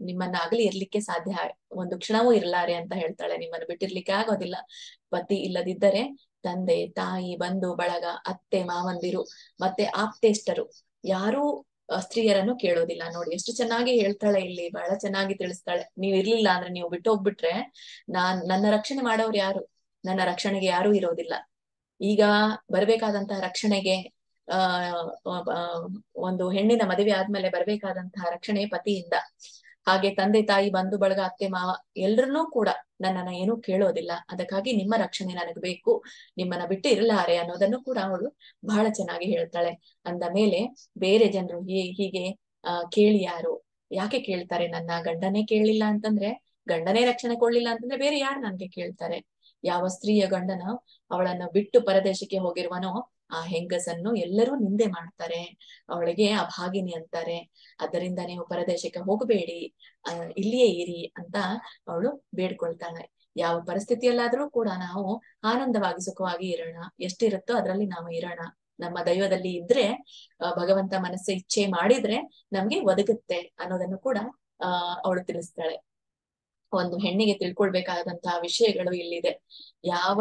A: ನಿಮ್ಮನ್ನ ಆಗಲಿ ಇರ್ಲಿಕ್ಕೆ ಸಾಧ್ಯ ಒಂದು ಕ್ಷಣವೂ ಇರ್ಲಾರೆ ಅಂತ ಹೇಳ್ತಾಳೆ. ನಿಮ್ಮನ್ನು ಬಿಟ್ಟಿರ್ಲಿಕ್ಕೆ ಆಗೋದಿಲ್ಲ. ಪತಿ ಇಲ್ಲದಿದ್ದರೆ ತಂದೆ, ತಾಯಿ, ಬಂಧು ಬಳಗ, ಅತ್ತೆ ಮಾವಂದಿರು ಮತ್ತೆ ಆಪ್ತೇಷ್ಟರು ಯಾರೂ ಸ್ತ್ರೀಯರನ್ನು ಕೇಳೋದಿಲ್ಲ. ನೋಡಿ ಎಷ್ಟು ಚೆನ್ನಾಗಿ ಹೇಳ್ತಾಳೆ ಇಲ್ಲಿ, ಬಹಳ ಚೆನ್ನಾಗಿ ತಿಳಿಸ್ತಾಳೆ. ನೀವ್ ಇರ್ಲಿಲ್ಲ ಅಂದ್ರೆ, ನೀವು ಬಿಟ್ಟು ಹೋಗ್ಬಿಟ್ರೆ ನನ್ನ ರಕ್ಷಣೆ ಮಾಡೋರು ಯಾರು? ನನ್ನ ರಕ್ಷಣೆಗೆ ಯಾರೂ ಇರೋದಿಲ್ಲ. ಈಗ ಬರ್ಬೇಕಾದಂತಹ ರಕ್ಷಣೆಗೆ ಒಂದು ಹೆಣ್ಣಿನ ಮದುವೆ ಆದ್ಮೇಲೆ ಬರ್ಬೇಕಾದಂತಹ ರಕ್ಷಣೆ ಪತಿಯಿಂದ. ಹಾಗೆ ತಂದೆ ತಾಯಿ ಬಂಧು ಬಳಗ ಅತ್ತೆ ಮಾವ ಎಲ್ರನ್ನೂ ಕೂಡ ನನ್ನನ್ನ ಏನೂ ಕೇಳೋದಿಲ್ಲ. ಅದಕ್ಕಾಗಿ ನಿಮ್ಮ ರಕ್ಷಣೆ ನನಗ್ ಬೇಕು, ನಿಮ್ಮನ್ನ ಬಿಟ್ಟು ಇರಲಾರೆ ಅನ್ನೋದನ್ನು ಕೂಡ ಅವಳು ಬಹಳ ಚೆನ್ನಾಗಿ ಹೇಳ್ತಾಳೆ. ಅಂದ ಮೇಲೆ ಬೇರೆ ಜನರು ಹೀಗೆ ಕೇಳಿ ಯಾರು ಯಾಕೆ ಕೇಳ್ತಾರೆ? ನನ್ನ ಗಂಡನೇ ಕೇಳಲಿಲ್ಲ ಅಂತಂದ್ರೆ, ಗಂಡನೇ ರಕ್ಷಣೆ ಕೊಡ್ಲಿಲ್ಲ ಅಂತಂದ್ರೆ ಬೇರೆ ಯಾರು ನನ್ಗೆ ಕೇಳ್ತಾರೆ? ಯಾವ ಸ್ತ್ರೀಯ ಗಂಡನ ಅವಳನ್ನು ಬಿಟ್ಟು ಪರದೇಶಕ್ಕೆ ಹೋಗಿರುವನೋ ಆ ಹೆಂಗಸನ್ನು ಎಲ್ಲರೂ ನಿಂದೆ ಮಾಡ್ತಾರೆ, ಅವಳಿಗೆ ಅಭಾಗಿನಿ ಅಂತಾರೆ. ಅದರಿಂದ ನೀವು ಪರದೇಶಕ್ಕೆ ಹೋಗಬೇಡಿ, ಇಲ್ಲಿಯೇ ಇರಿ ಅಂತ ಅವಳು ಬೇಡ್ಕೊಳ್ತಾಳೆ. ಯಾವ ಪರಿಸ್ಥಿತಿಯಲ್ಲಾದ್ರೂ ಕೂಡ ನಾವು ಆನಂದವಾಗಿ ಸುಖವಾಗಿ ಇರೋಣ, ಎಷ್ಟಿರುತ್ತೋ ಅದ್ರಲ್ಲಿ ನಾವು ಇರೋಣ. ನಮ್ಮ ದೈವದಲ್ಲಿ ಇದ್ರೆ ಭಗವಂತ ಮನಸ್ಸು ಇಚ್ಛೆ ಮಾಡಿದ್ರೆ ನಮ್ಗೆ ಒದಗುತ್ತೆ ಅನ್ನೋದನ್ನು ಕೂಡ ಅವಳು ತಿಳಿಸ್ತಾಳೆ. ಒಂದು ಹೆಣ್ಣಿಗೆ ತಿಳ್ಕೊಳ್ಬೇಕಾದಂತಹ ವಿಷಯಗಳು ಇಲ್ಲಿದೆ. ಯಾವ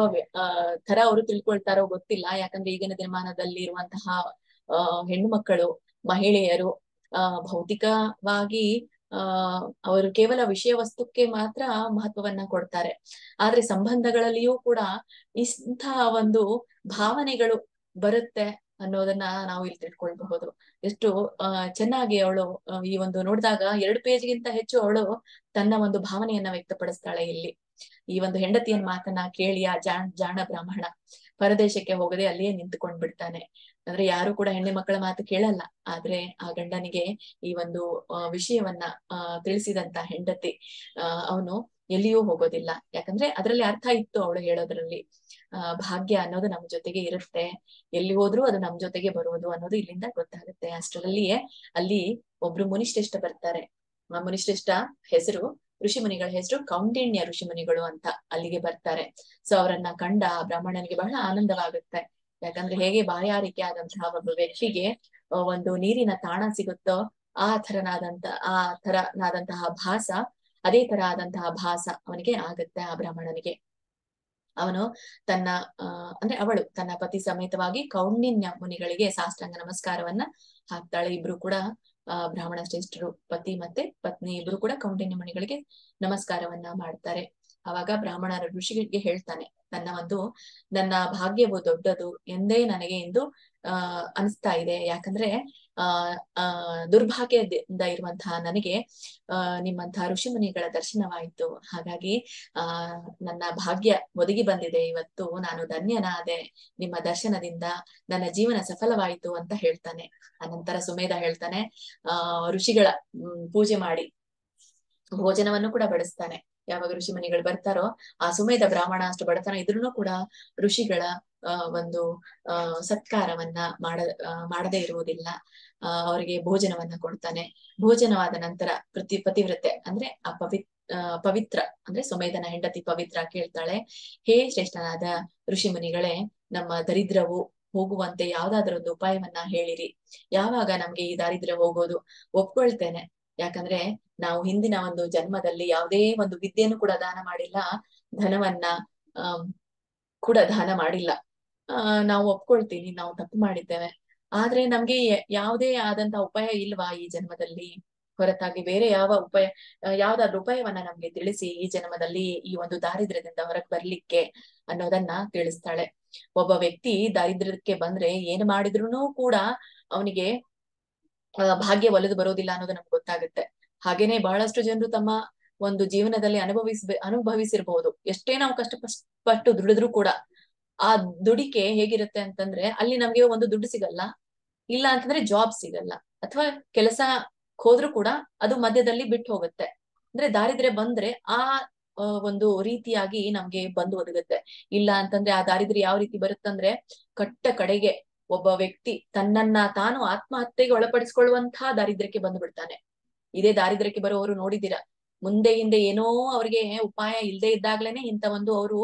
A: ತರ ಅವರು ತಿಳ್ಕೊಳ್ತಾರೋ ಗೊತ್ತಿಲ್ಲ. ಯಾಕಂದ್ರೆ ಈಗಿನ ದಿನಮಾನದಲ್ಲಿ ಇರುವಂತಹ ಹೆಣ್ಣು ಮಕ್ಕಳು, ಮಹಿಳೆಯರು ಭೌತಿಕವಾಗಿ ಅವರು ಕೇವಲ ವಿಷಯ ವಸ್ತುಕ್ಕೆ ಮಾತ್ರ ಮಹತ್ವವನ್ನ ಕೊಡ್ತಾರೆ. ಆದ್ರೆ ಸಂಬಂಧಗಳಲ್ಲಿಯೂ ಕೂಡ ಇಂತಹ ಒಂದು ಭಾವನೆಗಳು ಬರುತ್ತೆ ಅನ್ನೋದನ್ನ ನಾವು ಇಲ್ಲಿ ತಿಳ್ಕೊಳ್ಬಹುದು. ಎಷ್ಟು ಚೆನ್ನಾಗಿ ಅವಳು ಈ ಒಂದು ನೋಡಿದಾಗ 2 ಪೇಜ್ಗಿಂತ ಹೆಚ್ಚು ಅವಳು ತನ್ನ ಒಂದು ಭಾವನೆಯನ್ನ ವ್ಯಕ್ತಪಡಿಸ್ತಾಳೆ ಇಲ್ಲಿ. ಈ ಒಂದು ಹೆಂಡತಿಯನ್ ಮಾತನ್ನ ಕೇಳಿ ಆ ಜಾಣ ಬ್ರಾಹ್ಮಣ ಪರದೇಶಕ್ಕೆ ಹೋಗದೆ ಅಲ್ಲಿಯೇ ನಿಂತುಕೊಂಡ್ ಬಿಡ್ತಾನೆ. ಅಂದ್ರೆ ಯಾರು ಕೂಡ ಹೆಣ್ಣು ಮಕ್ಕಳ ಮಾತು ಕೇಳಲ್ಲ. ಆದ್ರೆ ಆ ಗಂಡನಿಗೆ ಈ ಒಂದು ವಿಷಯವನ್ನ ತಿಳಿಸಿದಂತ ಹೆಂಡತಿ ಅವನು ಎಲ್ಲಿಯೂ ಹೋಗೋದಿಲ್ಲ. ಯಾಕಂದ್ರೆ ಅದ್ರಲ್ಲಿ ಅರ್ಥ ಇತ್ತು ಅವಳು ಹೇಳೋದ್ರಲ್ಲಿ. ಭಾಗ್ಯ ಅನ್ನೋದು ನಮ್ ಜೊತೆಗೆ ಇರುತ್ತೆ, ಎಲ್ಲಿ ಹೋದ್ರೂ ಅದು ನಮ್ ಜೊತೆಗೆ ಬರುವುದು ಅನ್ನೋದು ಇಲ್ಲಿಂದ ಗೊತ್ತಾಗುತ್ತೆ. ಅಷ್ಟರಲ್ಲಿಯೇ ಅಲ್ಲಿ ಒಬ್ರು ಮುನಿಶ್ರೇಷ್ಠ ಬರ್ತಾರೆ. ಆ ಮುನಿಶ್ರೇಷ್ಠ ಹೆಸರು ಋಷಿಮುನಿಗಳ ಹೆಸರು ಕೌಂಡಿಣ್ಯ ಋಷಿಮುನಿಗಳು ಅಂತ ಅಲ್ಲಿಗೆ ಬರ್ತಾರೆ. ಸೊ ಅವರನ್ನ ಕಂಡ ಬ್ರಾಹ್ಮಣನಿಗೆ ಬಹಳ ಆನಂದವಾಗುತ್ತೆ. ಯಾಕಂದ್ರೆ ಹೇಗೆ ಬಾಯಾರಿಕೆ ಆದಂತಹ ಒಬ್ಬ ವ್ಯಕ್ತಿಗೆ ಒಂದು ನೀರಿನ ತಾಣ ಸಿಗುತ್ತೋ ಆ ಥರನಾದಂತಹ ಭಾಸ, ಅದೇ ತರ ಆದಂತಹ ಭಾಸ ಅವನಿಗೆ ಆಗತ್ತೆ. ಆ ಬ್ರಾಹ್ಮಣನಿಗೆ ಅವನು ತನ್ನ ಅಂದ್ರೆ ಅವಳು ತನ್ನ ಪತಿ ಸಮೇತವಾಗಿ ಕೌಂಡಿನ್ಯ ಮುನಿಗಳಿಗೆ ಸಾಷ್ಟಾಂಗ ನಮಸ್ಕಾರವನ್ನ ಹಾಕ್ತಾಳೆ. ಇಬ್ರು ಕೂಡ ಬ್ರಾಹ್ಮಣ ಶ್ರೇಷ್ಠರು, ಪತಿ ಮತ್ತೆ ಪತ್ನಿ ಇಬ್ರು ಕೂಡ ಕೌಂಡಿನ್ಯ ಮುನಿಗಳಿಗೆ ನಮಸ್ಕಾರವನ್ನ ಮಾಡ್ತಾರೆ. ಅವಾಗ ಬ್ರಾಹ್ಮಣರ ಋಷಿಗೆ ಹೇಳ್ತಾನೆ, ನನ್ನ ಭಾಗ್ಯವು ದೊಡ್ಡದು ಎಂದೇ ನನಗೆ ಎಂದು ಅನಿಸ್ತಾ ಇದೆ. ಯಾಕಂದ್ರೆ ದುರ್ಭಾಗ್ಯದಿಂದ ಇರುವಂತಹ ನನಗೆ ನಿಮ್ಮಂತಹ ಋಷಿಮುನಿಗಳ ದರ್ಶನವಾಯಿತು. ಹಾಗಾಗಿ ನನ್ನ ಭಾಗ್ಯ ಒದಗಿ ಬಂದಿದೆ. ಇವತ್ತು ನಾನು ಧನ್ಯನಾದೆ ನಿಮ್ಮ ದರ್ಶನದಿಂದ, ನನ್ನ ಜೀವನ ಸಫಲವಾಯಿತು ಅಂತ ಹೇಳ್ತಾನೆ. ಅನಂತರ ಸುಮೇಧ ಹೇಳ್ತಾನೆ, ಋಷಿಗಳ ಪೂಜೆ ಮಾಡಿ ಭೋಜನವನ್ನು ಕೂಡ ಬಡಿಸ್ತಾನೆ. ಯಾವಾಗ ಋಷಿಮುನಿಗಳು ಬರ್ತಾರೋ ಆ ಸುಮೇಧ ಬ್ರಾಹ್ಮಣ ಅಷ್ಟು ಬಡತನ ಇದ್ರೂ ಕೂಡ ಋಷಿಗಳ ಒಂದು ಸತ್ಕಾರವನ್ನ ಮಾಡದೇ ಇರುವುದಿಲ್ಲ. ಅವರಿಗೆ ಭೋಜನವನ್ನ ಕೊಡ್ತಾನೆ. ಭೋಜನವಾದ ನಂತರ ಪತಿವ್ರತೆ ಅಂದ್ರೆ ಪವಿತ್ರ ಅಂದ್ರೆ ಸುಮೇಧನ ಹೆಂಡತಿ ಪವಿತ್ರ ಕೇಳ್ತಾಳೆ, ಹೇ ಶ್ರೇಷ್ಠನಾದ ಋಷಿಮುನಿಗಳೇ, ನಮ್ಮ ದರಿದ್ರವು ಹೋಗುವಂತೆ ಯಾವ್ದಾದ್ರು ಒಂದು ಉಪಾಯವನ್ನ ಹೇಳಿರಿ. ಯಾವಾಗ ನಮ್ಗೆ ಈ ದಾರಿದ್ರ್ಯ ಹೋಗೋದು? ಒಪ್ಕೊಳ್ತೇನೆ. ಯಾಕಂದ್ರೆ ನಾವು ಹಿಂದಿನ ಒಂದು ಜನ್ಮದಲ್ಲಿ ಯಾವುದೇ ಒಂದು ವಿದ್ಯೆಯನ್ನು ಕೂಡ ದಾನ ಮಾಡಿಲ್ಲ, ಧನವನ್ನ ಕೂಡ ದಾನ ಮಾಡಿಲ್ಲ. ನಾವು ಒಪ್ಕೊಳ್ತೀನಿ, ನಾವು ತಪ್ಪು ಮಾಡಿದ್ದೇವೆ. ಆದ್ರೆ ನಮ್ಗೆ ಯಾವುದೇ ಆದಂತಹ ಉಪಾಯ ಇಲ್ವಾ ಈ ಜನ್ಮದಲ್ಲಿ? ಹೊರತಾಗಿ ಬೇರೆ ಯಾವ್ದಾದ್ರು ಉಪಾಯವನ್ನ ನಮ್ಗೆ ತಿಳಿಸಿ ಈ ಜನ್ಮದಲ್ಲಿ ಈ ಒಂದು ದಾರಿದ್ರ್ಯದಿಂದ ಹೊರಗೆ ಬರ್ಲಿಕ್ಕೆ ಅನ್ನೋದನ್ನ ತಿಳಿಸ್ತಾಳೆ. ಒಬ್ಬ ವ್ಯಕ್ತಿ ದಾರಿದ್ರ್ಯಕ್ಕೆ ಬಂದ್ರೆ ಏನ್ ಮಾಡಿದ್ರು ಕೂಡ ಅವನಿಗೆ ಭಾಗ್ಯ ಒಲಿದು ಬರೋದಿಲ್ಲ ಅನ್ನೋದು ನಮ್ಗೆ ಗೊತ್ತಾಗುತ್ತೆ. ಹಾಗೇನೆ ಬಹಳಷ್ಟು ಜನರು ತಮ್ಮ ಒಂದು ಜೀವನದಲ್ಲಿ ಅನುಭವಿಸಿರ್ಬಹುದು. ಎಷ್ಟೇ ನಾವು ಕಷ್ಟಪಟ್ಟು ದುಡಿದ್ರು ಕೂಡ ಆ ದುಡಿಕೆ ಹೇಗಿರುತ್ತೆ ಅಂತಂದ್ರೆ ಅಲ್ಲಿ ನಮ್ಗೆ ಒಂದು ದುಡ್ಡು ಸಿಗಲ್ಲ, ಇಲ್ಲ ಅಂತಂದ್ರೆ ಜಾಬ್ ಸಿಗಲ್ಲ, ಅಥವಾ ಕೆಲಸ ಹೋದ್ರು ಕೂಡ ಅದು ಮಧ್ಯದಲ್ಲಿ ಬಿಟ್ಟು ಹೋಗುತ್ತೆ. ಅಂದ್ರೆ ದಾರಿದ್ರ್ಯ ಬಂದ್ರೆ ಆ ಒಂದು ರೀತಿಯಾಗಿ ನಮ್ಗೆ ಬಂದು ಒದಗುತ್ತೆ. ಇಲ್ಲ ಅಂತಂದ್ರೆ ಆ ದಾರಿದ್ರ್ಯ ಯಾವ ರೀತಿ ಬರುತ್ತಂದ್ರೆ ಕಟ್ಟ ಕಡೆಗೆ ಒಬ್ಬ ವ್ಯಕ್ತಿ ತನ್ನನ್ನ ತಾನು ಆತ್ಮಹತ್ಯೆಗೆ ಒಳಪಡಿಸಿಕೊಳ್ಳುವಂತಹ ದಾರಿದ್ರ್ಯಕ್ಕೆ ಬಂದು ಬಿಡ್ತಾನೆ. ಇದೇ ದಾರಿದ್ರ್ಯಕ್ಕೆ ಬರೋರು ನೋಡಿದ್ದೀರಾ, ಮುಂದೆ ಹಿಂದೆ ಏನೋ ಅವ್ರಿಗೆ ಉಪಾಯ ಇಲ್ಲದೆ ಇದ್ದಾಗ್ಲೇನೆ ಇಂಥ ಅವರು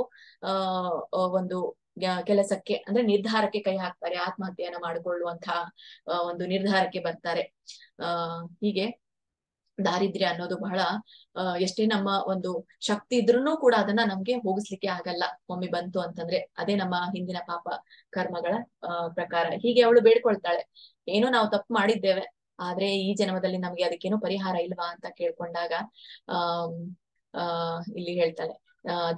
A: ಒಂದು ಕೆಲಸಕ್ಕೆ ಅಂದ್ರೆ ನಿರ್ಧಾರಕ್ಕೆ ಕೈ ಹಾಕ್ತಾರೆ, ಆತ್ಮಹತ್ಯೆಯನ್ನ ಮಾಡಿಕೊಳ್ಳುವಂತಹ ಒಂದು ನಿರ್ಧಾರಕ್ಕೆ ಬರ್ತಾರೆ. ಹೀಗೆ ದಾರಿದ್ರ್ಯ ಅನ್ನೋದು ಬಹಳ ಎಷ್ಟೇ ನಮ್ಮ ಒಂದು ಶಕ್ತಿ ಇದ್ರೂ ಕೂಡ ಅದನ್ನ ನಮ್ಗೆ ಹೋಗಿಸ್ಲಿಕ್ಕೆ ಆಗಲ್ಲ ಒಮ್ಮೆ ಬಂತು ಅಂತಂದ್ರೆ. ಅದೇ ನಮ್ಮ ಹಿಂದಿನ ಪಾಪ ಕರ್ಮಗಳ ಪ್ರಕಾರ. ಹೀಗೆ ಅವಳು ಬೇಡ್ಕೊಳ್ತಾಳೆ, ಏನೋ ನಾವು ತಪ್ಪು ಮಾಡಿದ್ದೇವೆ, ಆದ್ರೆ ಈ ಜನ್ಮದಲ್ಲಿ ನಮ್ಗೆ ಅದಕ್ಕೇನೋ ಪರಿಹಾರ ಇಲ್ವಾ ಅಂತ ಕೇಳ್ಕೊಂಡಾಗ ಇಲ್ಲಿ ಹೇಳ್ತಾಳೆ,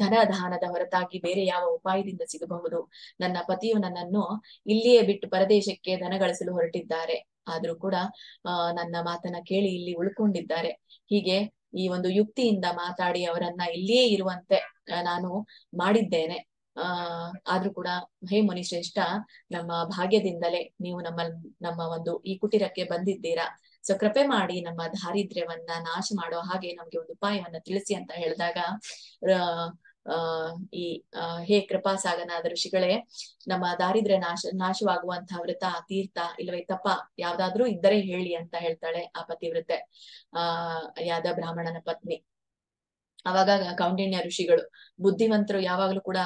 A: ದಾನದ ಹೊರತಾಗಿ ಬೇರೆ ಯಾವ ಉಪಾಯದಿಂದ ಸಿಗಬಹುದು? ನನ್ನ ಪತಿಯು ನನ್ನನ್ನು ಇಲ್ಲಿಯೇ ಬಿಟ್ಟು ಪರದೇಶಕ್ಕೆ ಧನ ಗಳಿಸಲು ಹೊರಟಿದ್ದಾರೆ. ಆದ್ರೂ ಕೂಡ ನನ್ನ ಮಾತನ್ನ ಕೇಳಿ ಇಲ್ಲಿ ಉಳ್ಕೊಂಡಿದ್ದಾರೆ. ಹೀಗೆ ಈ ಒಂದು ಯುಕ್ತಿಯಿಂದ ಮಾತಾಡಿ ಅವರನ್ನ ಇಲ್ಲಿಯೇ ಇರುವಂತೆ ನಾನು ಮಾಡಿದ್ದೇನೆ. ಆದ್ರೂ ಕೂಡ ಹೇ ಮುನಿಶ್ರೇಷ್ಠ, ನಮ್ಮ ಭಾಗ್ಯದಿಂದಲೇ ನೀವು ನಮ್ಮ ಒಂದು ಈ ಕುಟೀರಕ್ಕೆ ಬಂದಿದ್ದೀರಾ. ಸೊ ಕೃಪೆ ಮಾಡಿ ನಮ್ಮ ದಾರಿದ್ರ್ಯವನ್ನ ನಾಶ ಮಾಡೋ ಹಾಗೆ ನಮ್ಗೆ ಒಂದು ಉಪಾಯವನ್ನ ತಿಳಿಸಿ ಅಂತ ಹೇಳಿದಾಗ ಹೇ ಕೃಪಾಸಾಗನಾದ ಋಷಿಗಳೇ, ನಮ್ಮ ದಾರಿದ್ರ್ಯ ನಾಶವಾಗುವಂತಹ ವ್ರತ, ತೀರ್ಥ ಇಲ್ಲವೇ ತಪ ಯಾವ್ದಾದ್ರೂ ಇದ್ದರೆ ಹೇಳಿ ಅಂತ ಹೇಳ್ತಾಳೆ ಆ ಪತಿವ್ರತೆ ಯಾದ ಬ್ರಾಹ್ಮಣನ ಪತ್ನಿ. ಅವಾಗ ಕೌಂಡಿನ್ಯ ಋಷಿಗಳು ಬುದ್ಧಿವಂತರು ಯಾವಾಗ್ಲೂ ಕೂಡ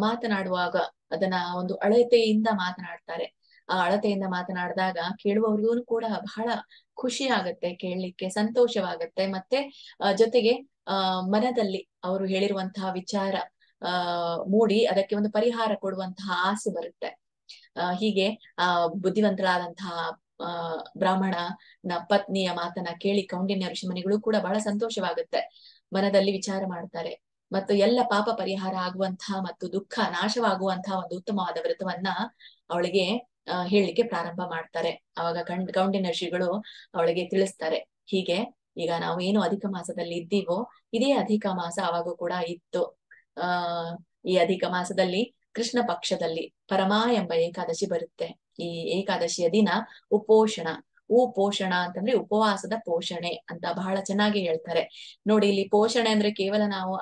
A: ಮಾತನಾಡುವಾಗ ಅದನ್ನ ಒಂದು ಅಳತೆಯಿಂದ ಮಾತನಾಡ್ತಾರೆ. ಆ ಅಳತೆಯಿಂದ ಮಾತನಾಡಿದಾಗ ಕೇಳುವವ್ರಿಗೂ ಕೂಡ ಬಹಳ ಖುಷಿ ಆಗತ್ತೆ, ಕೇಳಲಿಕ್ಕೆ ಸಂತೋಷವಾಗತ್ತೆ. ಮತ್ತೆ ಜೊತೆಗೆ ಮನದಲ್ಲಿ ಅವರು ಹೇಳಿರುವಂತಹ ವಿಚಾರ ಮೂಡಿ ಅದಕ್ಕೆ ಒಂದು ಪರಿಹಾರ ಕೊಡುವಂತಹ ಆಸೆ ಬರುತ್ತೆ. ಹೀಗೆ ಬುದ್ಧಿವಂತರಾದಂತಹ ಬ್ರಾಹ್ಮಣನ ಪತ್ನಿಯ ಮಾತನ್ನ ಕೇಳಿ ಕೌಂಡಿನ್ಯ ಋಷಿಮುನಿಗಳು ಕೂಡ ಬಹಳ ಸಂತೋಷವಾಗುತ್ತೆ, ಮನದಲ್ಲಿ ವಿಚಾರ ಮಾಡ್ತಾರೆ. ಮತ್ತು ಎಲ್ಲ ಪಾಪ ಪರಿಹಾರ ಆಗುವಂತಹ ಮತ್ತು ದುಃಖ ನಾಶವಾಗುವಂತಹ ಒಂದು ಉತ್ತಮವಾದ ವ್ರತವನ್ನ ಅವಳಿಗೆ ಹೇಳಲಿಕ್ಕೆ ಪ್ರಾರಂಭ ಮಾಡ್ತಾರೆ. ಅವಾಗ ಕೌಂಡಿನ್ಯ ಋಷಿಗಳು ಅವಳಿಗೆ ತಿಳಿಸ್ತಾರೆ, ಹೀಗೆ ಈಗ ನಾವು ಏನು ಅಧಿಕ ಮಾಸದಲ್ಲಿ ಇದ್ದೀವೋ ಇದೇ ಅಧಿಕ ಮಾಸ ಅವಾಗೂ ಕೂಡ ಇತ್ತು. ಈ ಅಧಿಕ ಮಾಸದಲ್ಲಿ ಕೃಷ್ಣ ಪಕ್ಷದಲ್ಲಿ ಪರಮಾ ಎಂಬ ಏಕಾದಶಿ ಬರುತ್ತೆ. ಈ ಏಕಾದಶಿಯ ದಿನ ಪೋಷಣ ಅಂತಂದ್ರೆ ಉಪವಾಸದ ಪೋಷಣೆ ಅಂತ ಬಹಳ ಚೆನ್ನಾಗಿ ಹೇಳ್ತಾರೆ. ನೋಡಿ, ಇಲ್ಲಿ ಪೋಷಣೆ ಅಂದ್ರೆ ಕೇವಲ ನಾವು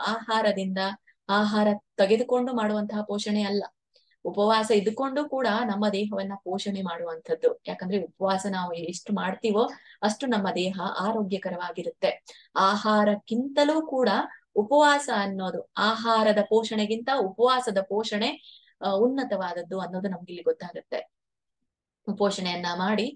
A: ಆಹಾರ ತೆಗೆದುಕೊಂಡು ಮಾಡುವಂತಹ ಪೋಷಣೆ ಅಲ್ಲ. ಉಪವಾಸ ಇದ್ಕೊಂಡು ಕೂಡ ನಮ್ಮ ದೇಹವನ್ನ ಪೋಷಣೆ ಮಾಡುವಂಥದ್ದು. ಯಾಕಂದ್ರೆ ಉಪವಾಸ ನಾವು ಎಷ್ಟು ಮಾಡ್ತೀವೋ ಅಷ್ಟು ನಮ್ಮ ದೇಹ ಆರೋಗ್ಯಕರವಾಗಿರುತ್ತೆ. ಆಹಾರಕ್ಕಿಂತಲೂ ಕೂಡ ಉಪವಾಸ ಅನ್ನೋದು, ಆಹಾರದ ಪೋಷಣೆಗಿಂತ ಉಪವಾಸದ ಪೋಷಣೆ ಉನ್ನತವಾದದ್ದು ಅನ್ನೋದು ನಮ್ಗೆ ಇಲ್ಲಿ ಗೊತ್ತಾಗುತ್ತೆ. ಪೋಷಣೆಯನ್ನ ಮಾಡಿ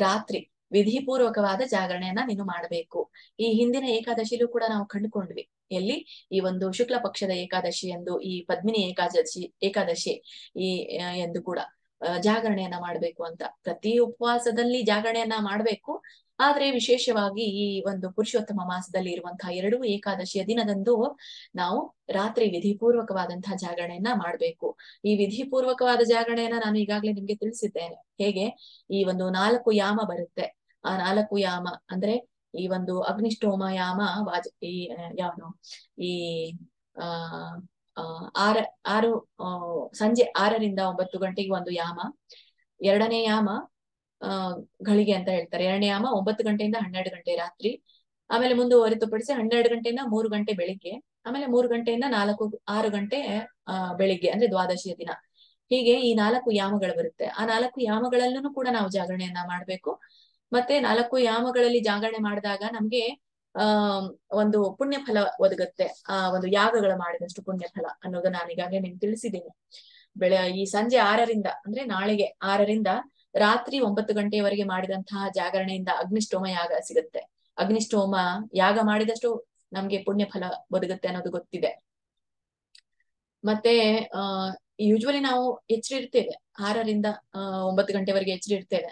A: ರಾತ್ರಿ ವಿಧಿಪೂರ್ವಕವಾದ ಜಾಗರಣೆಯನ್ನ ನೀನು ಮಾಡಬೇಕು. ಈ ಹಿಂದಿನ ಏಕಾದಶಿಲೂ ಕೂಡ ನಾವು ಕಂಡುಕೊಂಡ್ವಿ. ಎಲ್ಲಿ? ಈ ಒಂದು ಶುಕ್ಲ ಪಕ್ಷದ ಏಕಾದಶಿ ಎಂದು, ಈ ಪದ್ಮಿನಿ ಏಕಾದಶಿ ಈ ಎಂದು ಕೂಡ ಜಾಗರಣೆಯನ್ನ ಮಾಡ್ಬೇಕು ಅಂತ. ಪ್ರತಿ ಉಪವಾಸದಲ್ಲಿ ಜಾಗರಣೆಯನ್ನ ಮಾಡ್ಬೇಕು. ಆದ್ರೆ ವಿಶೇಷವಾಗಿ ಈ ಒಂದು ಪುರುಷೋತ್ತಮ ಮಾಸದಲ್ಲಿ ಇರುವಂತಹ 2 ಏಕಾದಶಿಯ ದಿನದಂದು ನಾವು ರಾತ್ರಿ ವಿಧಿಪೂರ್ವಕವಾದಂತಹ ಜಾಗರಣೆಯನ್ನ ಮಾಡ್ಬೇಕು. ಈ ವಿಧಿಪೂರ್ವಕವಾದ ಜಾಗರಣೆಯನ್ನ ನಾನು ಈಗಾಗ್ಲೇ ನಿಮ್ಗೆ ತಿಳಿಸಿದ್ದೇನೆ. ಹೇಗೆ? ಈ ಒಂದು 4 ಯಾಮ ಬರುತ್ತೆ. ಆ 4 ಯಾಮ ಅಂದ್ರೆ ಈ ಒಂದು ಅಗ್ನಿಷ್ಠೋಮ ಯಾಮ, ಈ ಯಾವುದು ಈ ಸಂಜೆ 6ರಿಂದ 9 ಗಂಟೆಗೆ ಒಂದು ಯಾಮ. 2ನೇ ಯಾಮ ಗಳಿಗೆ ಅಂತ ಹೇಳ್ತಾರೆ. 2ನೇ ಯಾಮ 9 ಗಂಟೆಯಿಂದ 12 ಗಂಟೆ ರಾತ್ರಿ. ಆಮೇಲೆ ಮುಂದುವರಿತುಪಡಿಸಿ 12 ಗಂಟೆಯಿಂದ 3 ಗಂಟೆ ಬೆಳಿಗ್ಗೆ. ಆಮೇಲೆ 3 ಗಂಟೆಯಿಂದ 6 ಗಂಟೆ ಬೆಳಿಗ್ಗೆ, ಅಂದ್ರೆ ದ್ವಾದಶಿಯ ದಿನ. ಹೀಗೆ ಈ 4 ಯಾಮಗಳು ಬರುತ್ತೆ. ಆ 4 ಯಾಮಗಳಲ್ಲೂ ಕೂಡ ನಾವು ಜಾಗರಣೆಯನ್ನ ಮಾಡ್ಬೇಕು. ಮತ್ತೆ 4 ಯಾಮಗಳಲ್ಲಿ ಜಾಗರಣೆ ಮಾಡಿದಾಗ ನಮ್ಗೆ ಒಂದು ಪುಣ್ಯ ಫಲ ಒದಗುತ್ತೆ. ಒಂದು ಯಾಗಗಳು ಮಾಡಿದಷ್ಟು ಪುಣ್ಯ ಫಲ ಅನ್ನೋದು ನಾನೀಗಾಗಲೇ ನಿಮ್ಗೆ ತಿಳಿಸಿದ್ದೀನಿ. ಈ ಸಂಜೆ 6ರಿಂದ ಅಂದ್ರೆ ನಾಳೆಗೆ 6ರಿಂದ ರಾತ್ರಿ 9 ಗಂಟೆಯವರೆಗೆ ಮಾಡಿದಂತಹ ಜಾಗರಣೆಯಿಂದ ಅಗ್ನಿಷ್ಠೋಮ ಯಾಗ ಸಿಗುತ್ತೆ. ಅಗ್ನಿಷ್ಠೋಮ ಯಾಗ ಮಾಡಿದಷ್ಟು ನಮ್ಗೆ ಪುಣ್ಯ ಫಲ ಒದಗುತ್ತೆ ಅನ್ನೋದು ಗೊತ್ತಿದೆ. ಮತ್ತೆ ಯೂಶ್ವಲಿ ನಾವು ಎಚ್ಚರಿರ್ತೇವೆ, 6ರಿಂದ 9 ಗಂಟೆವರೆಗೆ ಎಚ್ಚರಿರ್ತೇವೆ.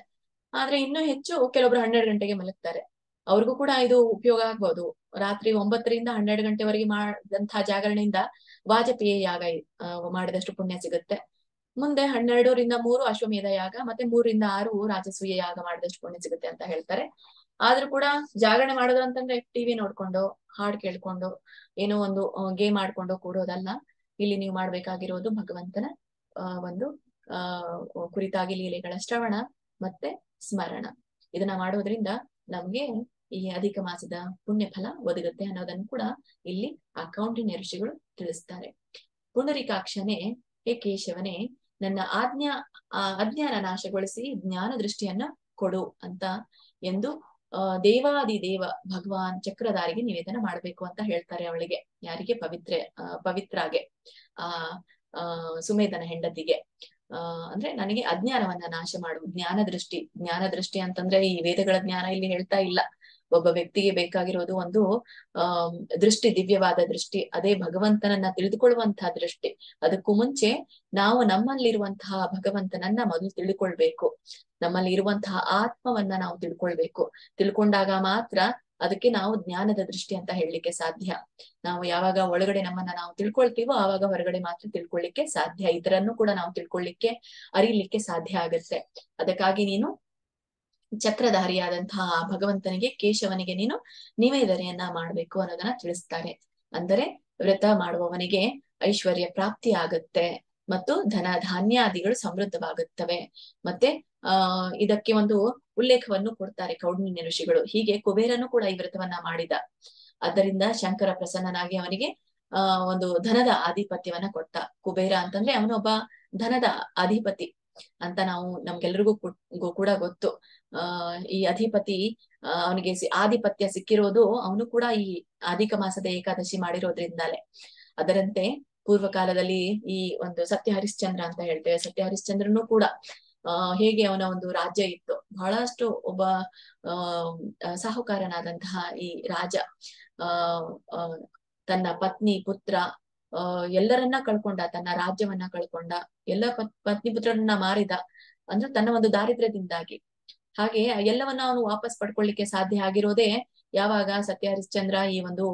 A: ಆದ್ರೆ ಇನ್ನೂ ಹೆಚ್ಚು ಕೆಲವೊಬ್ರು 12 ಗಂಟೆಗೆ ಮಲಗ್ತಾರೆ. ಅವ್ರಿಗೂ ಕೂಡ ಇದು ಉಪಯೋಗ ಆಗ್ಬಹುದು. ರಾತ್ರಿ 9ರಿಂದ 12 ಗಂಟೆವರೆಗೆ ಮಾಡಿದಂತಹ ಜಾಗರಣೆಯಿಂದ ವಾಜಪೇಯ ಯಾಗ ಮಾಡಿದಷ್ಟು ಪುಣ್ಯ ಸಿಗುತ್ತೆ. ಮುಂದೆ 12ರಿಂದ 3 ಅಶ್ವಮೇಧ ಯಾಗ, ಮತ್ತೆ 3ರಿಂದ 6 ರಾಜಸೂಯ ಯಾಗ ಮಾಡಿದಷ್ಟು ಪುಣ್ಯ ಸಿಗುತ್ತೆ ಅಂತ ಹೇಳ್ತಾರೆ. ಆದ್ರೂ ಕೂಡ ಜಾಗರಣೆ ಮಾಡೋದು ಅಂತಂದ್ರೆ ಟಿವಿ ನೋಡ್ಕೊಂಡು, ಹಾಡ್ ಕೇಳ್ಕೊಂಡು, ಏನೋ ಒಂದು ಗೇಮ್ ಆಡ್ಕೊಂಡು ಕೂಡೋದಲ್ಲ. ಇಲ್ಲಿ ನೀವು ಮಾಡ್ಬೇಕಾಗಿರೋದು ಭಗವಂತನ ಒಂದು ಕುರಿತಾಗಿ ಲೀಲೆಗಳ ಶ್ರವಣ ಮತ್ತೆ ಸ್ಮರಣ. ಇದನ್ನ ಮಾಡೋದ್ರಿಂದ ನಮ್ಗೆ ಈ ಅಧಿಕ ಮಾಸದ ಪುಣ್ಯ ಫಲ ಒದಗುತ್ತೆ ಅನ್ನೋದನ್ನು ಕೂಡ ಇಲ್ಲಿ ಆ ಕೌಂಡಿನ್ಯ ಋಷಿಗಳು ತಿಳಿಸ್ತಾರೆ. ಪುಂಡರೀಕಾಕ್ಷನೇ, ಹೇ ಕೇಶವನೇ, ನನ್ನ ಅಜ್ಞಾನ ನಾಶಗೊಳಿಸಿ ಜ್ಞಾನ ದೃಷ್ಟಿಯನ್ನ ಕೊಡು ಅಂತ ಎಂದು ದೇವಾದಿದೇವ ಭಗವಾನ್ ಚಕ್ರಧಾರಿಗೆ ನಿವೇದನ ಮಾಡ್ಬೇಕು ಅಂತ ಹೇಳ್ತಾರೆ ಅವಳಿಗೆ. ಯಾರಿಗೆ? ಪವಿತ್ರಾಗೆ, ಸುಮೇಧನ ಹೆಂಡತಿಗೆ. ಅಂದ್ರೆ ನನಗೆ ಅಜ್ಞಾನವನ್ನ ನಾಶ ಮಾಡು. ಜ್ಞಾನ ದೃಷ್ಟಿ ಅಂತಂದ್ರೆ ಈ ವೇದಗಳ ಜ್ಞಾನ ಇಲ್ಲಿ ಹೇಳ್ತಾ ಇಲ್ಲ. ಒಬ್ಬ ವ್ಯಕ್ತಿಗೆ ಬೇಕಾಗಿರೋದು ಒಂದು ದೃಷ್ಟಿ, ದಿವ್ಯವಾದ ದೃಷ್ಟಿ. ಅದೇ ಭಗವಂತನನ್ನ ತಿಳಿದುಕೊಳ್ಳುವಂತಹ ದೃಷ್ಟಿ. ಅದಕ್ಕೂ ಮುಂಚೆ ನಾವು ನಮ್ಮಲ್ಲಿರುವಂತಹ ಭಗವಂತನನ್ನ ಮೊದಲು ತಿಳ್ಕೊಳ್ಬೇಕು. ನಮ್ಮಲ್ಲಿ ಇರುವಂತಹ ಆತ್ಮವನ್ನ ನಾವು ತಿಳ್ಕೊಳ್ಬೇಕು. ತಿಳ್ಕೊಂಡಾಗ ಮಾತ್ರ ಅದಕ್ಕೆ ನಾವು ಜ್ಞಾನದ ದೃಷ್ಟಿ ಅಂತ ಹೇಳಲಿಕ್ಕೆ ಸಾಧ್ಯ. ನಾವು ಯಾವಾಗ ಒಳಗಡೆ ನಮ್ಮನ್ನ ನಾವು ತಿಳ್ಕೊಳ್ತೀವೋ ಆವಾಗ ಹೊರಗಡೆ ಮಾತ್ರ ತಿಳ್ಕೊಳ್ಳಿಕ್ಕೆ ಸಾಧ್ಯ. ಇದರನ್ನು ಕೂಡ ನಾವು ತಿಳ್ಕೊಳ್ಳಿಕ್ಕೆ, ಅರಿಲಿಕ್ಕೆ ಸಾಧ್ಯ ಆಗತ್ತೆ. ಅದಕ್ಕಾಗಿ ನೀನು ಚಕ್ರಧಾರಿಯಾದಂತಹ ಭಗವಂತನಿಗೆ, ಕೇಶವನಿಗೆ ನೀನು ನಿವೇದನೆಯನ್ನ ಮಾಡ್ಬೇಕು ಅನ್ನೋದನ್ನ ತಿಳಿಸ್ತಾರೆ. ಅಂದರೆ ವ್ರತ ಮಾಡುವವನಿಗೆ ಐಶ್ವರ್ಯ ಪ್ರಾಪ್ತಿ ಆಗತ್ತೆ ಮತ್ತು ಧನ ಧಾನ್ಯಾದಿಗಳು ಸಮೃದ್ಧವಾಗುತ್ತವೆ. ಮತ್ತೆ ಇದಕ್ಕೆ ಒಂದು ಉಲ್ಲೇಖವನ್ನು ಕೊಡ್ತಾರೆ ಕೌಂಡಿನ್ಯ ಋಷಿಗಳು. ಹೀಗೆ ಕುಬೇರನು ಕೂಡ ಈ ವ್ರತವನ್ನ ಮಾಡಿದ. ಆದ್ದರಿಂದ ಶಂಕರ ಪ್ರಸನ್ನನಾಗಿ ಅವನಿಗೆ ಒಂದು ಧನದ ಆಧಿಪತ್ಯವನ್ನ ಕೊಟ್ಟ. ಕುಬೇರ ಅಂತಂದ್ರೆ ಅವನೊಬ್ಬ ಧನದ ಅಧಿಪತಿ ಅಂತ ನಮ್ಗೆಲ್ರಿಗೂ ಕೂಡ ಗೊತ್ತು. ಈ ಅಧಿಪತಿ ಅವನಿಗೆ ಆಧಿಪತ್ಯ ಸಿಕ್ಕಿರೋದು ಅವನು ಕೂಡ ಈ ಅಧಿಕ ಮಾಸದ ಏಕಾದಶಿ ಮಾಡಿರೋದ್ರಿಂದಲೇ. ಅದರಂತೆ ಪೂರ್ವ ಕಾಲದಲ್ಲಿ ಈ ಒಂದು ಸತ್ಯ ಹರಿಶ್ಚಂದ್ರ ಅಂತ ಹೇಳ್ತೇವೆ. ಸತ್ಯ ಹರಿಶ್ಚಂದ್ರನು ಕೂಡ ಹೇಗೆ ಅವನ ಒಂದು ರಾಜ್ಯ ಇತ್ತು. ಬಹಳಷ್ಟು ಒಬ್ಬ ಸಾಹುಕಾರನಾದಂತಹ ಈ ರಾಜ ತನ್ನ ಪತ್ನಿ, ಪುತ್ರ ಎಲ್ಲರನ್ನ ಕಳ್ಕೊಂಡ, ತನ್ನ ರಾಜ್ಯವನ್ನ ಕಳ್ಕೊಂಡ, ಎಲ್ಲ ಪತ್ನಿ ಪುತ್ರರನ್ನ ಮಾರಿದ. ಅಂದ್ರೆ ತನ್ನ ಒಂದು ದಾರಿದ್ರ್ಯದಿಂದಾಗಿ. ಹಾಗೆ ಎಲ್ಲವನ್ನ ಅವನು ವಾಪಸ್ ಪಡ್ಕೊಳ್ಳಿಕ್ಕೆ ಸಾಧ್ಯ ಆಗಿರೋದೇ ಯಾವಾಗ ಸತ್ಯ ಹರಿಶ್ಚಂದ್ರ ಈ ಒಂದು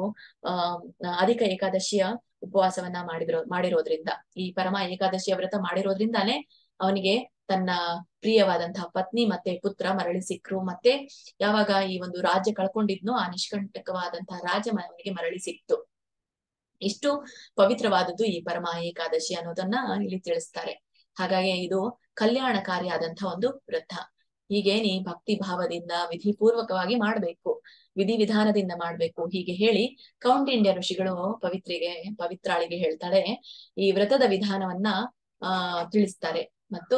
A: ಅಧಿಕ ಏಕಾದಶಿಯ ಉಪವಾಸವನ್ನ ಮಾಡಿರೋದ್ರಿಂದ, ಈ ಪರಮ ಏಕಾದಶಿಯ ವ್ರತ ಮಾಡಿರೋದ್ರಿಂದಾನೇ ಅವನಿಗೆ ತನ್ನ ಪ್ರಿಯವಾದಂತಹ ಪತ್ನಿ ಮತ್ತೆ ಪುತ್ರ ಮರಳಿ ಸಿಕ್ರು. ಮತ್ತೆ ಯಾವಾಗ ಈ ಒಂದು ರಾಜ್ಯ ಕಳ್ಕೊಂಡಿದ್ನೋ ಆ ನಿಷ್ಕಂಟಕವಾದಂತಹ ರಾಜ್ಯ ಅವನಿಗೆ ಮರಳಿ ಸಿಕ್ತು. ಇಷ್ಟು ಪವಿತ್ರವಾದದ್ದು ಈ ಪರಮ ಏಕಾದಶಿ ಅನ್ನೋದನ್ನ ಇಲ್ಲಿ ತಿಳಿಸ್ತಾರೆ. ಹಾಗಾಗಿ ಇದು ಕಲ್ಯಾಣಕಾರಿಯಾದಂತಹ ಒಂದು ವ್ರತ. ಹೀಗೆ ನೀ ಭಕ್ತಿ ಭಾವದಿಂದ ವಿಧಿಪೂರ್ವಕವಾಗಿ ಮಾಡ್ಬೇಕು, ವಿಧಿವಿಧಾನದಿಂದ ಮಾಡ್ಬೇಕು. ಹೀಗೆ ಹೇಳಿ ಕೌಂಡಿನ್ಯ ಋಷಿಗಳು ಪವಿತ್ರಾಳಿಗೆ ಹೇಳ್ತಾಳೆ, ಈ ವ್ರತದ ವಿಧಾನವನ್ನ ತಿಳಿಸ್ತಾರೆ. ಮತ್ತು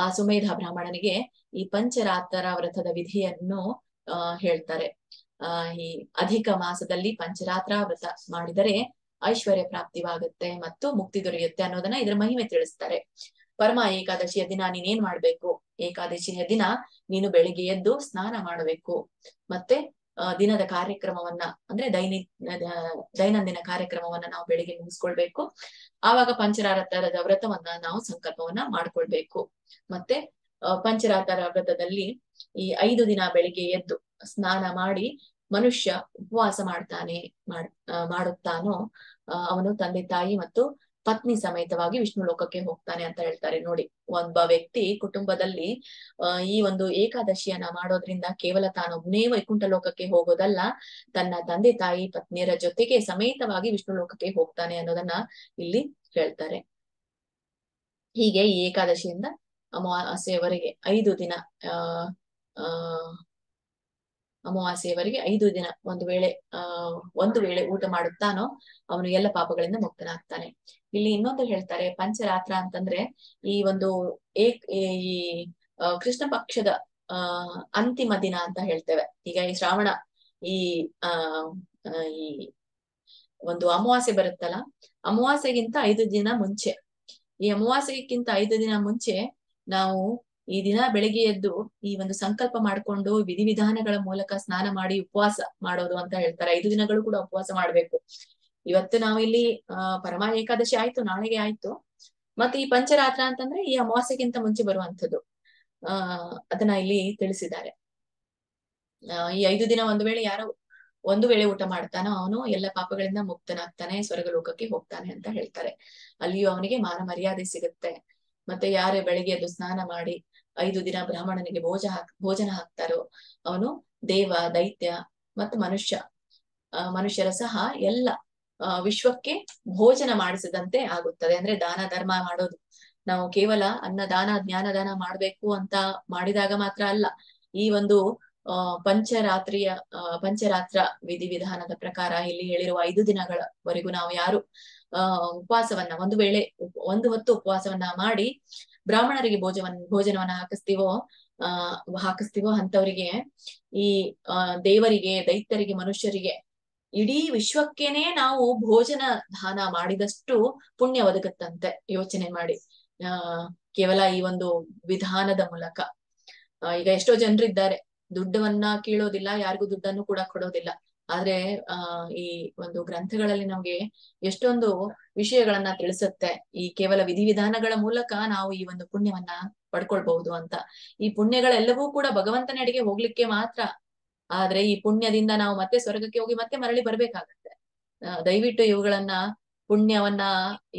A: ಆ ಸುಮೇಧ ಬ್ರಾಹ್ಮಣನಿಗೆ ಈ ಪಂಚರಾತ್ರ ವ್ರತದ ವಿಧಿಯನ್ನು ಹೇಳ್ತಾರೆ. ಈ ಅಧಿಕ ಮಾಸದಲ್ಲಿ ಪಂಚರಾತ್ರ ವ್ರತ ಮಾಡಿದರೆ ಐಶ್ವರ್ಯ ಪ್ರಾಪ್ತಿವಾಗುತ್ತೆ ಮತ್ತು ಮುಕ್ತಿ ದೊರೆಯುತ್ತೆ ಅನ್ನೋದನ್ನ ಇದರ ಮಹಿಮೆ ತಿಳಿಸ್ತಾರೆ. ಪರಮ ಏಕಾದಶಿಯ ದಿನ ನೀನೇನ್ ಮಾಡ್ಬೇಕು? ಏಕಾದಶಿಯ ದಿನ ನೀನು ಬೆಳಿಗ್ಗೆ ಎದ್ದು ಸ್ನಾನ ಮಾಡಬೇಕು. ಮತ್ತೆ ದಿನದ ಕಾರ್ಯಕ್ರಮವನ್ನ ಅಂದ್ರೆ ದೈನಂದಿನ ಕಾರ್ಯಕ್ರಮವನ್ನ ನಾವು ಬೆಳಿಗ್ಗೆ ಮುಗಿಸ್ಕೊಳ್ಬೇಕು. ಆವಾಗ ಪಂಚರಾತ್ರದ ವ್ರತವನ್ನ ನಾವು ಸಂಕಲ್ಪವನ್ನ ಮಾಡ್ಕೊಳ್ಬೇಕು. ಮತ್ತೆ ಪಂಚರಾತ್ರ ವ್ರತದಲ್ಲಿ ಈ 5 ದಿನ ಬೆಳಿಗ್ಗೆ ಎದ್ದು ಸ್ನಾನ ಮಾಡಿ ಮನುಷ್ಯ ಉಪವಾಸ ಮಾಡುತ್ತಾನೋ ಅವನು ತಂದೆ ತಾಯಿ ಮತ್ತು ಪತ್ನಿ ಸಮೇತವಾಗಿ ವಿಷ್ಣು ಲೋಕಕ್ಕೆ ಹೋಗ್ತಾನೆ ಅಂತ ಹೇಳ್ತಾರೆ. ನೋಡಿ, ಒಬ್ಬ ವ್ಯಕ್ತಿ ಕುಟುಂಬದಲ್ಲಿ ಈ ಒಂದು ಏಕಾದಶಿಯನ್ನ ಮಾಡೋದ್ರಿಂದ ಕೇವಲ ತಾನೊಬ್ನೇ ವೈಕುಂಠ ಲೋಕಕ್ಕೆ ಹೋಗೋದಲ್ಲ, ತನ್ನ ತಂದೆ ತಾಯಿ ಪತ್ನಿಯರ ಜೊತೆಗೆ ಸಮೇತವಾಗಿ ವಿಷ್ಣು ಲೋಕಕ್ಕೆ ಹೋಗ್ತಾನೆ ಅನ್ನೋದನ್ನ ಇಲ್ಲಿ ಹೇಳ್ತಾರೆ. ಹೀಗೆ ಈ ಏಕಾದಶಿಯಿಂದ ಅಮಾವಾಸ್ಯೆಯವರೆಗೆ 5 ದಿನ ಅಮಾವಾಸ್ಯೆಯವರೆಗೆ 5 ದಿನ ಒಂದು ವೇಳೆ ಊಟ ಮಾಡುತ್ತಾನೋ ಅವನು ಎಲ್ಲ ಪಾಪಗಳಿಂದ ಮುಕ್ತನಾಗ್ತಾನೆ. ಇಲ್ಲಿ ಇನ್ನೊಂದು ಹೇಳ್ತಾರೆ, ಪಂಚರಾತ್ರ ಅಂತಂದ್ರೆ ಈ ಒಂದು ಈ ಕೃಷ್ಣ ಪಕ್ಷದ ಅಂತಿಮ ದಿನ ಅಂತ ಹೇಳ್ತೇವೆ. ಈಗ ಈ ಶ್ರಾವಣ ಈ ಒಂದು ಅಮಾವಾಸ್ಯೆ ಬರುತ್ತಲ್ಲ, ಅಮಾವಾಸ್ಯೆಗಿಂತ 5 ದಿನ ಮುಂಚೆ, ಈ ಅಮಾವಾಸ್ಯೆಗಿಂತ 5 ದಿನ ಮುಂಚೆ ನಾವು ಈ ದಿನ ಬೆಳಿಗ್ಗೆ ಎದ್ದು ಈ ಒಂದು ಸಂಕಲ್ಪ ಮಾಡ್ಕೊಂಡು ವಿಧಿವಿಧಾನಗಳ ಮೂಲಕ ಸ್ನಾನ ಮಾಡಿ ಉಪವಾಸ ಮಾಡೋದು ಅಂತ ಹೇಳ್ತಾರೆ. 5 ದಿನಗಳು ಕೂಡ ಉಪವಾಸ ಮಾಡ್ಬೇಕು. ಇವತ್ತು ನಾವು ಇಲ್ಲಿ ಪರಮ ಏಕಾದಶಿ ಆಯ್ತು, ನಾಳೆಗೆ ಆಯ್ತು. ಮತ್ತೆ ಈ ಪಂಚರಾತ್ರ ಅಂತಂದ್ರೆ ಈ ಅಮಾವಾಸ್ಯೆಗಿಂತ ಮುಂಚೆ ಬರುವಂತದ್ದು. ಅದನ್ನ ಇಲ್ಲಿ ತಿಳಿಸಿದ್ದಾರೆ. ಈ 5 ದಿನ ಒಂದು ವೇಳೆ ಊಟ ಮಾಡ್ತಾನೋ ಅವನು ಎಲ್ಲ ಪಾಪಗಳಿಂದ ಮುಕ್ತನಾಗ್ತಾನೆ, ಸ್ವರ್ಗ ಲೋಕಕ್ಕೆ ಹೋಗ್ತಾನೆ ಅಂತ ಹೇಳ್ತಾರೆ. ಅಲ್ಲಿಯೂ ಅವನಿಗೆ ಮಾನ ಮರ್ಯಾದೆ ಸಿಗುತ್ತೆ. ಮತ್ತೆ ಯಾರೇ ಬೆಳಿಗ್ಗೆ ಎದ್ದು ಸ್ನಾನ ಮಾಡಿ 5 ದಿನ ಬ್ರಾಹ್ಮಣನಿಗೆ ಭೋಜನ ಹಾಕ್ತಾರೋ ಅವನು ದೇವ, ದೈತ್ಯ ಮತ್ತು ಮನುಷ್ಯರ ಸಹ ಎಲ್ಲ ವಿಶ್ವಕ್ಕೆ ಭೋಜನ ಮಾಡಿಸಿದಂತೆ ಆಗುತ್ತದೆ. ಅಂದ್ರೆ ದಾನ ಧರ್ಮ ಮಾಡೋದು ನಾವು ಕೇವಲ ಅನ್ನದಾನ ಜ್ಞಾನದಾನ ಮಾಡ್ಬೇಕು ಅಂತ ಮಾಡಿದಾಗ ಮಾತ್ರ ಅಲ್ಲ. ಈ ಒಂದು ಪಂಚರಾತ್ರ ವಿಧಿವಿಧಾನದ ಪ್ರಕಾರ ಇಲ್ಲಿ ಹೇಳಿರುವ 5 ದಿನಗಳವರೆಗೂ ನಾವು ಯಾರು ಉಪವಾಸವನ್ನ ಒಂದು ಹೊತ್ತು ಉಪವಾಸವನ್ನ ಮಾಡಿ ಬ್ರಾಹ್ಮಣರಿಗೆ ಭೋಜನವನ್ನ ಹಾಕಿಸ್ತೀವೋ ಅಂತವರಿಗೆ ಈ ದೇವರಿಗೆ, ದೈತ್ಯರಿಗೆ, ಮನುಷ್ಯರಿಗೆ, ಇಡೀ ವಿಶ್ವಕ್ಕೇನೆ ನಾವು ಭೋಜನ ದಾನ ಮಾಡಿದಷ್ಟು ಪುಣ್ಯ ಒದಗುತ್ತಂತೆ. ಯೋಚನೆ ಮಾಡಿ, ಕೇವಲ ಈ ಒಂದು ವಿಧಾನದ ಮೂಲಕ. ಈಗ ಎಷ್ಟೋ ಜನರಿದ್ದಾರೆ, ದುಡ್ಡವನ್ನ ಕೀಳೋದಿಲ್ಲ, ಯಾರಿಗೂ ದುಡ್ಡನ್ನು ಕೂಡ ಕೊಡೋದಿಲ್ಲ. ಆದ್ರೆ ಈ ಒಂದು ಗ್ರಂಥಗಳಲ್ಲಿ ನಮ್ಗೆ ಎಷ್ಟೊಂದು ವಿಷಯಗಳನ್ನ ತಿಳಿಸುತ್ತೆ. ಈ ಕೇವಲ ವಿಧಿವಿಧಾನಗಳ ಮೂಲಕ ನಾವು ಈ ಒಂದು ಪುಣ್ಯವನ್ನ ಪಡ್ಕೊಳ್ಬಹುದು ಅಂತ. ಈ ಪುಣ್ಯಗಳೆಲ್ಲವೂ ಕೂಡ ಭಗವಂತನೆಡೆಗೆ ಹೋಗ್ಲಿಕ್ಕೆ ಮಾತ್ರ. ಆದ್ರೆ ಈ ಪುಣ್ಯದಿಂದ ನಾವು ಮತ್ತೆ ಸ್ವರ್ಗಕ್ಕೆ ಹೋಗಿ ಮತ್ತೆ ಮರಳಿ ಬರ್ಬೇಕಾಗತ್ತೆ. ದಯವಿಟ್ಟು ಇವುಗಳನ್ನ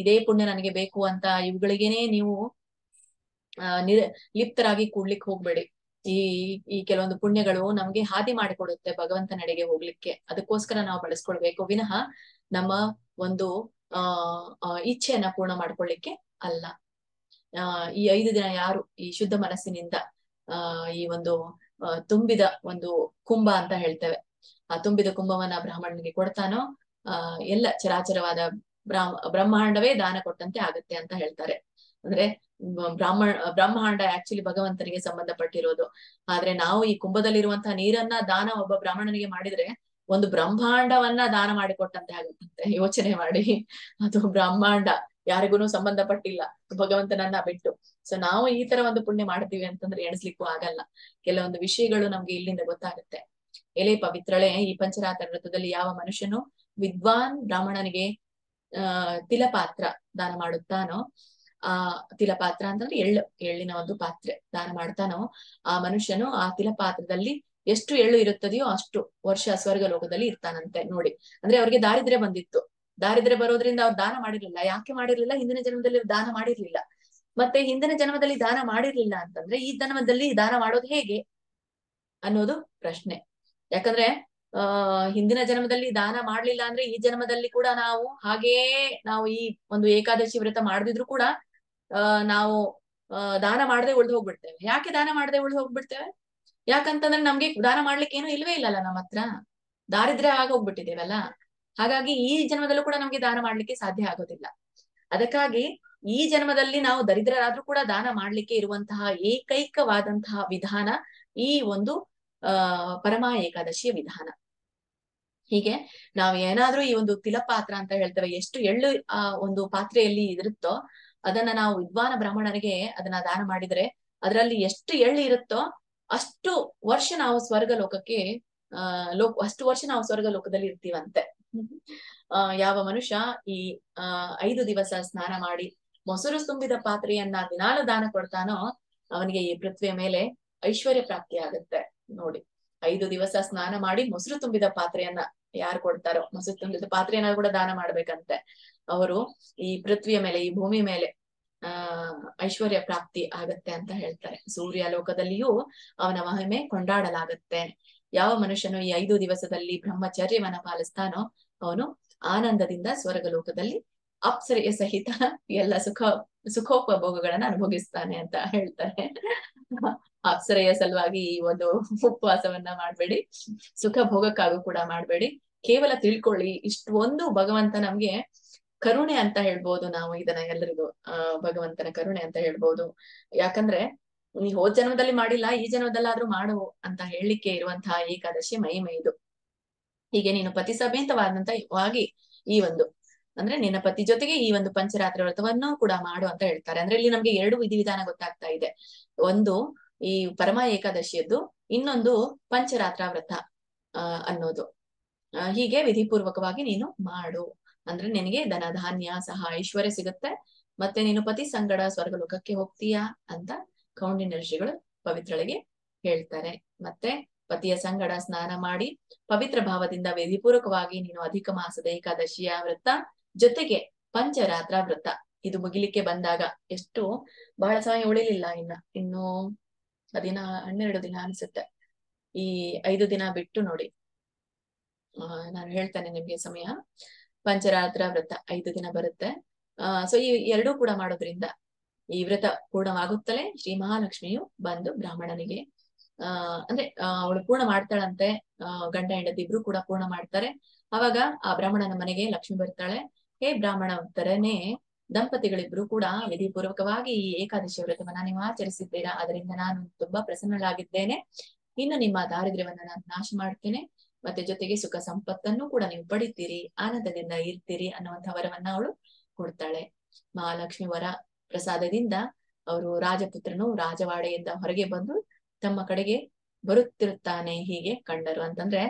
A: ಇದೇ ಪುಣ್ಯ ನನಗೆ ಬೇಕು ಅಂತ ಇವುಗಳಿಗೇನೆ ನೀವು ಲಿಪ್ತರಾಗಿ ಕೂಡ್ಲಿಕ್ಕೆ ಹೋಗ್ಬೇಡಿ. ಈ ಕೆಲವೊಂದು ಪುಣ್ಯಗಳು ನಮ್ಗೆ ಹಾದಿ ಮಾಡಿಕೊಡುತ್ತೆ ಭಗವಂತನೆಡೆಗೆ ಹೋಗ್ಲಿಕ್ಕೆ. ಅದಕ್ಕೋಸ್ಕರ ನಾವು ಬಳಸ್ಕೊಳ್ಬೇಕು ವಿನಃ ನಮ್ಮ ಒಂದು ಇಚ್ಛೆಯನ್ನ ಪೂರ್ಣ ಮಾಡ್ಕೊಳ್ಳಿಕ್ಕೆ ಅಲ್ಲ. ಈ 5 ದಿನ ಯಾರು ಈ ಶುದ್ಧ ಮನಸ್ಸಿನಿಂದ ಈ ಒಂದು ತುಂಬಿದ ಒಂದು ಕುಂಭ ಅಂತ ಹೇಳ್ತೇವೆ, ಆ ತುಂಬಿದ ಕುಂಭವನ್ನ ಬ್ರಾಹ್ಮಣನಿಗೆ ಕೊಡ್ತಾನೋ ಎಲ್ಲ ಚರಾಚರವಾದ ಬ್ರಹ್ಮಾಂಡವೇ ದಾನ ಕೊಟ್ಟಂತೆ ಆಗತ್ತೆ ಅಂತ ಹೇಳ್ತಾರೆ. ಅಂದ್ರೆ ಬ್ರಹ್ಮಾಂಡ ಆಕ್ಚುಲಿ ಭಗವಂತನಿಗೆ ಸಂಬಂಧಪಟ್ಟಿರೋದು. ಆದ್ರೆ ನಾವು ಈ ಕುಂಭದಲ್ಲಿರುವಂತಹ ನೀರನ್ನ ದಾನ ಒಬ್ಬ ಬ್ರಾಹ್ಮಣನಿಗೆ ಮಾಡಿದ್ರೆ ಒಂದು ಬ್ರಹ್ಮಾಂಡವನ್ನ ದಾನ ಮಾಡಿಕೊಟ್ಟಂತೆ ಆಗುತ್ತಂತೆ. ಯೋಚನೆ ಮಾಡಿ, ಅದು ಬ್ರಹ್ಮಾಂಡ ಯಾರಿಗೂ ಸಂಬಂಧಪಟ್ಟಿಲ್ಲ ಭಗವಂತನನ್ನ ಬಿಟ್ಟು. ಸೊ ನಾವು ಈ ತರ ಒಂದು ಪುಣ್ಯ ಮಾಡ್ತೀವಿ ಅಂತಂದ್ರೆ ಎಣಿಸ್ಲಿಕ್ಕೂ ಆಗಲ್ಲ. ಕೆಲವೊಂದು ವಿಷಯಗಳು ನಮ್ಗೆ ಇಲ್ಲಿಂದ ಗೊತ್ತಾಗುತ್ತೆ. ಎಲೆ ಪವಿತ್ರಳೆ, ಈ ಪಂಚರಾತ್ರ ವ್ರತದಲ್ಲಿ ಯಾವ ಮನುಷ್ಯನು ವಿದ್ವಾನ್ ಬ್ರಾಹ್ಮಣನಿಗೆ ತಿಲಪಾತ್ರ ದಾನ ಮಾಡುತ್ತಾನೋ, ತಿಲಪಾತ್ರ ಅಂತಂದ್ರೆ ಎಳ್ಳಿನ ಒಂದು ಪಾತ್ರೆ ದಾನ ಮಾಡ್ತಾನೋ ಆ ಮನುಷ್ಯನು ಆ ತಿಲಪಾತ್ರದಲ್ಲಿ ಎಷ್ಟು ಎಳ್ಳು ಇರುತ್ತದೆಯೋ ಅಷ್ಟು ವರ್ಷ ಸ್ವರ್ಗ ಲೋಕದಲ್ಲಿ ಇರ್ತಾನಂತೆ. ನೋಡಿ, ಅಂದ್ರೆ ಅವ್ರಿಗೆ ದಾರಿದ್ರ್ಯ ಬಂದಿತ್ತು. ದಾರಿದ್ರ್ಯ ಬರೋದ್ರಿಂದ ಅವ್ರು ದಾನ ಮಾಡಿರ್ಲಿಲ್ಲ. ಯಾಕೆ ಮಾಡಿರ್ಲಿಲ್ಲ? ಹಿಂದಿನ ಜನ್ಮದಲ್ಲಿ ದಾನ ಮಾಡಿರ್ಲಿಲ್ಲ. ಮತ್ತೆ ಹಿಂದಿನ ಜನ್ಮದಲ್ಲಿ ದಾನ ಮಾಡಿರ್ಲಿಲ್ಲ ಅಂತಂದ್ರೆ ಈ ಜನ್ಮದಲ್ಲಿ ದಾನ ಮಾಡೋದು ಹೇಗೆ ಅನ್ನೋದು ಪ್ರಶ್ನೆ. ಯಾಕಂದ್ರೆ ಹಿಂದಿನ ಜನ್ಮದಲ್ಲಿ ದಾನ ಮಾಡ್ಲಿಲ್ಲ ಅಂದ್ರೆ ಈ ಜನ್ಮದಲ್ಲಿ ಕೂಡ ನಾವು ಈ ಒಂದು ಏಕಾದಶಿ ವ್ರತ ಮಾಡದಿದ್ರು ಕೂಡ ನಾವು ದಾನ ಮಾಡದೆ ಉಳ್ದು ಹೋಗ್ಬಿಡ್ತೇವೆ. ಯಾಕೆ ದಾನ ಮಾಡದೆ ಉಳ್ದು ಹೋಗ್ಬಿಡ್ತೇವೆ? ಯಾಕಂತಂದ್ರೆ ನಮ್ಗೆ ದಾನ ಮಾಡ್ಲಿಕ್ಕೆ ಏನು ಇಲ್ವೇ ಇಲ್ಲಲ್ಲ ನಮ್ಮ ಹತ್ರ, ದಾರಿದ್ರ್ಯ ಆಗೋಗ್ಬಿಟ್ಟಿದ್ದೇವಲ್ಲ. ಹಾಗಾಗಿ ಈ ಜನ್ಮದಲ್ಲೂ ಕೂಡ ನಮ್ಗೆ ದಾನ ಮಾಡ್ಲಿಕ್ಕೆ ಸಾಧ್ಯ ಆಗೋದಿಲ್ಲ. ಅದಕ್ಕಾಗಿ ಈ ಜನ್ಮದಲ್ಲಿ ನಾವು ದರಿದ್ರರಾದ್ರೂ ಕೂಡ ದಾನ ಮಾಡ್ಲಿಕ್ಕೆ ಇರುವಂತಹ ಏಕೈಕವಾದಂತಹ ವಿಧಾನ ಈ ಒಂದು ಪರಮ ಏಕಾದಶಿಯ ವಿಧಾನ. ಹೀಗೆ ನಾವು ಏನಾದ್ರೂ ಈ ಒಂದು ತಿಲಪಾತ್ರ ಅಂತ ಹೇಳ್ತೇವೆ, ಎಷ್ಟು ಎಳ್ಳು ಆ ಒಂದು ಪಾತ್ರೆಯಲ್ಲಿ ಇರುತ್ತೋ ಅದನ್ನ ನಾವು ವಿದ್ವಾನ ಬ್ರಾಹ್ಮಣರಿಗೆ ಅದನ್ನ ದಾನ ಮಾಡಿದ್ರೆ ಅದರಲ್ಲಿ ಎಷ್ಟು ಎಳ್ಳು ಇರುತ್ತೋ ಅಷ್ಟು ವರ್ಷ ನಾವು ಸ್ವರ್ಗ ಲೋಕಕ್ಕೆ ಅಷ್ಟು ವರ್ಷ ನಾವು ಸ್ವರ್ಗ ಲೋಕದಲ್ಲಿ ಇರ್ತೀವಂತೆ. ಯಾವ ಮನುಷ್ಯ ಈ 5 ದಿವಸ ಸ್ನಾನ ಮಾಡಿ ಮೊಸರು ತುಂಬಿದ ಪಾತ್ರೆಯನ್ನ ದಿನಾಲು ದಾನ ಕೊಡ್ತಾನೋ ಅವನಿಗೆ ಈ ಪೃಥ್ವಿಯ ಮೇಲೆ ಐಶ್ವರ್ಯ ಪ್ರಾಪ್ತಿ ಆಗುತ್ತೆ. ನೋಡಿ, 5 ದಿವಸ ಸ್ನಾನ ಮಾಡಿ ಮೊಸರು ತುಂಬಿದ ಪಾತ್ರೆಯನ್ನ ಯಾರು ಕೊಡ್ತಾರೋ, ಮೊಸರು ತುಂಬಿದ ಪಾತ್ರೆಯನ್ನ ಕೂಡ ದಾನ ಮಾಡ್ಬೇಕಂತೆ, ಅವರು ಈ ಪೃಥ್ವಿಯ ಮೇಲೆ, ಈ ಭೂಮಿ ಮೇಲೆ ಐಶ್ವರ್ಯ ಪ್ರಾಪ್ತಿ ಆಗತ್ತೆ ಅಂತ ಹೇಳ್ತಾರೆ. ಸೂರ್ಯ ಲೋಕದಲ್ಲಿಯೂ ಅವನ ಮಹಿಮೆ ಕೊಂಡಾಡಲಾಗತ್ತೆ. ಯಾವ ಮನುಷ್ಯನು ಈ 5 ದಿವಸದಲ್ಲಿ ಬ್ರಹ್ಮಚರ್ಯವನ್ನ ಪಾಲಿಸ್ತಾನೋ ಅವನು ಆನಂದದಿಂದ ಸ್ವರ್ಗ ಲೋಕದಲ್ಲಿ ಅಪ್ಸರೆಯ ಸಹಿತ ಎಲ್ಲ ಸುಖೋಪಭೋಗಗಳನ್ನ ಅನುಭವಿಸ್ತಾನೆ ಅಂತ ಹೇಳ್ತಾರೆ. ಅಪ್ಸರೆಯ ಸಲುವಾಗಿ ಈ ಒಂದು ಉಪವಾಸವನ್ನ ಮಾಡ್ಬೇಡಿ, ಸುಖ ಭೋಗಕ್ಕಾಗೂ ಕೂಡ ಮಾಡ್ಬೇಡಿ. ಕೇವಲ ತಿಳ್ಕೊಳ್ಳಿ, ಇಷ್ಟೊಂದು ಭಗವಂತ ನಮ್ಗೆ ಕರುಣೆ ಅಂತ ಹೇಳ್ಬೋದು. ನಾವು ಇದನ್ನ ಎಲ್ಲರಿಗೂ ಭಗವಂತನ ಕರುಣೆ ಅಂತ ಹೇಳ್ಬೋದು. ಯಾಕಂದ್ರೆ ನೀ ಹೋದ್ ಜನ್ಮದಲ್ಲಿ ಮಾಡಿಲ್ಲ, ಈ ಜನ್ಮದಲ್ಲಾದ್ರೂ ಮಾಡು ಅಂತ ಹೇಳಲಿಕ್ಕೆ ಇರುವಂತಹ ಏಕಾದಶಿ ಮಹಿಮೆ ಇದು. ಹೀಗೆ ನೀನು ಪತಿ ಸಮೇತವಾದಂತವಾಗಿ ಈ ಒಂದು ಅಂದ್ರೆ ನಿನ್ನ ಪತಿ ಜೊತೆಗೆ ಈ ಒಂದು ಪಂಚರಾತ್ರ ವ್ರತವನ್ನು ಕೂಡ ಮಾಡು ಅಂತ ಹೇಳ್ತಾರೆ. ಅಂದ್ರೆ ಇಲ್ಲಿ ನಮ್ಗೆ 2 ವಿಧಿವಿಧಾನ ಗೊತ್ತಾಗ್ತಾ ಇದೆ. ಒಂದು ಈ ಪರಮ ಏಕಾದಶಿಯದ್ದು, ಇನ್ನೊಂದು ಪಂಚರಾತ್ರ ವ್ರತ ಅನ್ನೋದು. ಹೀಗೆ ವಿಧಿಪೂರ್ವಕವಾಗಿ ನೀನು ಮಾಡು ಅಂದ್ರೆ ನಿನಗೆ ಧನ ಧಾನ್ಯ ಸಹ ಐಶ್ವರ್ಯ ಸಿಗುತ್ತೆ, ಮತ್ತೆ ನೀನು ಪತಿ ಸಂಗಡ ಸ್ವರ್ಗಲೋಕಕ್ಕೆ ಹೋಗ್ತೀಯಾ ಅಂತ ಕೌಂಡಿನ್ಯ ಋಷಿಗಳು ಪವಿತ್ರಳಿಗೆ ಹೇಳ್ತಾರೆ. ಮತ್ತೆ ಪತಿಯ ಸಂಗಡ ಸ್ನಾನ ಮಾಡಿ ಪವಿತ್ರ ಭಾವದಿಂದ ವಿಧಿಪೂರ್ವಕವಾಗಿ ನೀನು ಅಧಿಕ ಮಾಸದ ಏಕಾದಶಿಯ ವ್ರತ ಜೊತೆಗೆ ಪಂಚರಾತ್ರ ವ್ರತ ಇದು ಮುಗಿಲಿಕ್ಕೆ ಬಂದಾಗ, ಎಷ್ಟು ಬಹಳ ಸಮಯ ಉಳಿಲಿಲ್ಲ, ಇನ್ನು 12 ದಿನ ಅನ್ಸುತ್ತೆ. ಈ 5 ದಿನ ಬಿಟ್ಟು ನೋಡಿ, ನಾನು ಹೇಳ್ತೇನೆ ನಿಮ್ಗೆ ಸಮಯ. ಪಂಚರಾತ್ರ ವ್ರತ 5 ದಿನ ಬರುತ್ತೆ. ಸೊ ಈ 2 ಕೂಡ ಮಾಡೋದ್ರಿಂದ ಈ ವ್ರತ ಪೂರ್ಣವಾಗುತ್ತಲೇ ಶ್ರೀ ಮಹಾಲಕ್ಷ್ಮಿಯು ಬಂದು ಬ್ರಾಹ್ಮಣನಿಗೆ ಅಂದ್ರೆ ಅವಳು ಪೂರ್ಣ ಮಾಡ್ತಾಳಂತೆ, ಗಂಡ ಹೆಂಡತಿ ಇಬ್ರು ಕೂಡ ಪೂರ್ಣ ಮಾಡ್ತಾರೆ. ಅವಾಗ ಆ ಬ್ರಾಹ್ಮಣನ ಮನೆಗೆ ಲಕ್ಷ್ಮಿ ಬರ್ತಾಳೆ. ಹೇ ಬ್ರಾಹ್ಮಣ ಉತ್ತರನೇ, ದಂಪತಿಗಳಿಬ್ರು ಕೂಡ ವಿಧಿಪೂರ್ವಕವಾಗಿ ಈ ಏಕಾದಶಿ ವ್ರತವನ್ನ ನೀವು ಆಚರಿಸಿದ್ದೀರಾ, ಅದರಿಂದ ನಾನು ತುಂಬಾ ಪ್ರಸನ್ನಳಾಗಿದ್ದೇನೆ. ಇನ್ನು ನಿಮ್ಮ ದಾರಿದ್ರ್ಯವನ್ನ ನಾನು ನಾಶ ಮಾಡ್ತೇನೆ, ಮತ್ತೆ ಜೊತೆಗೆ ಸುಖ ಸಂಪತ್ತನ್ನು ಕೂಡ ನೀವು ಪಡಿತೀರಿ, ಆನಂದದಿಂದ ಇರ್ತೀರಿ ಅನ್ನುವಂಥ ವರವನ್ನ ಅವಳು ಕೊಡ್ತಾಳೆ. ಮಹಾಲಕ್ಷ್ಮಿ ವರ ಪ್ರಸಾದದಿಂದ ಅವರು ರಾಜಪುತ್ರನು ರಾಜವಾಡೆಯಿಂದ ಹೊರಗೆ ಬಂದು ತಮ್ಮ ಕಡೆಗೆ ಬರುತ್ತಿರುತ್ತಾನೆ ಹೀಗೆ ಕಂಡರು. ಅಂತಂದ್ರೆ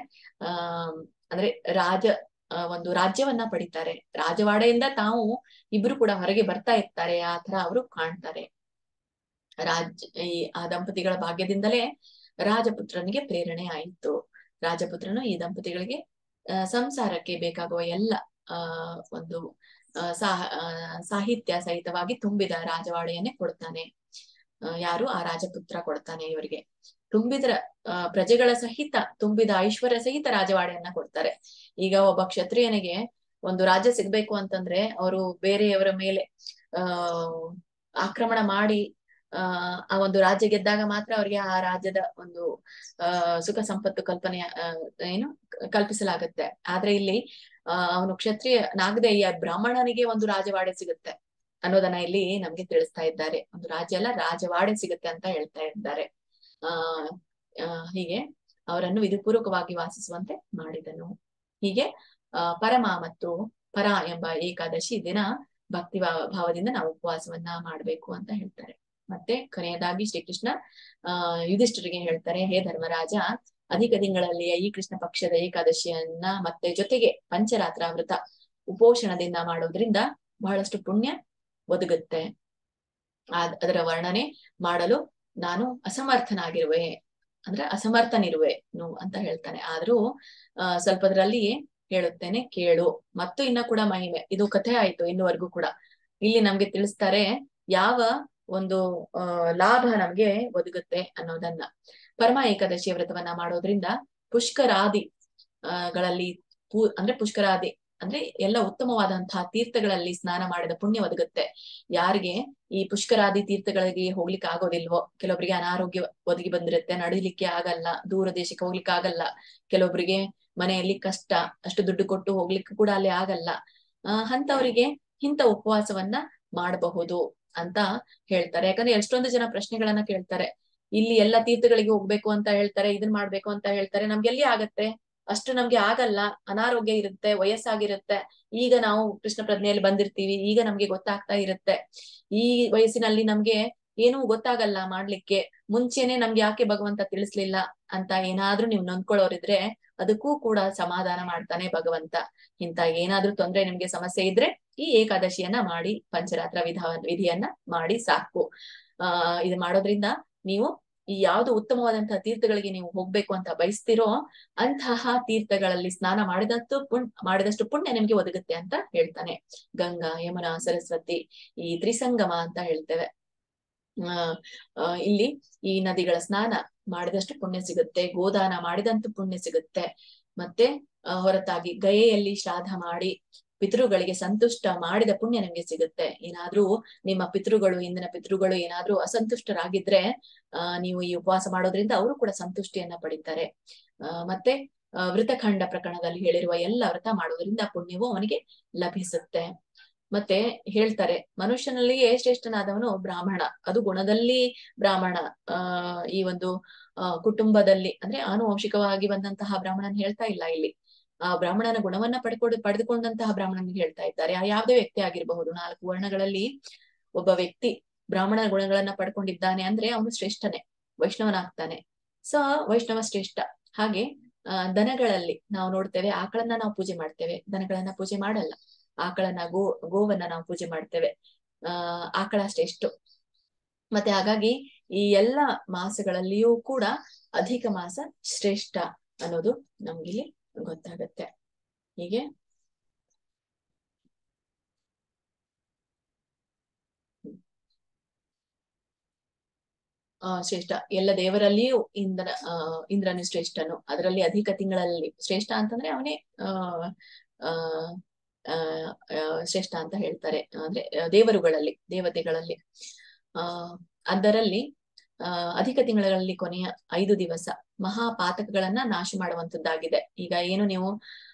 A: ಅಂದ್ರೆ ಒಂದು ರಾಜ್ಯವನ್ನ ಪಡಿತಾರೆ. ರಾಜವಾಡೆಯಿಂದ ತಾವು ಇಬ್ರು ಕೂಡ ಹೊರಗೆ ಬರ್ತಾ ಇರ್ತಾರೆ, ಆ ತರ ಅವರು ಕಾಣ್ತಾರೆ. ಆ ದಂಪತಿಗಳ ಭಾಗ್ಯದಿಂದಲೇ ರಾಜಪುತ್ರನಿಗೆ ಪ್ರೇರಣೆ ಆಯಿತು. ರಾಜಪುತ್ರನು ಈ ದಂಪತಿಗಳಿಗೆ ಸಂಸಾರಕ್ಕೆ ಬೇಕಾಗುವ ಎಲ್ಲ ಒಂದು ಸಾಹಿತ್ಯ ಸಹಿತವಾಗಿ ತುಂಬಿದ ರಾಜವಾಡೆಯನ್ನೇ ಕೊಡ್ತಾನೆ. ಯಾರು? ಆ ರಾಜಪುತ್ರ ಕೊಡ್ತಾನೆ ಇವರಿಗೆ. ತುಂಬಿದ ಪ್ರಜೆಗಳ ಸಹಿತ ತುಂಬಿದ ಐಶ್ವರ್ಯ ಸಹಿತ ರಾಜವಾಡೆಯನ್ನ ಕೊಡ್ತಾರೆ. ಈಗ ಒಬ್ಬ ಕ್ಷತ್ರಿಯನಿಗೆ ಒಂದು ರಾಜ್ಯ ಸಿಗ್ಬೇಕು ಅಂತಂದ್ರೆ ಅವರು ಬೇರೆಯವರ ಮೇಲೆ ಆಕ್ರಮಣ ಮಾಡಿ ಆ ಒಂದು ರಾಜ್ಯ ಗೆದ್ದಾಗ ಮಾತ್ರ ಅವರಿಗೆ ಆ ರಾಜ್ಯದ ಒಂದು ಸುಖ ಸಂಪತ್ತು ಕಲ್ಪಿಸಲಾಗತ್ತೆ. ಆದ್ರೆ ಇಲ್ಲಿ ಅವನು ಕ್ಷತ್ರಿಯನಾಗದೆ ಈ ಬ್ರಾಹ್ಮಣನಿಗೆ ಒಂದು ರಾಜವಾಡೆ ಸಿಗುತ್ತೆ ಅನ್ನೋದನ್ನ ಇಲ್ಲಿ ನಮ್ಗೆ ತಿಳಿಸ್ತಾ ಇದ್ದಾರೆ. ಒಂದು ರಾಜ್ಯ ಅಲ್ಲ, ರಾಜವಾಡೆ ಸಿಗುತ್ತೆ ಅಂತ ಹೇಳ್ತಾ ಇದ್ದಾರೆ. ಹೀಗೆ ಅವರನ್ನು ವಿಧಿಪೂರ್ವಕವಾಗಿ ವಾಸಿಸುವಂತೆ ಮಾಡಿದನು. ಹೀಗೆ ಪರಮ ಮತ್ತು ಪರ ಎಂಬ ಏಕಾದಶಿ ದಿನ ಭಕ್ತಿ ಭಾವದಿಂದ ನಾವು ಉಪವಾಸವನ್ನ ಮಾಡ್ಬೇಕು ಅಂತ ಹೇಳ್ತಾರೆ. ಮತ್ತೆ ಕೊನೆಯದಾಗಿ ಶ್ರೀಕೃಷ್ಣ ಯುಧಿಷ್ಠರಿಗೆ ಹೇಳ್ತಾರೆ, ಹೇ ಧರ್ಮರಾಜ, ಅಧಿಕ ತಿಂಗಳಲ್ಲಿಯ ಈ ಕೃಷ್ಣ ಪಕ್ಷದ ಏಕಾದಶಿಯನ್ನ ಮತ್ತೆ ಜೊತೆಗೆ ಪಂಚರಾತ್ರ ವ್ರತ ಉಪೋಷಣದಿಂದ ಮಾಡೋದ್ರಿಂದ ಬಹಳಷ್ಟು ಪುಣ್ಯ ಒದಗುತ್ತೆ. ಅದರ ವರ್ಣನೆ ಮಾಡಲು ನಾನು ಅಸಮರ್ಥನಿರುವೆ ಅಂತ ಹೇಳ್ತಾನೆ. ಆದ್ರೂ ಸ್ವಲ್ಪದ್ರಲ್ಲಿ ಹೇಳುತ್ತೇನೆ ಕೇಳು. ಮತ್ತು ಇನ್ನ ಕೂಡ ಮಹಿಮೆ, ಇದು ಕಥೆ ಆಯ್ತು. ಇನ್ನುವರೆಗೂ ಕೂಡ ಇಲ್ಲಿ ನಮ್ಗೆ ತಿಳಿಸ್ತಾರೆ ಯಾವ ಒಂದು ಲಾಭ ನಮ್ಗೆ ಒದಗುತ್ತೆ ಅನ್ನೋದನ್ನ. ಪರಮ ಏಕಾದಶಿಯ ವ್ರತವನ್ನ ಮಾಡೋದ್ರಿಂದ ಪುಷ್ಕರಾದಿ ಪುಷ್ಕರಾದಿ ಅಂದ್ರೆ ಎಲ್ಲ ಉತ್ತಮವಾದಂತಹ ತೀರ್ಥಗಳಲ್ಲಿ ಸ್ನಾನ ಮಾಡಿದ ಪುಣ್ಯ ಒದಗುತ್ತೆ. ಯಾರಿಗೆ ಈ ಪುಷ್ಕರಾದಿ ತೀರ್ಥಗಳಿಗೆ ಹೋಗ್ಲಿಕ್ಕೆ ಆಗೋದಿಲ್ವೋ, ಕೆಲವೊಬ್ಬರಿಗೆ ಅನಾರೋಗ್ಯ ಒದಗಿ ಬಂದಿರುತ್ತೆ, ನಡಿಲಿಕ್ಕೆ ಆಗಲ್ಲ, ದೂರ ದೇಶಕ್ಕೆ ಹೋಗ್ಲಿಕ್ಕೆ ಆಗಲ್ಲ, ಕೆಲವೊಬ್ಬರಿಗೆ ಮನೆಯಲ್ಲಿ ಕಷ್ಟ, ಅಷ್ಟು ದುಡ್ಡು ಕೊಟ್ಟು ಹೋಗ್ಲಿಕ್ಕೆ ಕೂಡ ಅಲ್ಲಿ ಆಗಲ್ಲ, ಅಂತವರಿಗೆ ಇಂಥ ಉಪವಾಸವನ್ನ ಮಾಡಬಹುದು ಅಂತ ಹೇಳ್ತಾರೆ. ಯಾಕಂದ್ರೆ ಎಷ್ಟೊಂದು ಜನ ಪ್ರಶ್ನೆಗಳನ್ನ ಕೇಳ್ತಾರೆ. ಇಲ್ಲಿ ಎಲ್ಲ ತೀರ್ಥಗಳಿಗೆ ಹೋಗ್ಬೇಕು ಅಂತ ಹೇಳ್ತಾರೆ, ಇದನ್ ಮಾಡ್ಬೇಕು ಅಂತ ಹೇಳ್ತಾರೆ. ನಮ್ಗೆ ಎಲ್ಲಿ ಆಗತ್ತೆ? ಅಷ್ಟು ನಮ್ಗೆ ಆಗಲ್ಲ, ಅನಾರೋಗ್ಯ ಇರುತ್ತೆ, ವಯಸ್ಸಾಗಿರುತ್ತೆ. ಈಗ ನಾವು ಕೃಷ್ಣ ಪ್ರಜ್ಞೆಯಲ್ಲಿ ಬಂದಿರ್ತೀವಿ, ಈಗ ನಮ್ಗೆ ಗೊತ್ತಾಗ್ತಾ ಇರುತ್ತೆ. ಈ ವಯಸ್ಸಿನಲ್ಲಿ ನಮ್ಗೆ ಏನೂ ಗೊತ್ತಾಗಲ್ಲ ಮಾಡ್ಲಿಕ್ಕೆ, ಮುಂಚೆನೆ ನಮ್ಗೆ ಯಾಕೆ ಭಗವಂತ ತಿಳಿಸ್ಲಿಲ್ಲ ಅಂತ ಏನಾದ್ರೂ ನೀವು ನೊಂದ್ಕೊಳ್ಳೋರಿದ್ರೆ ಅದಕ್ಕೂ ಕೂಡ ಸಮಾಧಾನ ಮಾಡ್ತಾನೆ ಭಗವಂತ. ಇಂತ ಏನಾದ್ರೂ ತೊಂದ್ರೆ ನಿಮ್ಗೆ ಸಮಸ್ಯೆ ಇದ್ರೆ ಈ ಏಕಾದಶಿಯನ್ನ ಮಾಡಿ, ಪಂಚರಾತ್ರ ವಿಧಿಯನ್ನ ಮಾಡಿ ಸಾಕು. ಇದು ಮಾಡೋದ್ರಿಂದ ನೀವು ಈ ಯಾವ್ದು ಉತ್ತಮವಾದಂತಹ ತೀರ್ಥಗಳಿಗೆ ನೀವು ಹೋಗ್ಬೇಕು ಅಂತ ಬಯಸ್ತಿರೋ ಅಂತಹ ತೀರ್ಥಗಳಲ್ಲಿ ಸ್ನಾನ ಮಾಡಿದಷ್ಟು ಪುಣ್ಯ ನಿಮ್ಗೆ ಒದಗುತ್ತೆ ಅಂತ ಹೇಳ್ತಾನೆ. ಗಂಗಾ, ಯಮುನಾ, ಸರಸ್ವತಿ ಈ ತ್ರಿಸಂಗಮ ಅಂತ ಹೇಳ್ತೇವೆ. ಇಲ್ಲಿ ಈ ನದಿಗಳ ಸ್ನಾನ ಮಾಡಿದಷ್ಟು ಪುಣ್ಯ ಸಿಗುತ್ತೆ, ಗೋದಾನ ಮಾಡಿದಂತೂ ಪುಣ್ಯ ಸಿಗುತ್ತೆ. ಮತ್ತೆ ಹೊರತಾಗಿ ಗಯೆಯಲ್ಲಿ ಶ್ರಾದ್ದ ಮಾಡಿ ಪಿತೃಗಳಿಗೆ ಸಂತುಷ್ಟ ಮಾಡಿದ ಪುಣ್ಯ ನಿಮ್ಗೆ ಸಿಗುತ್ತೆ. ಏನಾದ್ರೂ ನಿಮ್ಮ ಪಿತೃಗಳು, ಇಂದಿನ ಪಿತೃಗಳು ಏನಾದ್ರೂ ಅಸಂತುಷ್ಟರಾಗಿದ್ರೆ ನೀವು ಈ ಉಪವಾಸ ಮಾಡೋದ್ರಿಂದ ಅವರು ಕೂಡ ಸಂತುಷ್ಟಿಯನ್ನ ಪಡಿತಾರೆ. ಮತ್ತೆ ವೃತಖಂಡ ಪ್ರಕರಣದಲ್ಲಿ ಹೇಳಿರುವ ಎಲ್ಲ ವ್ರತ ಮಾಡೋದ್ರಿಂದ ಪುಣ್ಯವು ಅವನಿಗೆ ಲಭಿಸುತ್ತೆ. ಮತ್ತೆ ಹೇಳ್ತಾರೆ, ಮನುಷ್ಯನಲ್ಲಿಯೇ ಶ್ರೇಷ್ಠನಾದವನು ಬ್ರಾಹ್ಮಣ. ಅದು ಗುಣದಲ್ಲಿ ಬ್ರಾಹ್ಮಣ. ಈ ಒಂದು ಕುಟುಂಬದಲ್ಲಿ ಅಂದ್ರೆ ಆನುವಂಶಿಕವಾಗಿ ಬಂದಂತಹ ಬ್ರಾಹ್ಮಣನ್ ಹೇಳ್ತಾ ಇಲ್ಲ ಇಲ್ಲಿ. ಆ ಬ್ರಾಹ್ಮಣನ ಗುಣವನ್ನ ಪಡೆದುಕೊಂಡಂತಹ ಬ್ರಾಹ್ಮಣನಿಗೆ ಹೇಳ್ತಾ ಇದ್ದಾರೆ. ಯಾವುದೇ ವ್ಯಕ್ತಿ ಆಗಿರಬಹುದು, 4 ವರ್ಣಗಳಲ್ಲಿ ಒಬ್ಬ ವ್ಯಕ್ತಿ ಬ್ರಾಹ್ಮಣ ಗುಣಗಳನ್ನ ಪಡ್ಕೊಂಡಿದ್ದಾನೆ ಅಂದ್ರೆ ಅವನು ಶ್ರೇಷ್ಠನೇ, ವೈಷ್ಣವನಾಗ್ತಾನೆ. ಸೊ ವೈಷ್ಣವ ಶ್ರೇಷ್ಠ. ಹಾಗೆ ದನಗಳಲ್ಲಿ ನಾವು ನೋಡ್ತೇವೆ, ಆಕಳನ್ನ ನಾವು ಪೂಜೆ ಮಾಡ್ತೇವೆ, ದನಗಳನ್ನ ಪೂಜೆ ಮಾಡಲ್ಲ. ಆಕಳನ್ನ ಗೋವನ್ನ ನಾವು ಪೂಜೆ ಮಾಡ್ತೇವೆ. ಆಕಳ ಶ್ರೇಷ್ಠ. ಮತ್ತೆ ಹಾಗಾಗಿ ಈ ಎಲ್ಲ ಮಾಸಗಳಲ್ಲಿಯೂ ಕೂಡ ಅಧಿಕ ಮಾಸ ಶ್ರೇಷ್ಠ ಅನ್ನೋದು ನಮ್ಗಿಲ್ಲಿ ಗೊತ್ತಾಗತ್ತೆ. ಹೀಗೆ ಶ್ರೇಷ್ಠ. ಎಲ್ಲ ದೇವರಲ್ಲಿಯೂ ಇಂದ್ರನು ಶ್ರೇಷ್ಠನು. ಅದರಲ್ಲಿ ಅಧಿಕ ತಿಂಗಳಲ್ಲಿ ಶ್ರೇಷ್ಠ ಅಂತಂದ್ರೆ ಅವನೇ ಶ್ರೇಷ್ಠ ಅಂತ ಹೇಳ್ತಾರೆ. ಅಂದ್ರೆ ದೇವರುಗಳಲ್ಲಿ, ದೇವತೆಗಳಲ್ಲಿ. ಅದರಲ್ಲಿ ಅಧಿಕ ತಿಂಗಳಲ್ಲಿ ಕೊನೆಯ 5 ದಿವಸ ಮಹಾಪಾತಕಗಳನ್ನ ನಾಶ ಮಾಡುವಂತದ್ದಾಗಿದೆ. ಈಗ ಏನು ನೀವು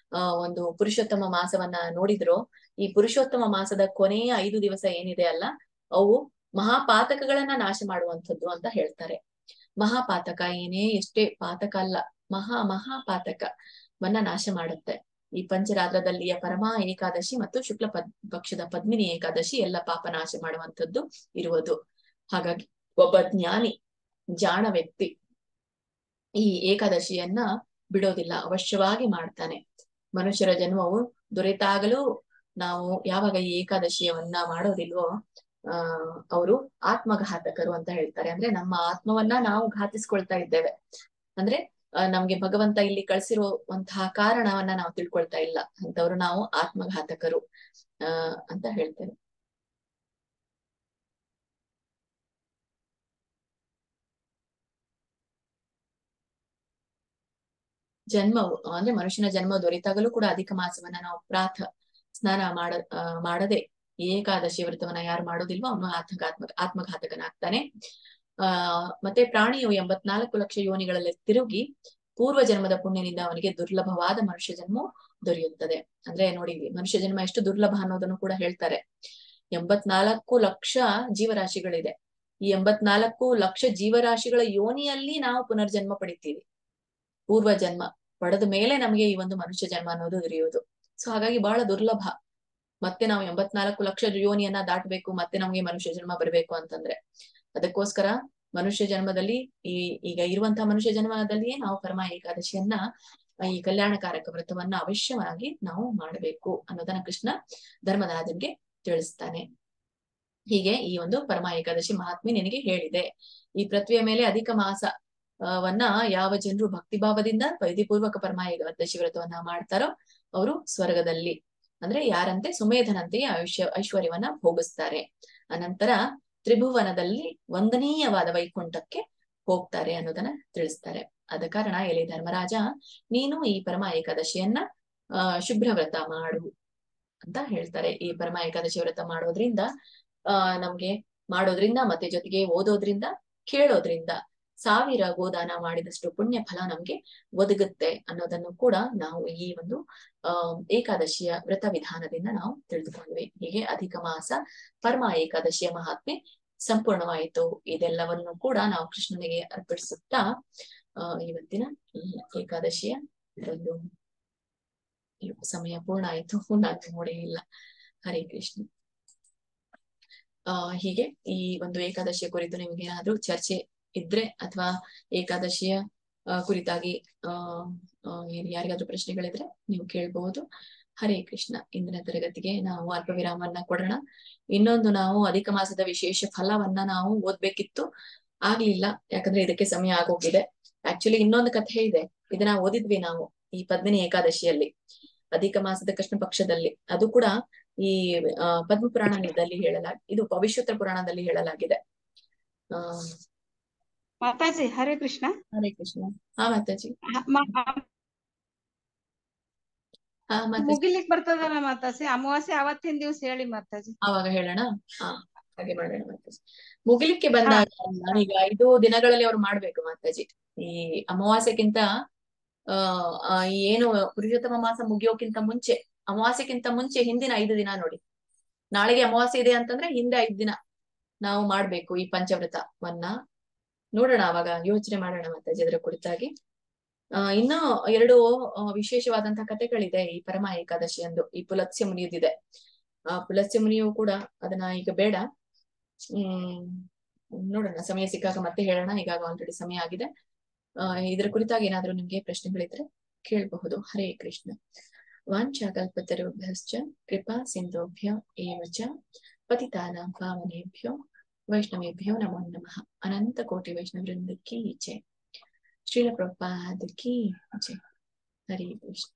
A: ಒಂದು ಪುರುಷೋತ್ತಮ ಮಾಸವನ್ನ ನೋಡಿದ್ರು, ಈ ಪುರುಷೋತ್ತಮ ಮಾಸದ ಕೊನೆಯ 5 ದಿವಸ ಏನಿದೆ ಅಲ್ಲ, ಅವು ಮಹಾಪಾತಕಗಳನ್ನ ನಾಶ ಮಾಡುವಂಥದ್ದು ಅಂತ ಹೇಳ್ತಾರೆ. ಮಹಾಪಾತಕ ಎಷ್ಟೇ ಪಾತಕ ಅಲ್ಲ, ಮಹಾಪಾತಕವನ್ನ ನಾಶ ಮಾಡುತ್ತೆ. ಈ ಪಂಚರಾತ್ರದಲ್ಲಿಯ ಪರಮಾ ಏಕಾದಶಿ ಮತ್ತು ಶುಕ್ಲ ಪಕ್ಷದ ಪದ್ಮಿನಿ ಏಕಾದಶಿ ಎಲ್ಲ ಪಾಪ ನಾಶ ಮಾಡುವಂಥದ್ದು ಇರುವುದು. ಹಾಗಾಗಿ ಒಬ್ಬ ಜ್ಞಾನಿ, ಜಾಣ ವ್ಯಕ್ತಿ ಈ ಏಕಾದಶಿಯನ್ನ ಬಿಡೋದಿಲ್ಲ, ಅವಶ್ಯವಾಗಿ ಮಾಡ್ತಾನೆ. ಮನುಷ್ಯರ ಜನ್ಮವು ದೊರೆತಾಗಲೂ ನಾವು ಯಾವಾಗ ಈ ಏಕಾದಶಿಯವನ್ನ ಮಾಡೋದಿಲ್ವೋ ಅವರು ಆತ್ಮಘಾತಕರು ಅಂತ ಹೇಳ್ತಾರೆ. ಅಂದ್ರೆ ನಮ್ಮ ಆತ್ಮವನ್ನ ನಾವು ಘಾತಿಸ್ಕೊಳ್ತಾ ಇದ್ದೇವೆ. ಅಂದ್ರೆ ನಮ್ಗೆ ಭಗವಂತ ಇಲ್ಲಿ ಕಳ್ಸಿರುವಂತಹ ಕಾರಣವನ್ನ ನಾವು ತಿಳ್ಕೊಳ್ತಾ ಇಲ್ಲ. ಅಂತವ್ರು ನಾವು ಆತ್ಮಘಾತಕರು ಅಂತ ಹೇಳ್ತೇವೆ. ಜನ್ಮವು ಅಂದ್ರೆ ಮನುಷ್ಯನ ಜನ್ಮ ದೊರೆತಾಗಲೂ ಕೂಡ ಅಧಿಕ ಮಾಸವನ್ನ ನಾವು ಸ್ನಾನ ಮಾಡದೆ ಏಕಾದಶಿ ವ್ರತವನ್ನ ಯಾರು ಮಾಡೋದಿಲ್ವೋ ಅವನು ಆತ್ಮಘಾತಕನಾಗ್ತಾನೆ. ಮತ್ತೆ ಪ್ರಾಣಿಯು 84 ಲಕ್ಷ ಯೋನಿಗಳಲ್ಲಿ ತಿರುಗಿ ಪೂರ್ವ ಜನ್ಮದ ಪುಣ್ಯನಿಂದ ಅವನಿಗೆ ದುರ್ಲಭವಾದ ಮನುಷ್ಯ ಜನ್ಮ ದೊರೆಯುತ್ತದೆ. ಅಂದ್ರೆ ನೋಡಿ, ಮನುಷ್ಯ ಜನ್ಮ ಎಷ್ಟು ದುರ್ಲಭ ಅನ್ನೋದನ್ನು ಕೂಡ ಹೇಳ್ತಾರೆ. 84 ಲಕ್ಷ ಜೀವರಾಶಿಗಳಿದೆ. ಈ 84 ಲಕ್ಷ ಜೀವರಾಶಿಗಳ ಯೋನಿಯಲ್ಲಿ ನಾವು ಪುನರ್ಜನ್ಮ ಪಡಿತೀವಿ. ಪೂರ್ವ ಜನ್ಮ ಪಡೆದ ಮೇಲೆ ನಮಗೆ ಈ ಒಂದು ಮನುಷ್ಯ ಜನ್ಮ ಅನ್ನೋದು ದೊರೆಯೋದು. ಸೊ ಹಾಗಾಗಿ ಬಹಳ ದುರ್ಲಭ. ಮತ್ತೆ ನಾವು 84 ಲಕ್ಷ ಯೋನಿಯನ್ನ ದಾಟಬೇಕು, ಮತ್ತೆ ನಮ್ಗೆ ಮನುಷ್ಯ ಜನ್ಮ ಬರ್ಬೇಕು ಅಂತಂದ್ರೆ. ಅದಕ್ಕೋಸ್ಕರ ಮನುಷ್ಯ ಜನ್ಮದಲ್ಲಿ ಈಗ ಇರುವಂತಹ ಮನುಷ್ಯ ಜನ್ಮದಲ್ಲಿಯೇ ನಾವು ಪರಮ ಏಕಾದಶಿಯನ್ನ, ಈ ಕಲ್ಯಾಣಕಾರಕ ವ್ರತವನ್ನ ಅವಶ್ಯವಾಗಿ ನಾವು ಮಾಡಬೇಕು ಅನ್ನೋದನ್ನ ಕೃಷ್ಣ ಧರ್ಮರಾಜನ್ಗೆ ತಿಳಿಸ್ತಾನೆ. ಹೀಗೆ ಈ ಒಂದು ಪರಮ ಏಕಾದಶಿ ಮಹಾತ್ಮೆ ನಿನಗೆ ಹೇಳಿದೆ. ಈ ಪೃಥ್ವಿಯ ಮೇಲೆ ಅಧಿಕ ಮಾಸವನ್ನ ಯಾವ ಜನರು ಭಕ್ತಿಭಾವದಿಂದ ವಿಧಿಪೂರ್ವಕ ಪರಮ ಏಕಾದಶಿ ವ್ರತವನ್ನ ಮಾಡ್ತಾರೋ ಅವರು ಸ್ವರ್ಗದಲ್ಲಿ, ಅಂದ್ರೆ ಯಾರಂತೆ ಸುಮೇಧನಂತೆಯೇ ಐಶ್ವರ್ಯವನ್ನ ಭೋಗಿಸ್ತಾರೆ. ಅನಂತರ ತ್ರಿಭುವನದಲ್ಲಿ ವಂದನೀಯವಾದ ವೈಕುಂಠಕ್ಕೆ ಹೋಗ್ತಾರೆ ಅನ್ನೋದನ್ನ ತಿಳಿಸ್ತಾರೆ. ಆದ ಕಾರಣ ಎಲೆ ಧರ್ಮರಾಜ, ನೀನು ಈ ಪರಮ ಏಕಾದಶಿಯನ್ನ ಶುಭ್ರ ವ್ರತ ಮಾಡು ಅಂತ ಹೇಳ್ತಾರೆ. ಈ ಪರಮ ಏಕಾದಶಿ ವ್ರತ ಮಾಡೋದ್ರಿಂದ ನಮ್ಗೆ ಮಾಡೋದ್ರಿಂದ ಮತ್ತೆ ಜೊತೆಗೆ ಓದೋದ್ರಿಂದ ಕೇಳೋದ್ರಿಂದ 1000 ಗೋದಾನ ಮಾಡಿದಷ್ಟು ಪುಣ್ಯ ಫಲ ನಮ್ಗೆ ಒದಗುತ್ತೆ ಅನ್ನೋದನ್ನು ಕೂಡ ನಾವು ಈ ಒಂದು ಏಕಾದಶಿಯ ವ್ರತ ವಿಧಾನದಿಂದ ನಾವು ತಿಳಿದುಕೊಂಡ್ವಿ. ಹೀಗೆ ಅಧಿಕ ಮಾಸ ಪರಮ ಏಕಾದಶಿಯ ಮಹಾತ್ಮೆ ಸಂಪೂರ್ಣವಾಯಿತು. ಇದೆಲ್ಲವನ್ನು ಕೂಡ ನಾವು ಕೃಷ್ಣನಿಗೆ ಅರ್ಪಿಸುತ್ತಾ ಇವತ್ತಿನ ಈ ಏಕಾದಶಿಯ ಒಂದು ಸಮಯ ಪೂರ್ಣ ಆಯಿತು. ನಾನು ನೋಡೇ ಇಲ್ಲ. ಹರೇ ಕೃಷ್ಣ. ಹೀಗೆ ಈ ಒಂದು ಏಕಾದಶಿಯ ಕುರಿತು ನಿಮ್ಗೆ ಏನಾದ್ರೂ ಚರ್ಚೆ ಇದ್ರೆ ಅಥವಾ ಏಕಾದಶಿಯ ಕುರಿತಾಗಿ ಯಾರಿಗಾದ್ರೂ ಪ್ರಶ್ನೆಗಳಿದ್ರೆ ನೀವು ಕೇಳಬಹುದು. ಹರೇ ಕೃಷ್ಣ. ಇಂದಿನ ತರಗತಿಗೆ ನಾವು ಅಲ್ಪ ವಿರಾಮವನ್ನ ಕೊಡೋಣ. ಇನ್ನೊಂದು ನಾವು ಅಧಿಕ ಮಾಸದ ವಿಶೇಷ ಫಲವನ್ನ ನಾವು ಓದ್ಬೇಕಿತ್ತು, ಆಗ್ಲಿಲ್ಲ. ಯಾಕಂದ್ರೆ ಇದಕ್ಕೆ ಸಮಯ ಆಗೋಗಿದೆ. ಆಕ್ಚುಲಿ ಇನ್ನೊಂದು ಕಥೆ ಇದೆ, ಇದನ್ನ ಓದಿದ್ವಿ ನಾವು ಈ ಪದ್ಮಿನಿ ಏಕಾದಶಿಯಲ್ಲಿ, ಅಧಿಕ ಮಾಸದ ಕೃಷ್ಣ ಪಕ್ಷದಲ್ಲಿ. ಅದು ಕೂಡ ಈ ಪದ್ಮ ಪುರಾಣದಲ್ಲಿ ಇದು ಪವಿತ್ರ ಪುರಾಣದಲ್ಲಿ ಹೇಳಲಾಗಿದೆ.
Q: ಮಾತಾಜಿ ಹರೇ ಕೃಷ್ಣ.
A: ಹರೇ ಕೃಷ್ಣ. ಹಾ ಮಾತಾಜಿ.
Q: ಮುಗಿಲಿಕ್ ಬರ್ತದಲ್ಲ ಮಾತಾಜಿ, ಅಮಾವಾಸ್ಯೆ ಅವತ್ತಿನ ದಿವ್ಸ ಹೇಳಿ ಮಾತಾಜಿ.
A: ಅವಾಗ ಹೇಳೋಣ. ಹಾಗೆ ಮಾಡೋಣ ಮಾತಾಜಿ. ಮುಗಿಲಿಕ್ಕೆ ಬಂದಾಗ ಈಗ 5 ದಿನಗಳಲ್ಲಿ ಅವ್ರು ಮಾಡ್ಬೇಕು ಮಾತಾಜಿ. ಈ ಅಮಾವಾಸ್ಯಕ್ಕಿಂತ ಏನು ಪುರುಷೋತ್ತಮ ಮಾಸ ಮುಗಿಯೋಕ್ಕಿಂತ ಮುಂಚೆ, ಅಮಾವಾಸ್ಯಕ್ಕಿಂತ ಮುಂಚೆ ಹಿಂದಿನ 5 ದಿನ ನೋಡಿ. ನಾಳೆಗೆ ಅಮಾವಾಸ್ಯೆ ಇದೆ ಅಂತಂದ್ರೆ ಹಿಂದೆ 5 ದಿನ ನಾವು ಮಾಡ್ಬೇಕು ಈ ಪಂಚವ್ರತವನ್ನ. ನೋಡೋಣ, ಅವಾಗ ಯೋಚನೆ ಮಾಡೋಣ ಮಾತಾಜಿ ಅದರ ಕುರಿತಾಗಿ. ಇನ್ನೂ 2 ವಿಶೇಷವಾದಂತಹ ಕಥೆಗಳಿದೆ ಈ ಪರಮ ಏಕಾದಶಿ ಎಂದು. ಈ ಪುಲತ್ಸ್ಯ ಮುನಿಯದಿದೆ. ಪುಲತ್ಸ್ಯ ಮುನಿಯು ಕೂಡ ಅದನ್ನ ಈಗ ಬೇಡ, ನೋಡೋಣ ಸಮಯ ಸಿಕ್ಕಾಗ ಮತ್ತೆ ಹೇಳೋಣ. ಈಗಾಗ ಆಲ್ರೆಡಿ ಸಮಯ ಆಗಿದೆ. ಇದರ ಕುರಿತಾಗಿ ಏನಾದ್ರೂ ನಿಮ್ಗೆ ಪ್ರಶ್ನೆಗಳಿದ್ರೆ ಕೇಳಬಹುದು. ಹರೇ ಕೃಷ್ಣ. ವಾಂಛಾಕಲ್ಪತರುಭ್ಯಶ್ಚ ಕೃಪಾ ಸಿಂಧುಭ್ಯ ಏವ ಚ ಪತಿತಾನಾಂ ಪಾವನೇಭ್ಯೋ ವೈಷ್ಣವೇಭ್ಯೋ ನಮೋ ನಮಃ. ಅನಂತ ಕೋಟಿ ವೈಷ್ಣವ ವೃಂದ ಕಿ ಜೈ. ಶ್ರೀಲ ಪ್ರಭುಪಾದ ಕಿ ಜೈ. ಹರೇ ಕೃಷ್ಣ.